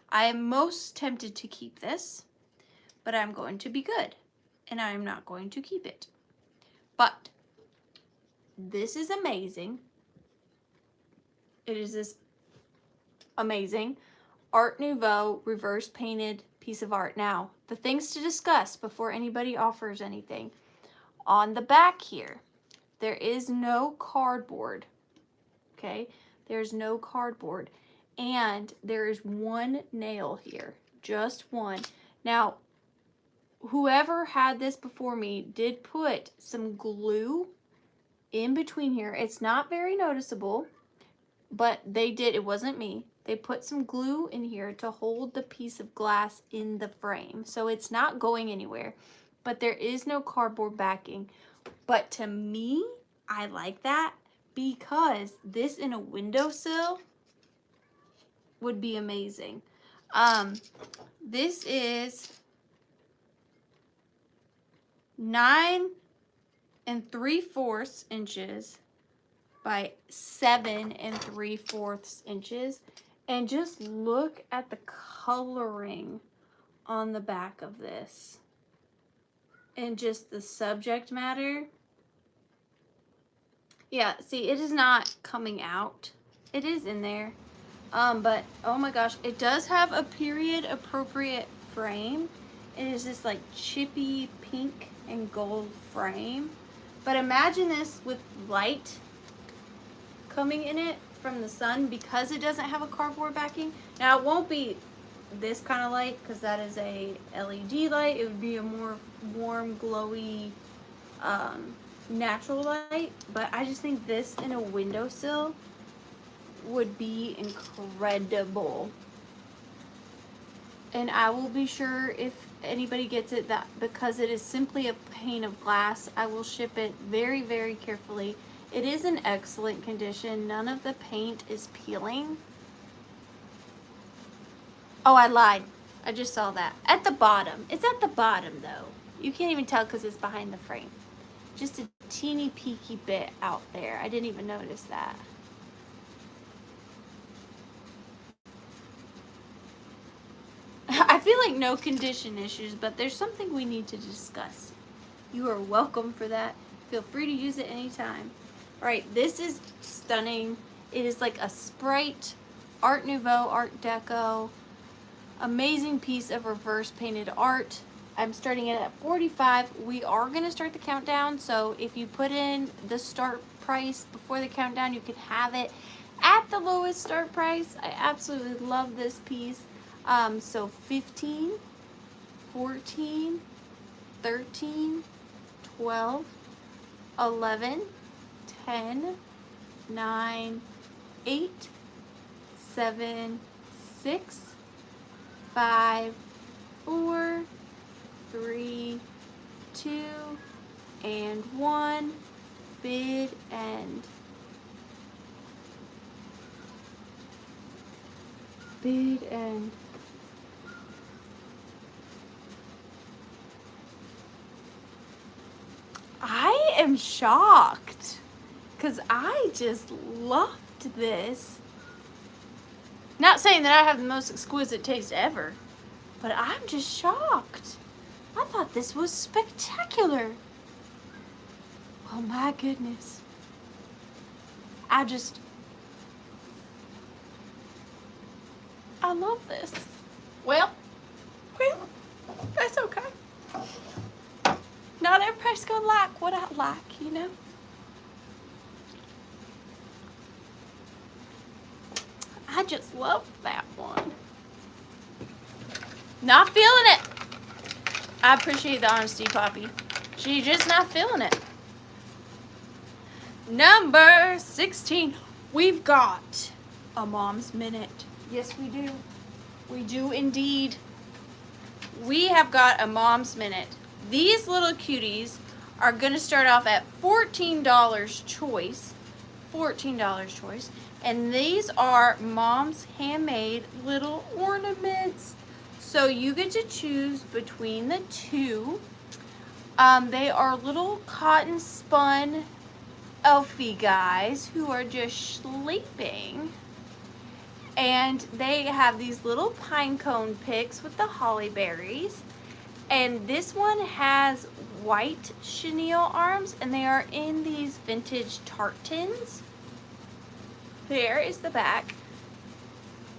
[SPEAKER 1] I am most tempted to keep this, but I'm going to be good and I'm not going to keep it. But this is amazing. It is this amazing Art Nouveau reverse painted piece of art. Now, the things to discuss before anybody offers anything. On the back here, there is no cardboard, okay? There's no cardboard. And there is one nail here, just one. Now, whoever had this before me did put some glue in between here. It's not very noticeable, but they did. It wasn't me. They put some glue in here to hold the piece of glass in the frame. So it's not going anywhere, but there is no cardboard backing. But to me, I like that because this in a windowsill would be amazing. This is 9 3/4 inches by 7 3/4 inches. And just look at the coloring on the back of this. And just the subject matter. Yeah, see, it is not coming out. It is in there. But oh my gosh, it does have a period appropriate frame. It is this like chippy pink and gold frame. But imagine this with light coming in it from the sun because it doesn't have a cardboard backing. Now it won't be this kind of light because that is a LED light. It would be a more warm, glowy, natural light. But I just think this in a windowsill would be incredible. And I will be sure if anybody gets it that because it is simply a pane of glass, I will ship it very, very carefully. It is in excellent condition. None of the paint is peeling. Oh, I lied. I just saw that. At the bottom. It's at the bottom though. You can't even tell because it's behind the frame. Just a teeny peeky bit out there. I didn't even notice that. I feel like no condition issues, but there's something we need to discuss. You are welcome for that. Feel free to use it anytime. All right, this is stunning. It is like a Sprite, Art Nouveau, Art Deco. Amazing piece of reverse painted art. I'm starting it at 45. We are gonna start the countdown, so if you put in the start price before the countdown, you can have it at the lowest start price. I absolutely love this piece. So 15, 14, 13, 12, 11, 10, 9, 8, 7, 6, 5, 4, 3, 2, and 1. Bid end. Bid end. I am shocked because I just loved this. Not saying that I have the most exquisite taste ever, but I'm just shocked. I thought this was spectacular. Oh my goodness. I love this. Well, that's okay. Not everybody's gonna like what I like, you know? I just love that one. Not feeling it. I appreciate the honesty, Poppy. She's just not feeling it. Number 16. We've got a Mom's Minute. Yes, we do. We do indeed. We have got a Mom's Minute. These little cuties are going to start off at $14 choice. $14 choice. And these are Mom's handmade little ornaments. So you get to choose between the two. They are little cotton spun elfie guys who are just sleeping. And they have these little pine cone picks with the holly berries. And this one has white chenille arms, and they are in these vintage tart tins. There is the back.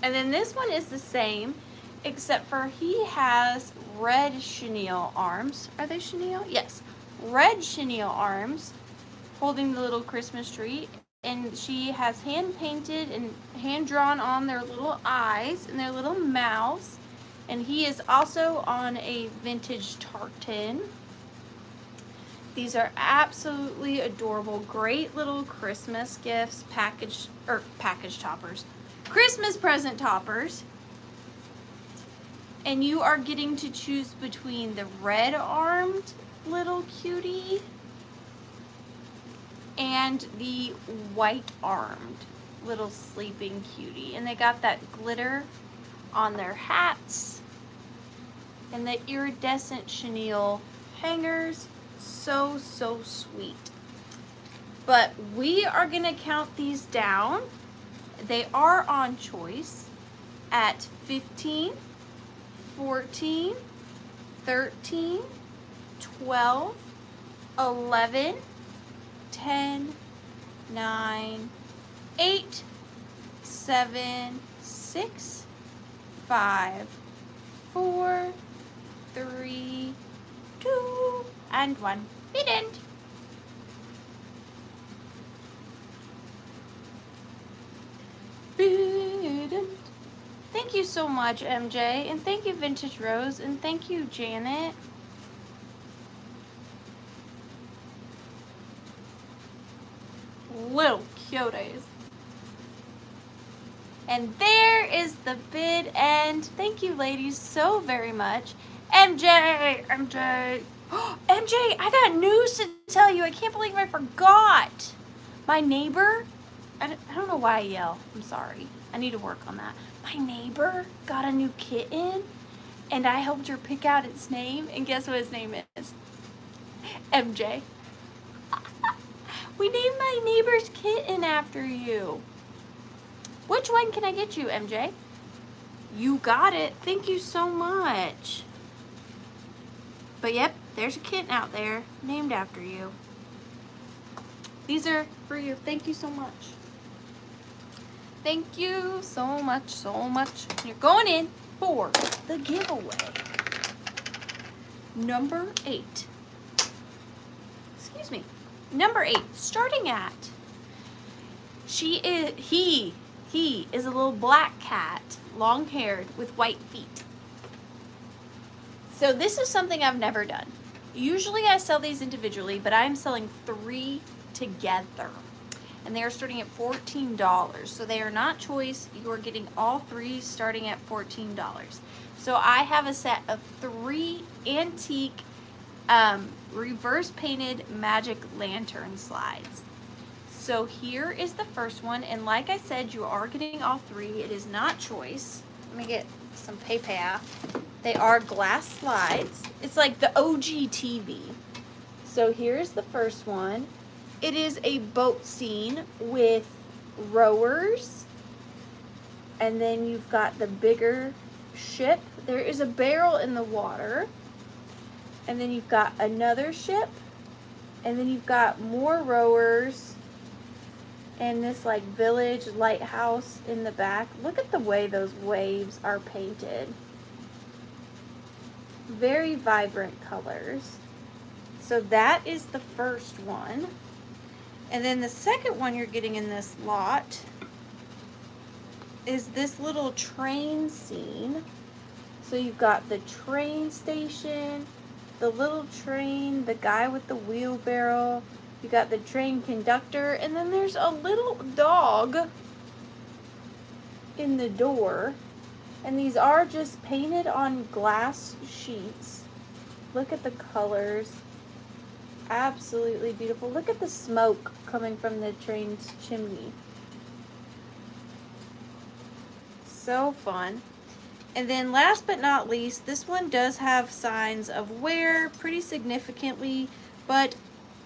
[SPEAKER 1] And then this one is the same, except for he has red chenille arms. Are they chenille? Yes. Red chenille arms holding the little Christmas tree. And she has hand painted and hand drawn on their little eyes and their little mouths. And he is also on a vintage tartan. These are absolutely adorable, great little Christmas gifts, package toppers, Christmas present toppers. And you are getting to choose between the red armed little cutie and the white armed little sleeping cutie. And they got that glitter on their hats and the iridescent chenille hangers. So sweet. But we are gonna count these down. They are on choice at 15, 14, 13, 12, 11, 10, 9, 8, 7, 6, 5, 4, 3, 2, and 1. Beaded. Beaded. Thank you so much, MJ, and thank you, Vintage Rose, and thank you, Janet. Little cuties. And there is the bid end. Thank you, ladies, so very much. MJ, MJ. MJ, I got news to tell you. I can't believe I forgot. My neighbor, I don't know why I yell. I'm sorry. I need to work on that. My neighbor got a new kitten, and I helped her pick out its name. And guess what his name is? MJ. We named my neighbor's kitten after you. Which one can I get you, MJ? You got it. Thank you so much. But yep, there's a kitten out there named after you. These are for you. Thank you so much. Thank you so much, so much. You're going in for the giveaway. Number 8. Excuse me. Number 8, starting at. He is a little black cat, long-haired with white feet. So this is something I've never done. Usually I sell these individually, but I'm selling 3 together. And they are starting at $14. So they are not choice. You are getting all 3 starting at $14. So I have a set of 3 antique reverse painted magic lantern slides. So here is the first one, and like I said, you are getting all 3. It is not choice. Let me get some paper. They are glass slides. It's like the OG TV. So here's the first one. It is a boat scene with rowers, and then you've got the bigger ship. There is a barrel in the water, and then you've got another ship, and then you've got more rowers and this like village lighthouse in the back. Look at the way those waves are painted. Very vibrant colors. So that is the first one. And then the second one you're getting in this lot is this little train scene. So you've got the train station, the little train, the guy with the wheelbarrow, you got the train conductor, and then there's a little dog in the door. And these are just painted on glass sheets. Look at the colors. Absolutely beautiful. Look at the smoke coming from the train's chimney. So fun. And then last but not least, this one does have signs of wear pretty significantly, but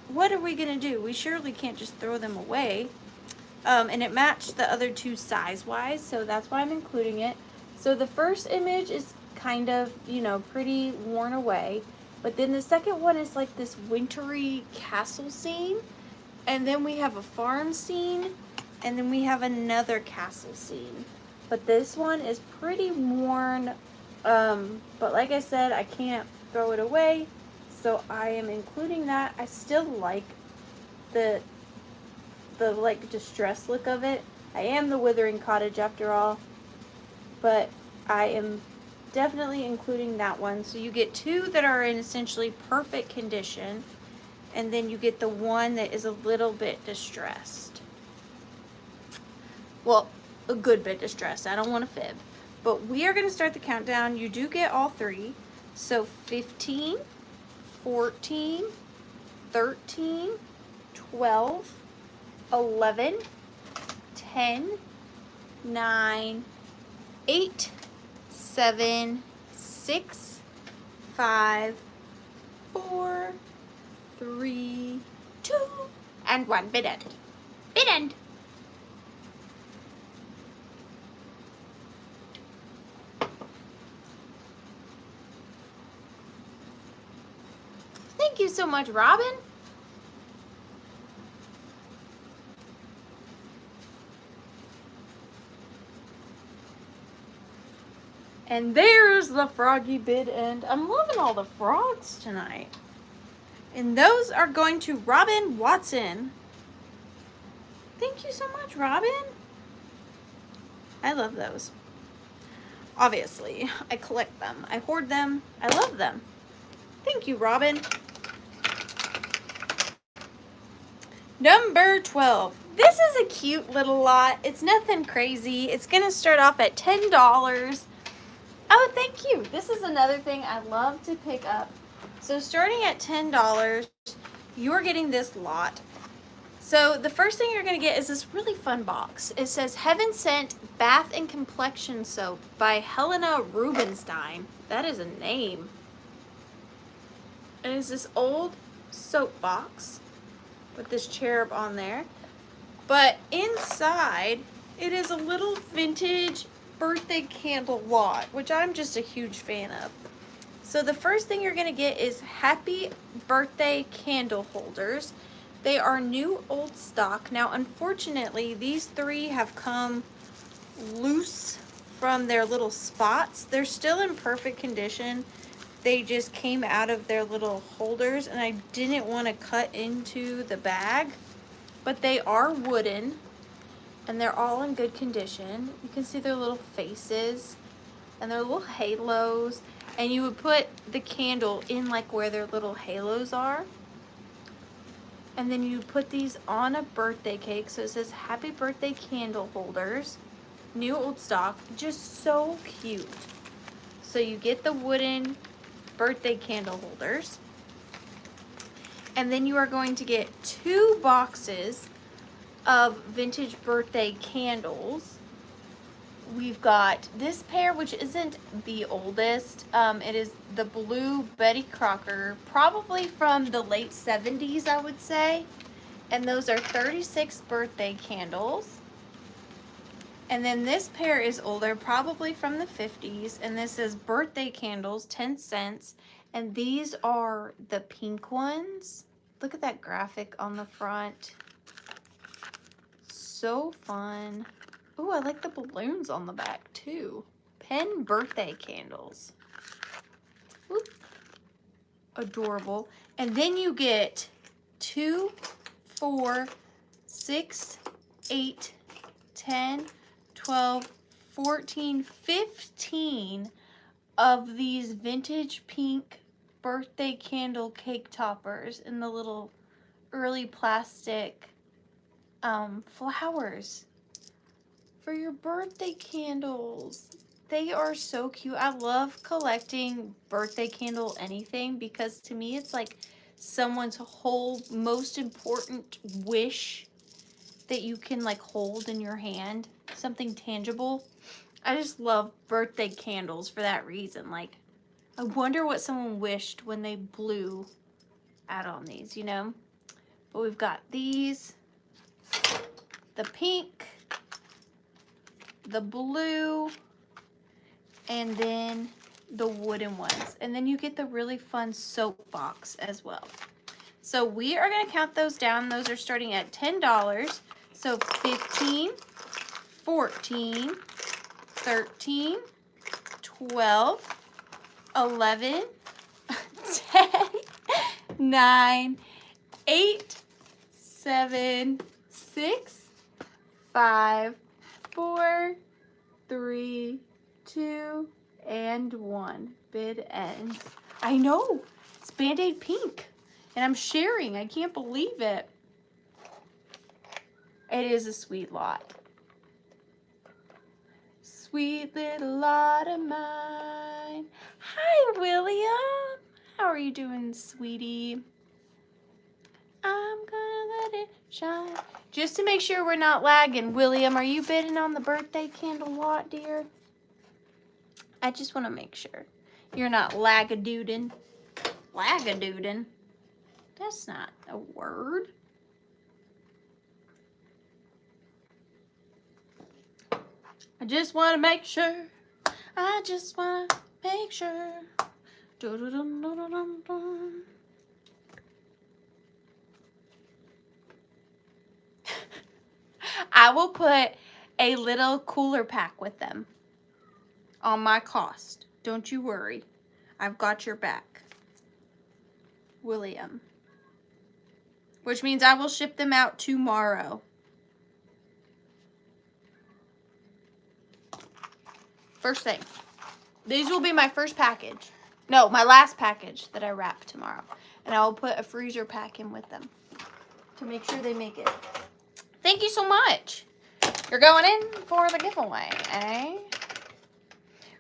[SPEAKER 1] what are we gonna do? We surely can't just throw them away. And it matched the other two size-wise, so that's why I'm including it. So the first image is kind of, you know, pretty worn away, but then the second one is like this wintry castle scene, and then we have a farm scene, and then we have another castle scene. But this one is pretty worn, but like I said, I can't throw it away, so I am including that. I still like the like distressed look of it. I am the Withering Cottage after all, but I am definitely including that one. So you get two that are in essentially perfect condition, and then you get the one that is a little bit distressed. Well, a good bit distressed. I don't want to fib. But we are going to start the countdown. You do get all three. So 15, 14, 13, 12, 11, 10, 9, 8, 7, 6, 5, 4, 3, 2, and 1. Bid end. Bid end. Thank you so much, Robin. And there's the froggy bid end. I'm loving all the frogs tonight. And those are going to Robin Watson. Thank you so much, Robin. I love those. Obviously, I collect them. I hoard them. I love them. Thank you, Robin. Number 12. This is a cute little lot. It's nothing crazy. It's going to start off at $10. Oh, thank you. This is another thing I love to pick up. So starting at $10, you're getting this lot. So the first thing you're going to get is this really fun box. It says Heaven Sent Bath and Complexion Soap by Helena Rubinstein. That is a name. And it's this old soap box with this cherub on there. But inside, it is a little vintage birthday candle lot, which I'm just a huge fan of. So the first thing you're going to get is Happy Birthday candle holders. They are new old stock. Now, unfortunately, these three have come loose from their little spots. They're still in perfect condition. They just came out of their little holders, and I didn't want to cut into the bag, but they are wooden, and they're all in good condition. You can see their little faces and their little halos, and you would put the candle in like where their little halos are. And then you put these on a birthday cake. So it says Happy Birthday candle holders, new old stock, just so cute. So you get the wooden birthday candle holders. And then you are going to get 2 boxes of vintage birthday candles. We've got this pair, which isn't the oldest. It is the blue Betty Crocker, probably from the late 70s, I would say. And those are 36 birthday candles. And then this pair is older, probably from the 50s. And this is birthday candles, 10 cents. And these are the pink ones. Look at that graphic on the front. So fun. Ooh, I like the balloons on the back too. Pen birthday candles. Ooh, adorable. And then you get 2, 4, 6, 8, 10, 12, 14, 15 of these vintage pink birthday candle cake toppers in the little early plastic flowers for your birthday candles. They are so cute. I love collecting birthday candle anything because to me it's like someone's whole most important wish that you can like hold in your hand, something tangible. I just love birthday candles for that reason. Like, I wonder what someone wished when they blew out on these, you know? But we've got these, the pink, the blue, and then the wooden ones. And then you get the really fun soap box as well. So we are going to count those down. Those are starting at $10. So 15, 14, 13, 12, 11, 10, 9, 8, 7, 6, 5, 4, 3, 2, and 1. Bid ends. I know, it's Band-Aid pink, and I'm sharing. I can't believe it. It is a sweet lot. Sweet little lot of mine. Hi, William. How are you doing, sweetie? I'm gonna let it shine. Just to make sure we're not lagging, William, are you bidding on the birthday candle lot, dear? I just want to make sure you're not lag-a-doodin'. Lag-a-doodin'? That's not a word. I just want to make sure. I just want to make sure. Dun-dun-dun-dun-dun-dun. I will put a little cooler pack with them on my cost. Don't you worry. I've got your back. William. Which means I will ship them out tomorrow. First thing. These will be my first package. No, my last package that I wrap tomorrow. And I will put a freezer pack in with them to make sure they make it. Thank you so much. You're going in for the giveaway, eh?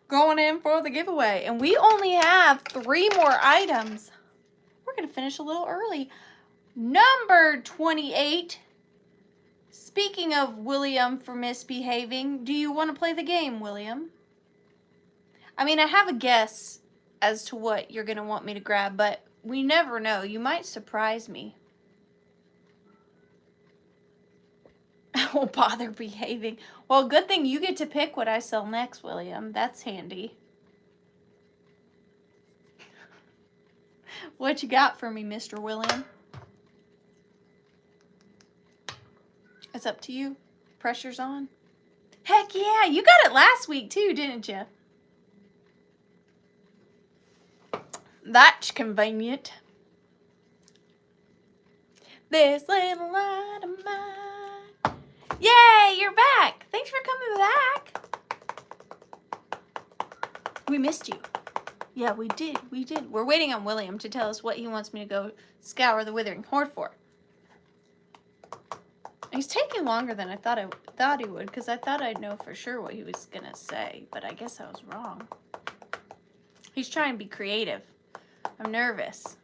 [SPEAKER 1] Going in for the giveaway. And we only have 3 more items. We're going to finish a little early. Number 28. Speaking of William for misbehaving, do you want to play the game, William? I mean, I have a guess as to what you're going to want me to grab, but we never know. You might surprise me. I won't bother behaving. Well, good thing you get to pick what I sell next, William. That's handy. What you got for me, Mr. William? It's up to you. Pressure's on. Heck yeah, you got it last week too, didn't you? That's convenient. This little light of mine. Yay, you're back. Thanks for coming back. We missed you. Yeah, we did. We did. We're waiting on William to tell us what he wants me to go scour the Withering Hoard for. He's taking longer than I thought he would, because I thought I'd know for sure what he was going to say, but I guess I was wrong. He's trying to be creative. I'm nervous.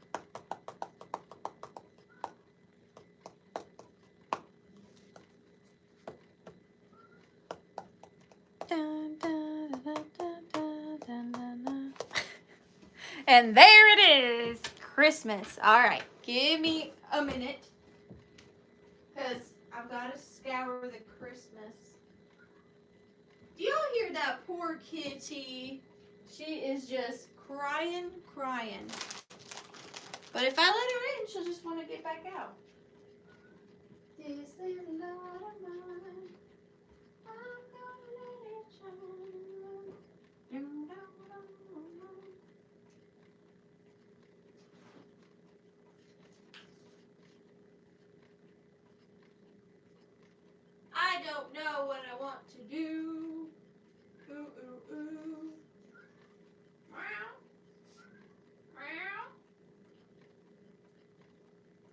[SPEAKER 1] Dun, dun, dun, dun, dun, dun, dun, dun. And there it is, Christmas. All right, give me a minute, because I've got to scour the Christmas. Do y'all hear that poor kitty? She is just crying. But if I let her in, she'll just want to get back out. This little light of mine, I'm gonna let it shine. I don't know what I want to do. Ooh, ooh, ooh. Meow. Meow.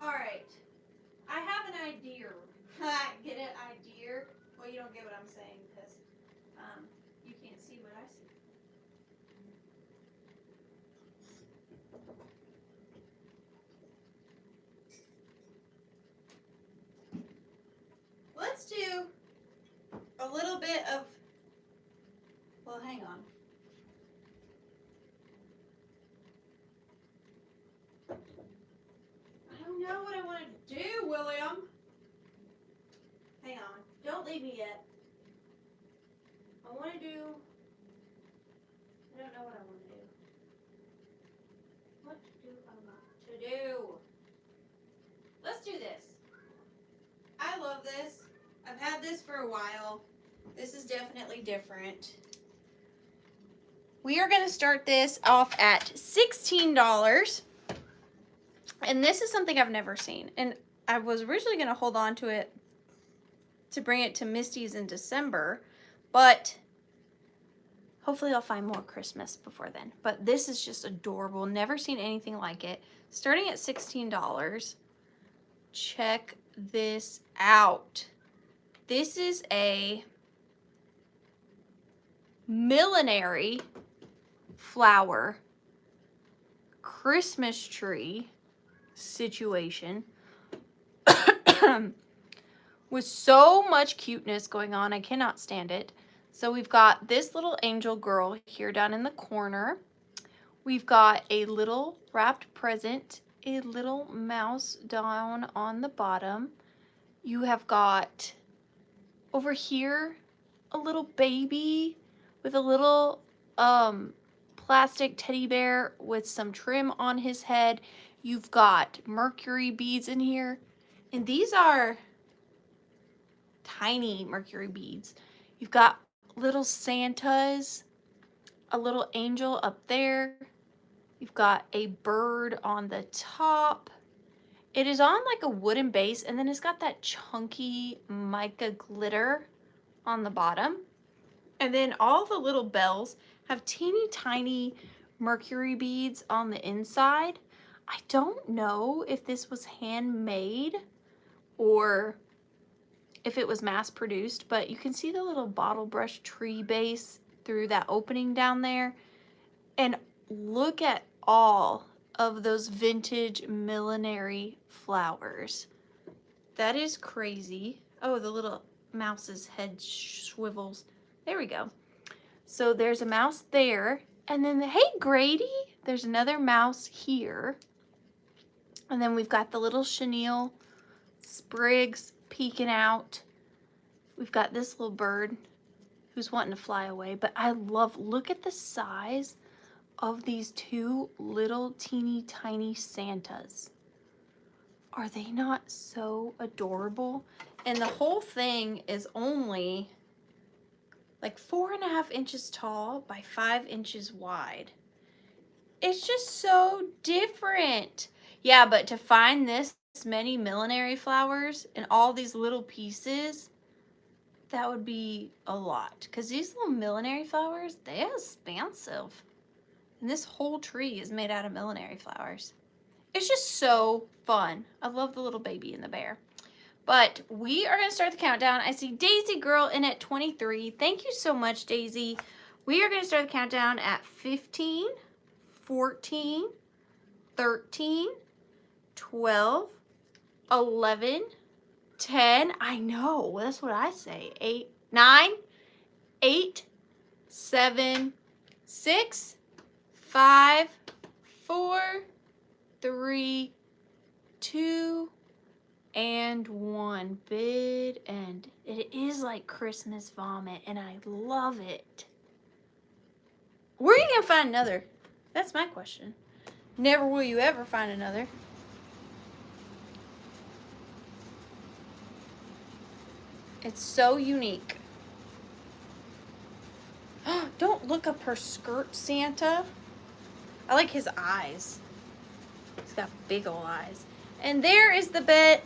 [SPEAKER 1] All right. I have an idea. Get it? Idea? Well, you don't get what I'm saying because you can't see what I see. Let's do a little bit of What do I want to do? Let's do this. I love this. I've had this for a while. This is definitely different. We are going to start this off at $16. And this is something I've never seen. And I was originally going to hold on to it to bring it to Misty's in December. But hopefully I'll find more Christmas before then. But this is just adorable. Never seen anything like it. Starting at $16. Check this out. This is a millinery flower Christmas tree situation with so much cuteness going on. I cannot stand it. So we've got this little angel girl here down in the corner. We've got a little wrapped present, a little mouse down on the bottom. You have got over here a little baby with a little plastic teddy bear with some trim on his head. You've got mercury beads in here, and these are tiny mercury beads. You've got little Santas, a little angel up there. You've got a bird on the top. It is on like a wooden base, and then it's got that chunky mica glitter on the bottom. And then all the little bells have teeny tiny mercury beads on the inside. I don't know if this was handmade or if it was mass produced, but you can see the little bottle brush tree base through that opening down there. And look at all of those vintage millinery flowers. That is crazy. Oh, the little mouse's head swivels. There we go. So there's a mouse there. And then, hey, Grady, there's another mouse here. And then we've got the little chenille sprigs peeking out. We've got this little bird who's wanting to fly away. But I love, look at the size of these two little teeny tiny Santas. Are they not so adorable? And the whole thing is only like 4.5 inches tall by 5 inches wide. It's just so different. Yeah, but to find this many millinery flowers and all these little pieces, that would be a lot. Because these little millinery flowers, they're expensive. And this whole tree is made out of millinery flowers. It's just so fun. I love the little baby and the bear. But we are going to start the countdown. I see Daisy Girl in at 23. Thank you so much, Daisy. We are going to start the countdown at 15, 14, 13, 12, 11, 10. I know. That's what I say. 8, 9, 8, 7, 6, 5, 4, 3, 2, and 1. Bid end. It is like Christmas vomit, and I love it. Where are you going to find another? That's my question. Never will you ever find another. It's so unique. Don't look up her skirt, Santa. I like his eyes. He's got big old eyes. And there is the bid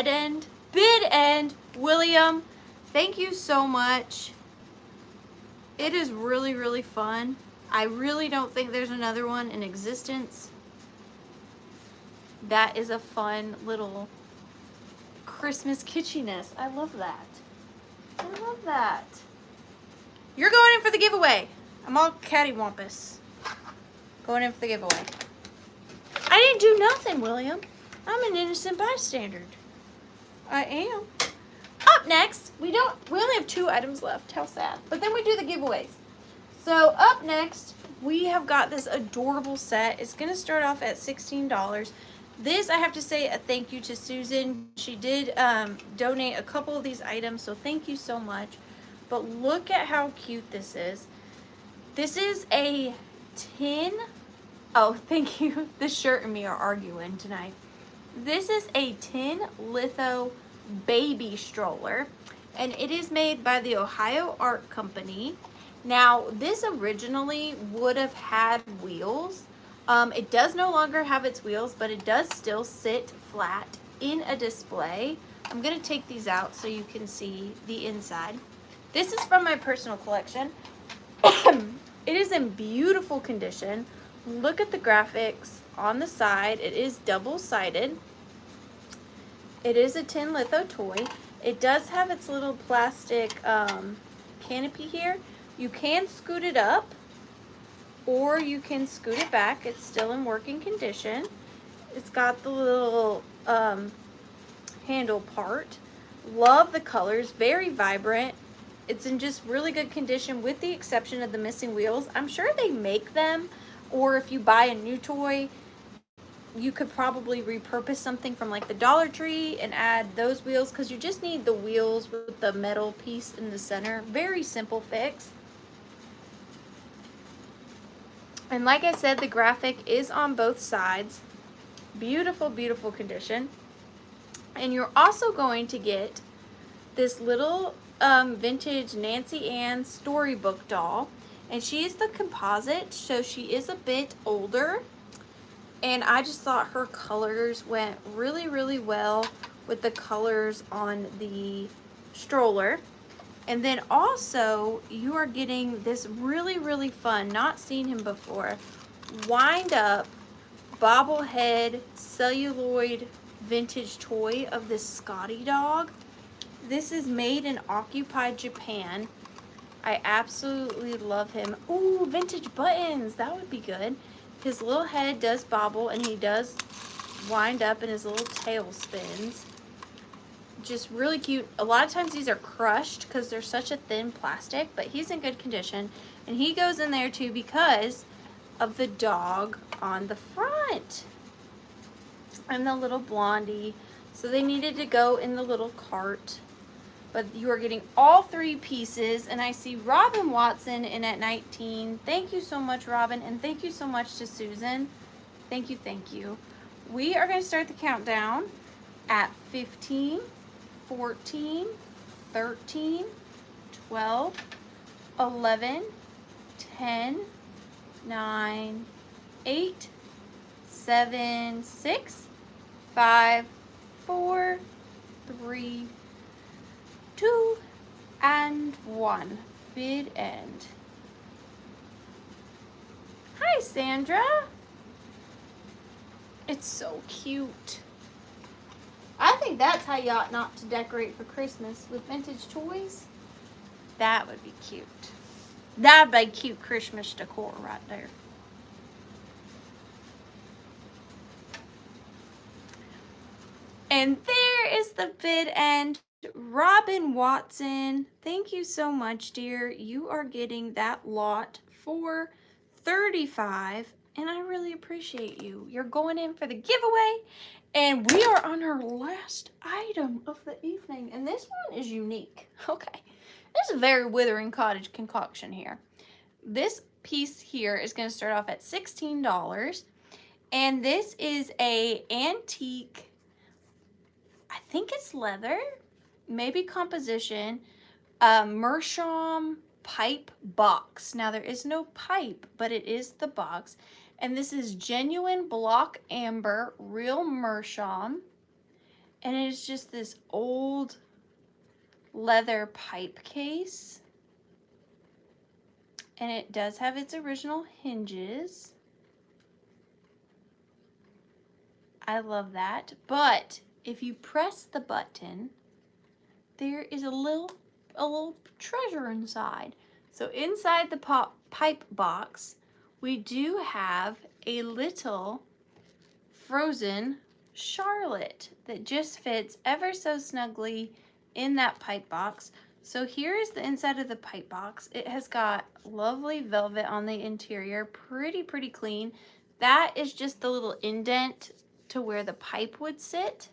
[SPEAKER 1] end. William, thank you so much. It is really, really fun. I really don't think there's another one in existence. That is a fun little Christmas kitschiness. I love that. I love that. You're going in for the giveaway. I'm all cattywampus. Going in for the giveaway. I didn't do nothing, William. I'm an innocent bystander. I am. Up next, we only have 2 items left. How sad. But then we do the giveaways. So up next, we have got this adorable set. It's going to start off at $16. This, I have to say a thank you to Susan. She did donate a couple of these items, so thank you so much. But look at how cute this is. This is a tin Oh, thank you. The shirt and me are arguing tonight. This is a tin litho baby stroller, and it is made by the Ohio Art Company. Now, this originally would have had wheels. It does no longer have its wheels, but it does still sit flat in a display. I'm going to take these out so you can see the inside. This is from my personal collection. It is in beautiful condition. Look at the graphics on the side. It is double-sided. It is a tin litho toy. It does have its little plastic canopy here. You can scoot it up or you can scoot it back. It's still in working condition. It's got the little handle part. Love the colors, very vibrant. It's in just really good condition with the exception of the missing wheels. I'm sure they make them, or if you buy a new toy, you could probably repurpose something from like the Dollar Tree and add those wheels, because you just need the wheels with the metal piece in the center. Very simple fix. And like I said, the graphic is on both sides. Beautiful, beautiful condition. And you're also going to get this little vintage Nancy Ann storybook doll. And she is the composite, so she is a bit older. And I just thought her colors went really, really well with the colors on the stroller. And then also, you are getting this really, really fun, not seen him before, wind up bobblehead celluloid vintage toy of this Scotty dog. This is made in occupied Japan. I absolutely love him. Ooh, vintage buttons, that would be good. His little head does bobble and he does wind up and his little tail spins. Just really cute. A lot of times these are crushed because they're such a thin plastic, but he's in good condition. And he goes in there too because of the dog on the front. And the little blondie. So they needed to go in the little cart. But you are getting all three pieces. And I see Robin Watson in at 19. Thank you so much, Robin. And thank you so much to Susan. Thank you, thank you. We are going to start the countdown at 15, 14, 13, 12, 11, 10, 9, 8, 7, 6, 5, 4, 3, 2, and 1. Bid end. Hi, Sandra. It's so cute. I think that's how you ought not to decorate for Christmas, with vintage toys. That would be cute. That'd be cute Christmas decor right there. And there is the bid end. Robin Watson, thank you so much, dear. You are getting that lot for $35, and I really appreciate you. You're going in for the giveaway, and we are on our last item of the evening, and this one is unique. Okay, this is a very Withering Cottage concoction here. This piece here is going to start off at $16, and this is a antique, I think it's leather, maybe composition, meerschaum pipe box. Now there is no pipe, but it is the box. And this is genuine block amber, real meerschaum. And it is just this old leather pipe case. And it does have its original hinges. I love that. But if you press the button, there is a little treasure inside. So inside the pipe box, we do have a little frozen Charlotte that just fits ever so snugly in that pipe box. So here is the inside of the pipe box. It has got lovely velvet on the interior, pretty clean. That is just the little indent to where the pipe would sit.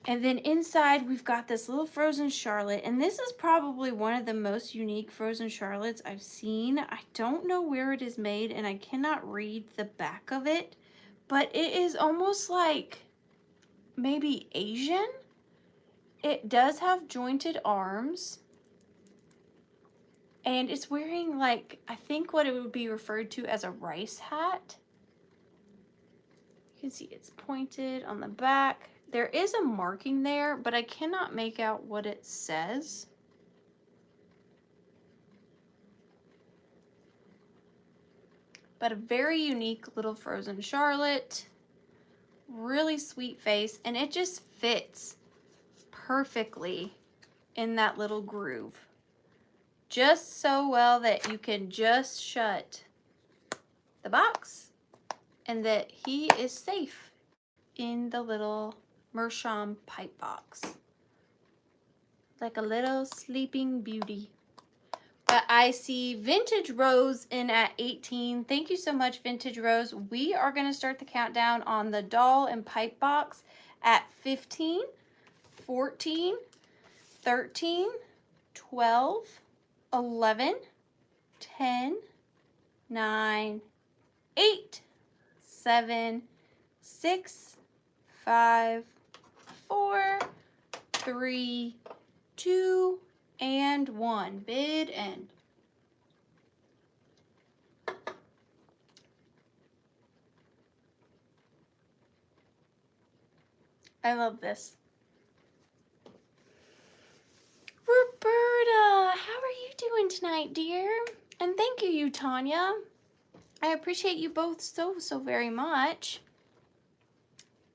[SPEAKER 1] And then inside we've got this little frozen Charlotte, and this is probably one of the most unique frozen Charlottes I've seen. I don't know where it is made, and I cannot read the back of it, but it is almost like maybe Asian. It does have jointed arms, and it's wearing, like, I think what it would be referred to as a rice hat. You can see it's pointed on the back. There is a marking there, but I cannot make out what it says. But a very unique little frozen Charlotte. Really sweet face, and it just fits perfectly in that little groove. Just so well that you can just shut the box and that he is safe in the little meerschaum pipe box. Like a little sleeping beauty. But I see Vintage Rose in at 18. Thank you so much, Vintage Rose. We are going to start the countdown on the doll and pipe box at 15, 14, 13, 12, 11, 10, 9, 8, 7, 6, 5, 4, 3, 2, and 1. Bid end. I love this. Roberta, how are you doing tonight, dear? And thank you, Tanya. I appreciate you both so very much.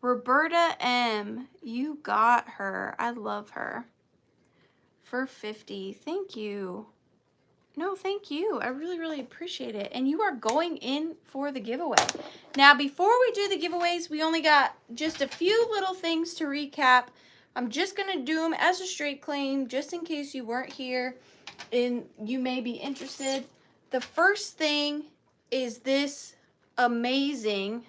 [SPEAKER 1] Roberta M, you got her. I love her. For 50, thank you. No, thank you. I really appreciate it. And you are going in for the giveaway. Now, before we do the giveaways, we only got just a few little things to recap. I'm just going to do them as a straight claim, just in case you weren't here and you may be interested. The first thing is this amazing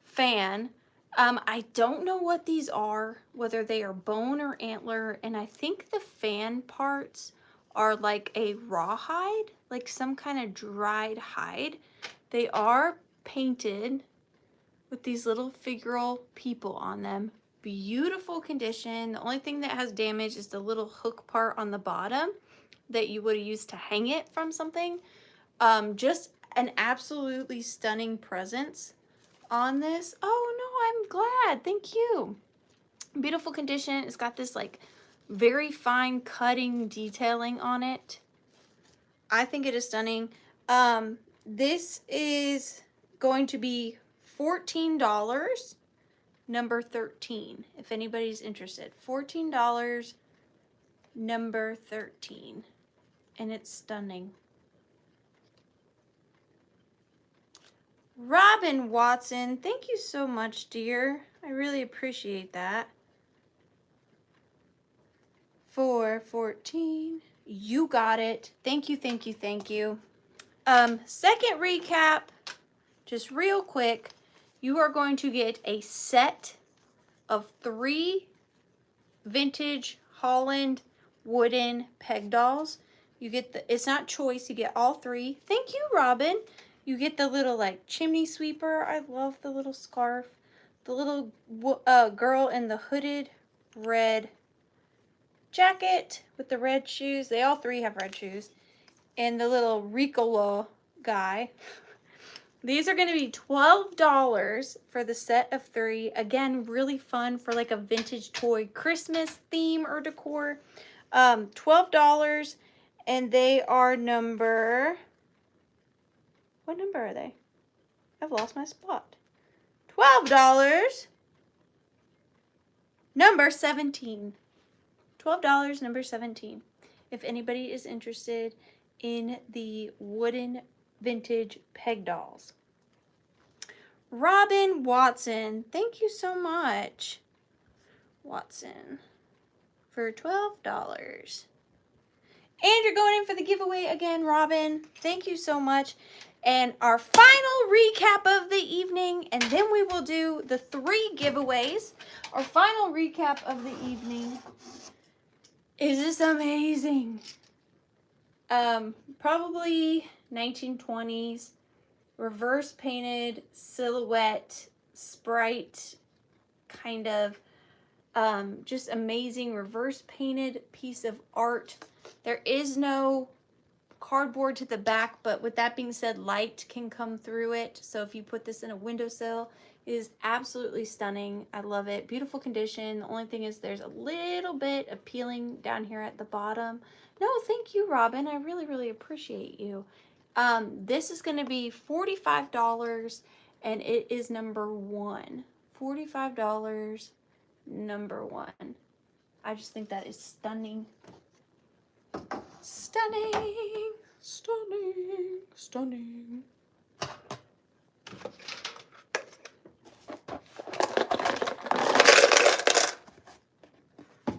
[SPEAKER 1] fan. I don't know what these are, whether they are bone or antler, and I think the fan parts are like a rawhide, like some kind of dried hide. They are painted with these little figural people on them. Beautiful condition. The only thing that has damage is the little hook part on the bottom that you would have used to hang it from something. Just an absolutely stunning presence on this. Oh no, I'm glad. Thank you. Beautiful condition. It's got this like very fine cutting detailing on it. I think it is stunning. This is going to be $14, number 13, if anybody's interested. $14, number 13, and it's stunning. Robin Watson, thank you so much, dear. I really appreciate that. For 14, you got it. Thank you, thank you, thank you. Second recap, just real quick. You are going to get a set of 3 vintage Holland wooden peg dolls. You get the, it's not choice, you get all 3. Thank you, Robin. You get the little like chimney sweeper. I love the little scarf. The little girl in the hooded red jacket with the red shoes. They all 3 have red shoes. And the little Ricola guy. These are going to be $12 for the set of 3. Again, really fun for like a vintage toy Christmas theme or decor. $12, and they are number... What number are they? I've lost my spot. $12, number 17. $12, number 17. If anybody is interested in the wooden vintage peg dolls. Robin Watson, thank you so much, Watson, for $12. And you're going in for the giveaway again, Robin. Thank you so much. And our final recap of the evening, and then we will do the 3 giveaways. Our final recap of the evening is this amazing. Probably 1920s, reverse painted silhouette, Sprite, kind of just amazing reverse painted piece of art. There is no cardboard to the back, but with that being said, light can come through it. So if you put this in a windowsill, it is absolutely stunning. I love it. Beautiful condition. The only thing is there's a little bit of peeling down here at the bottom. No, thank you, Robin. I really, really appreciate you. This is going to be $45, and it is number 1. $45, number 1. I just think that is stunning. Stunning, stunning, stunning.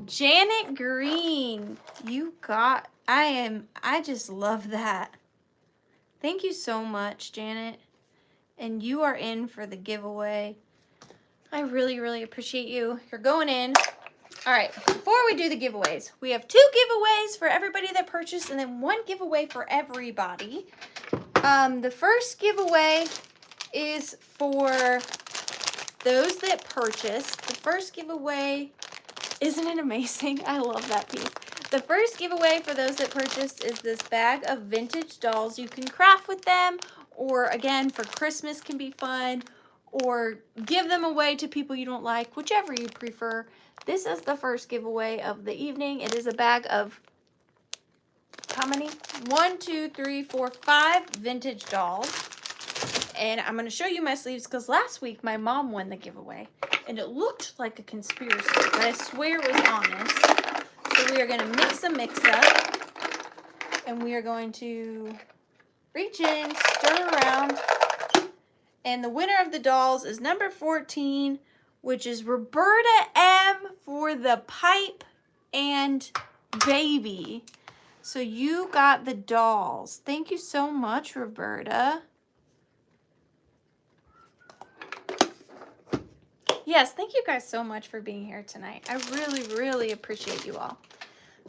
[SPEAKER 1] Janet Green, you got, I just love that. Thank you so much, Janet. And you are in for the giveaway. I really, really appreciate you. You're going in. All right, before we do the giveaways, we have 2 giveaways for everybody that purchased and then 1 giveaway for everybody. The first giveaway is for those that purchased. The first giveaway, isn't it amazing? I love that piece. The first giveaway for those that purchased is this bag of vintage dolls. You can craft with them, or again, for Christmas can be fun, or give them away to people you don't like, whichever you prefer. This is the first giveaway of the evening. It is a bag of, how many? 1, 2, 3, 4, 5 vintage dolls. And I'm going to show you my sleeves because last week my mom won the giveaway. And it looked like a conspiracy, but I swear it was honest. So we are going to mix up. And we are going to reach in, stir around. And the winner of the dolls is number 14, which is Roberta M for the pipe and baby. So you got the dolls. Thank you so much, Roberta. Yes, thank you guys so much for being here tonight. I really, really appreciate you all.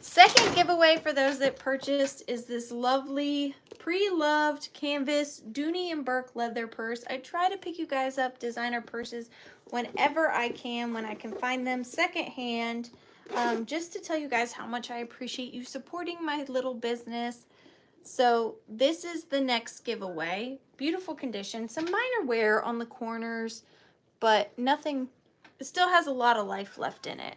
[SPEAKER 1] Second giveaway for those that purchased is this lovely pre-loved canvas Dooney and Burke leather purse. I try to pick you guys up designer purses whenever I can, when I can find them secondhand, just to tell you guys how much I appreciate you supporting my little business. So this is the next giveaway. Beautiful condition, some minor wear on the corners, but nothing, it still has a lot of life left in it.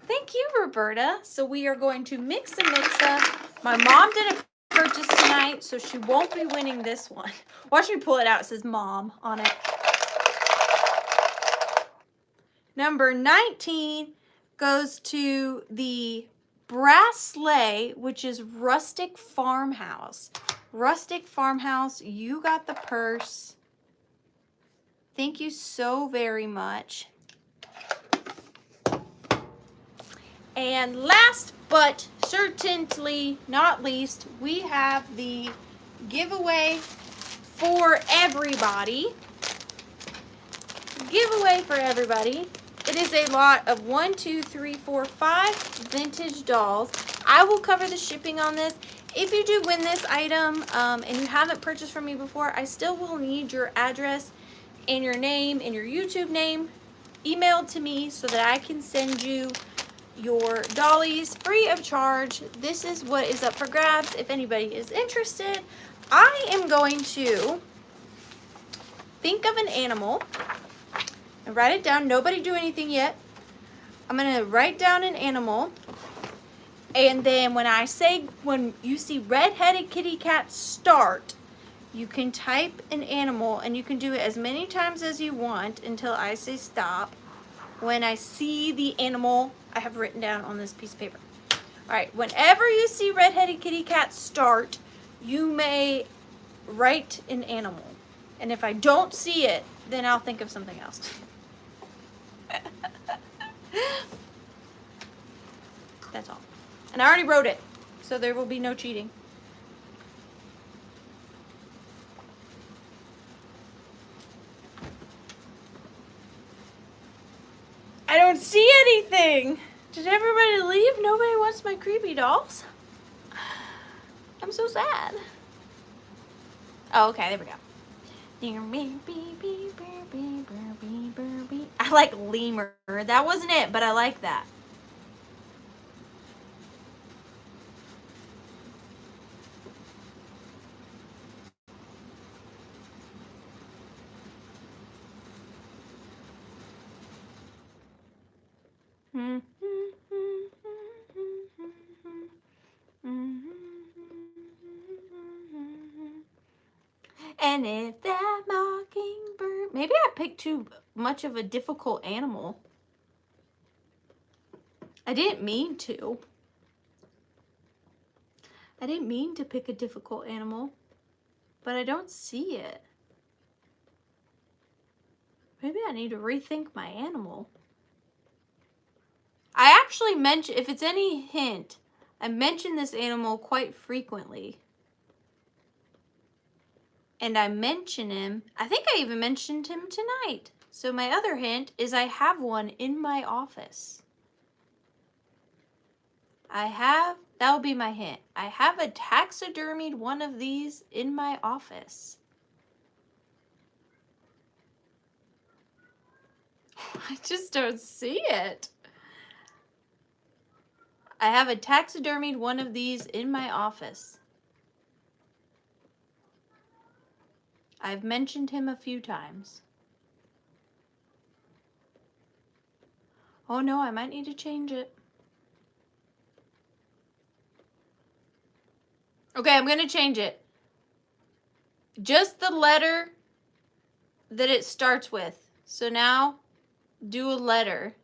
[SPEAKER 1] Thank you, Roberta. So we are going to mix up. My mom didn't purchase tonight, so she won't be winning this one. Watch me pull it out. It says Mom on it. Number 19 goes to the brass sleigh, which is Rustic Farmhouse. Rustic Farmhouse, you got the purse. Thank you so very much. And last but certainly not least, we have the giveaway for everybody. Giveaway for everybody. It is a lot of 1, 2, 3, 4, 5 vintage dolls. I will cover the shipping on this. If you do win this item and you haven't purchased from me before, I still will need your address and your name and your YouTube name emailed to me so that I can send you your dollies free of charge. This is what is up for grabs. If anybody is interested, I am going to think of an animal and write it down. Nobody do anything yet. I'm going to write down an animal, and then when you see red-headed kitty cat start, you can type an animal, and you can do it as many times as you want until I say stop. When I see the animal I have written down on this piece of paper. All right, whenever you see red-headed kitty cat start, you may write an animal. And if I don't see it, then I'll think of something else. That's all. And I already wrote it. So there will be no cheating. I don't see anything. Did everybody leave? Nobody wants my creepy dolls? I'm so sad. Oh, okay, there we go. I like lemur. That wasn't it, but I like that. And if that mockingbird... Maybe I picked too much of a difficult animal. I didn't mean to. I didn't mean to pick a difficult animal, but I don't see it. Maybe I need to rethink my animal. I actually mention, if it's any hint, I mention this animal quite frequently. And I mention him, I think I even mentioned him tonight. So my other hint is I have one in my office. That will be my hint. I have a taxidermied one of these in my office. I just don't see it. I have a taxidermied one of these in my office. I've mentioned him a few times. Oh no, I might need to change it. Okay, I'm gonna change it. Just the letter that it starts with. So now, do a letter.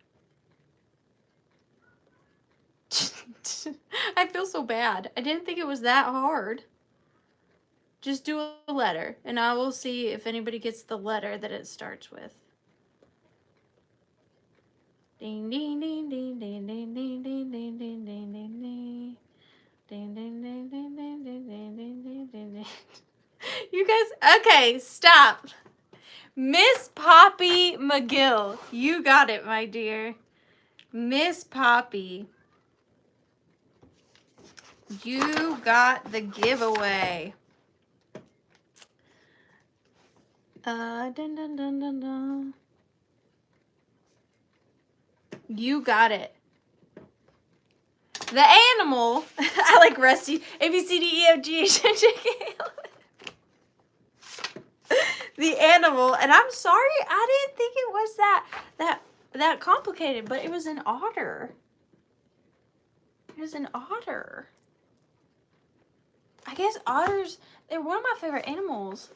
[SPEAKER 1] I feel so bad. I didn't think it was that hard. Just do a letter, and I will see if anybody gets the letter that it starts with. Ding ding ding ding ding ding ding ding ding ding ding ding ding. Ding ding ding ding ding ding ding ding ding ding. You guys, okay, stop. Miss Poppy McGill. You got it, my dear. Miss Poppy. You got the giveaway. Dun, dun, dun, dun, dun. You got it. The animal. I like Rusty. A, B, C, D, E, F, G, H, I, J, K, L. The animal, and I'm sorry, I didn't think it was that complicated, but it was an otter. It was an otter. I guess otters, they're one of my favorite animals.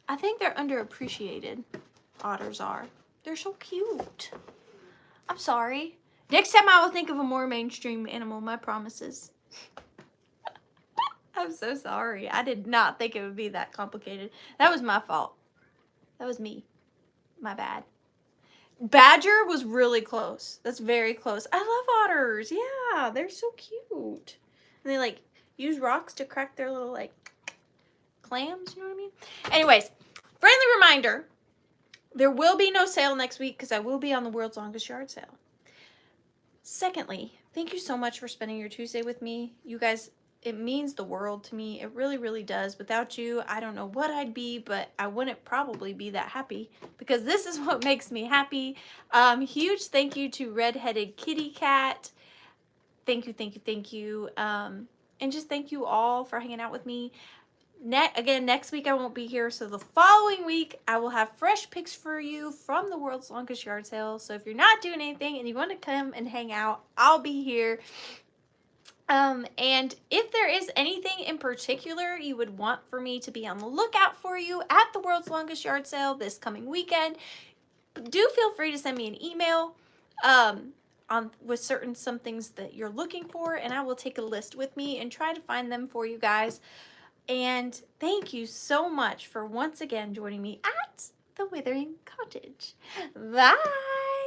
[SPEAKER 1] I think they're underappreciated. Otters are. They're so cute. I'm sorry. Next time I will think of a more mainstream animal, my promises. I'm so sorry. I did not think it would be that complicated. That was my fault. That was me. My bad. Badger was really close. That's very close. I love otters. Yeah, they're so cute. And they like use rocks to crack their little like clams, you know what I mean? Anyways, friendly reminder, there will be no sale next week because I will be on the world's longest yard sale. Secondly, thank you so much for spending your Tuesday with me. You guys, it means the world to me. It really, really does. Without you, I don't know what I'd be, but I wouldn't probably be that happy because this is what makes me happy. Huge thank you to Redheaded Kitty Cat. Thank you, thank you, thank you. And just thank you all for hanging out with me. Again, next week I won't be here, so the following week I will have fresh picks for you from the world's longest yard sale. So if you're not doing anything and you want to come and hang out, I'll be here. And if there is anything in particular you would want for me to be on the lookout for you at the world's longest yard sale this coming weekend, do feel free to send me an email with some things that you're looking for, and I will take a list with me and try to find them for you guys. And thank you so much for once again joining me at The Withering Cottage. Bye!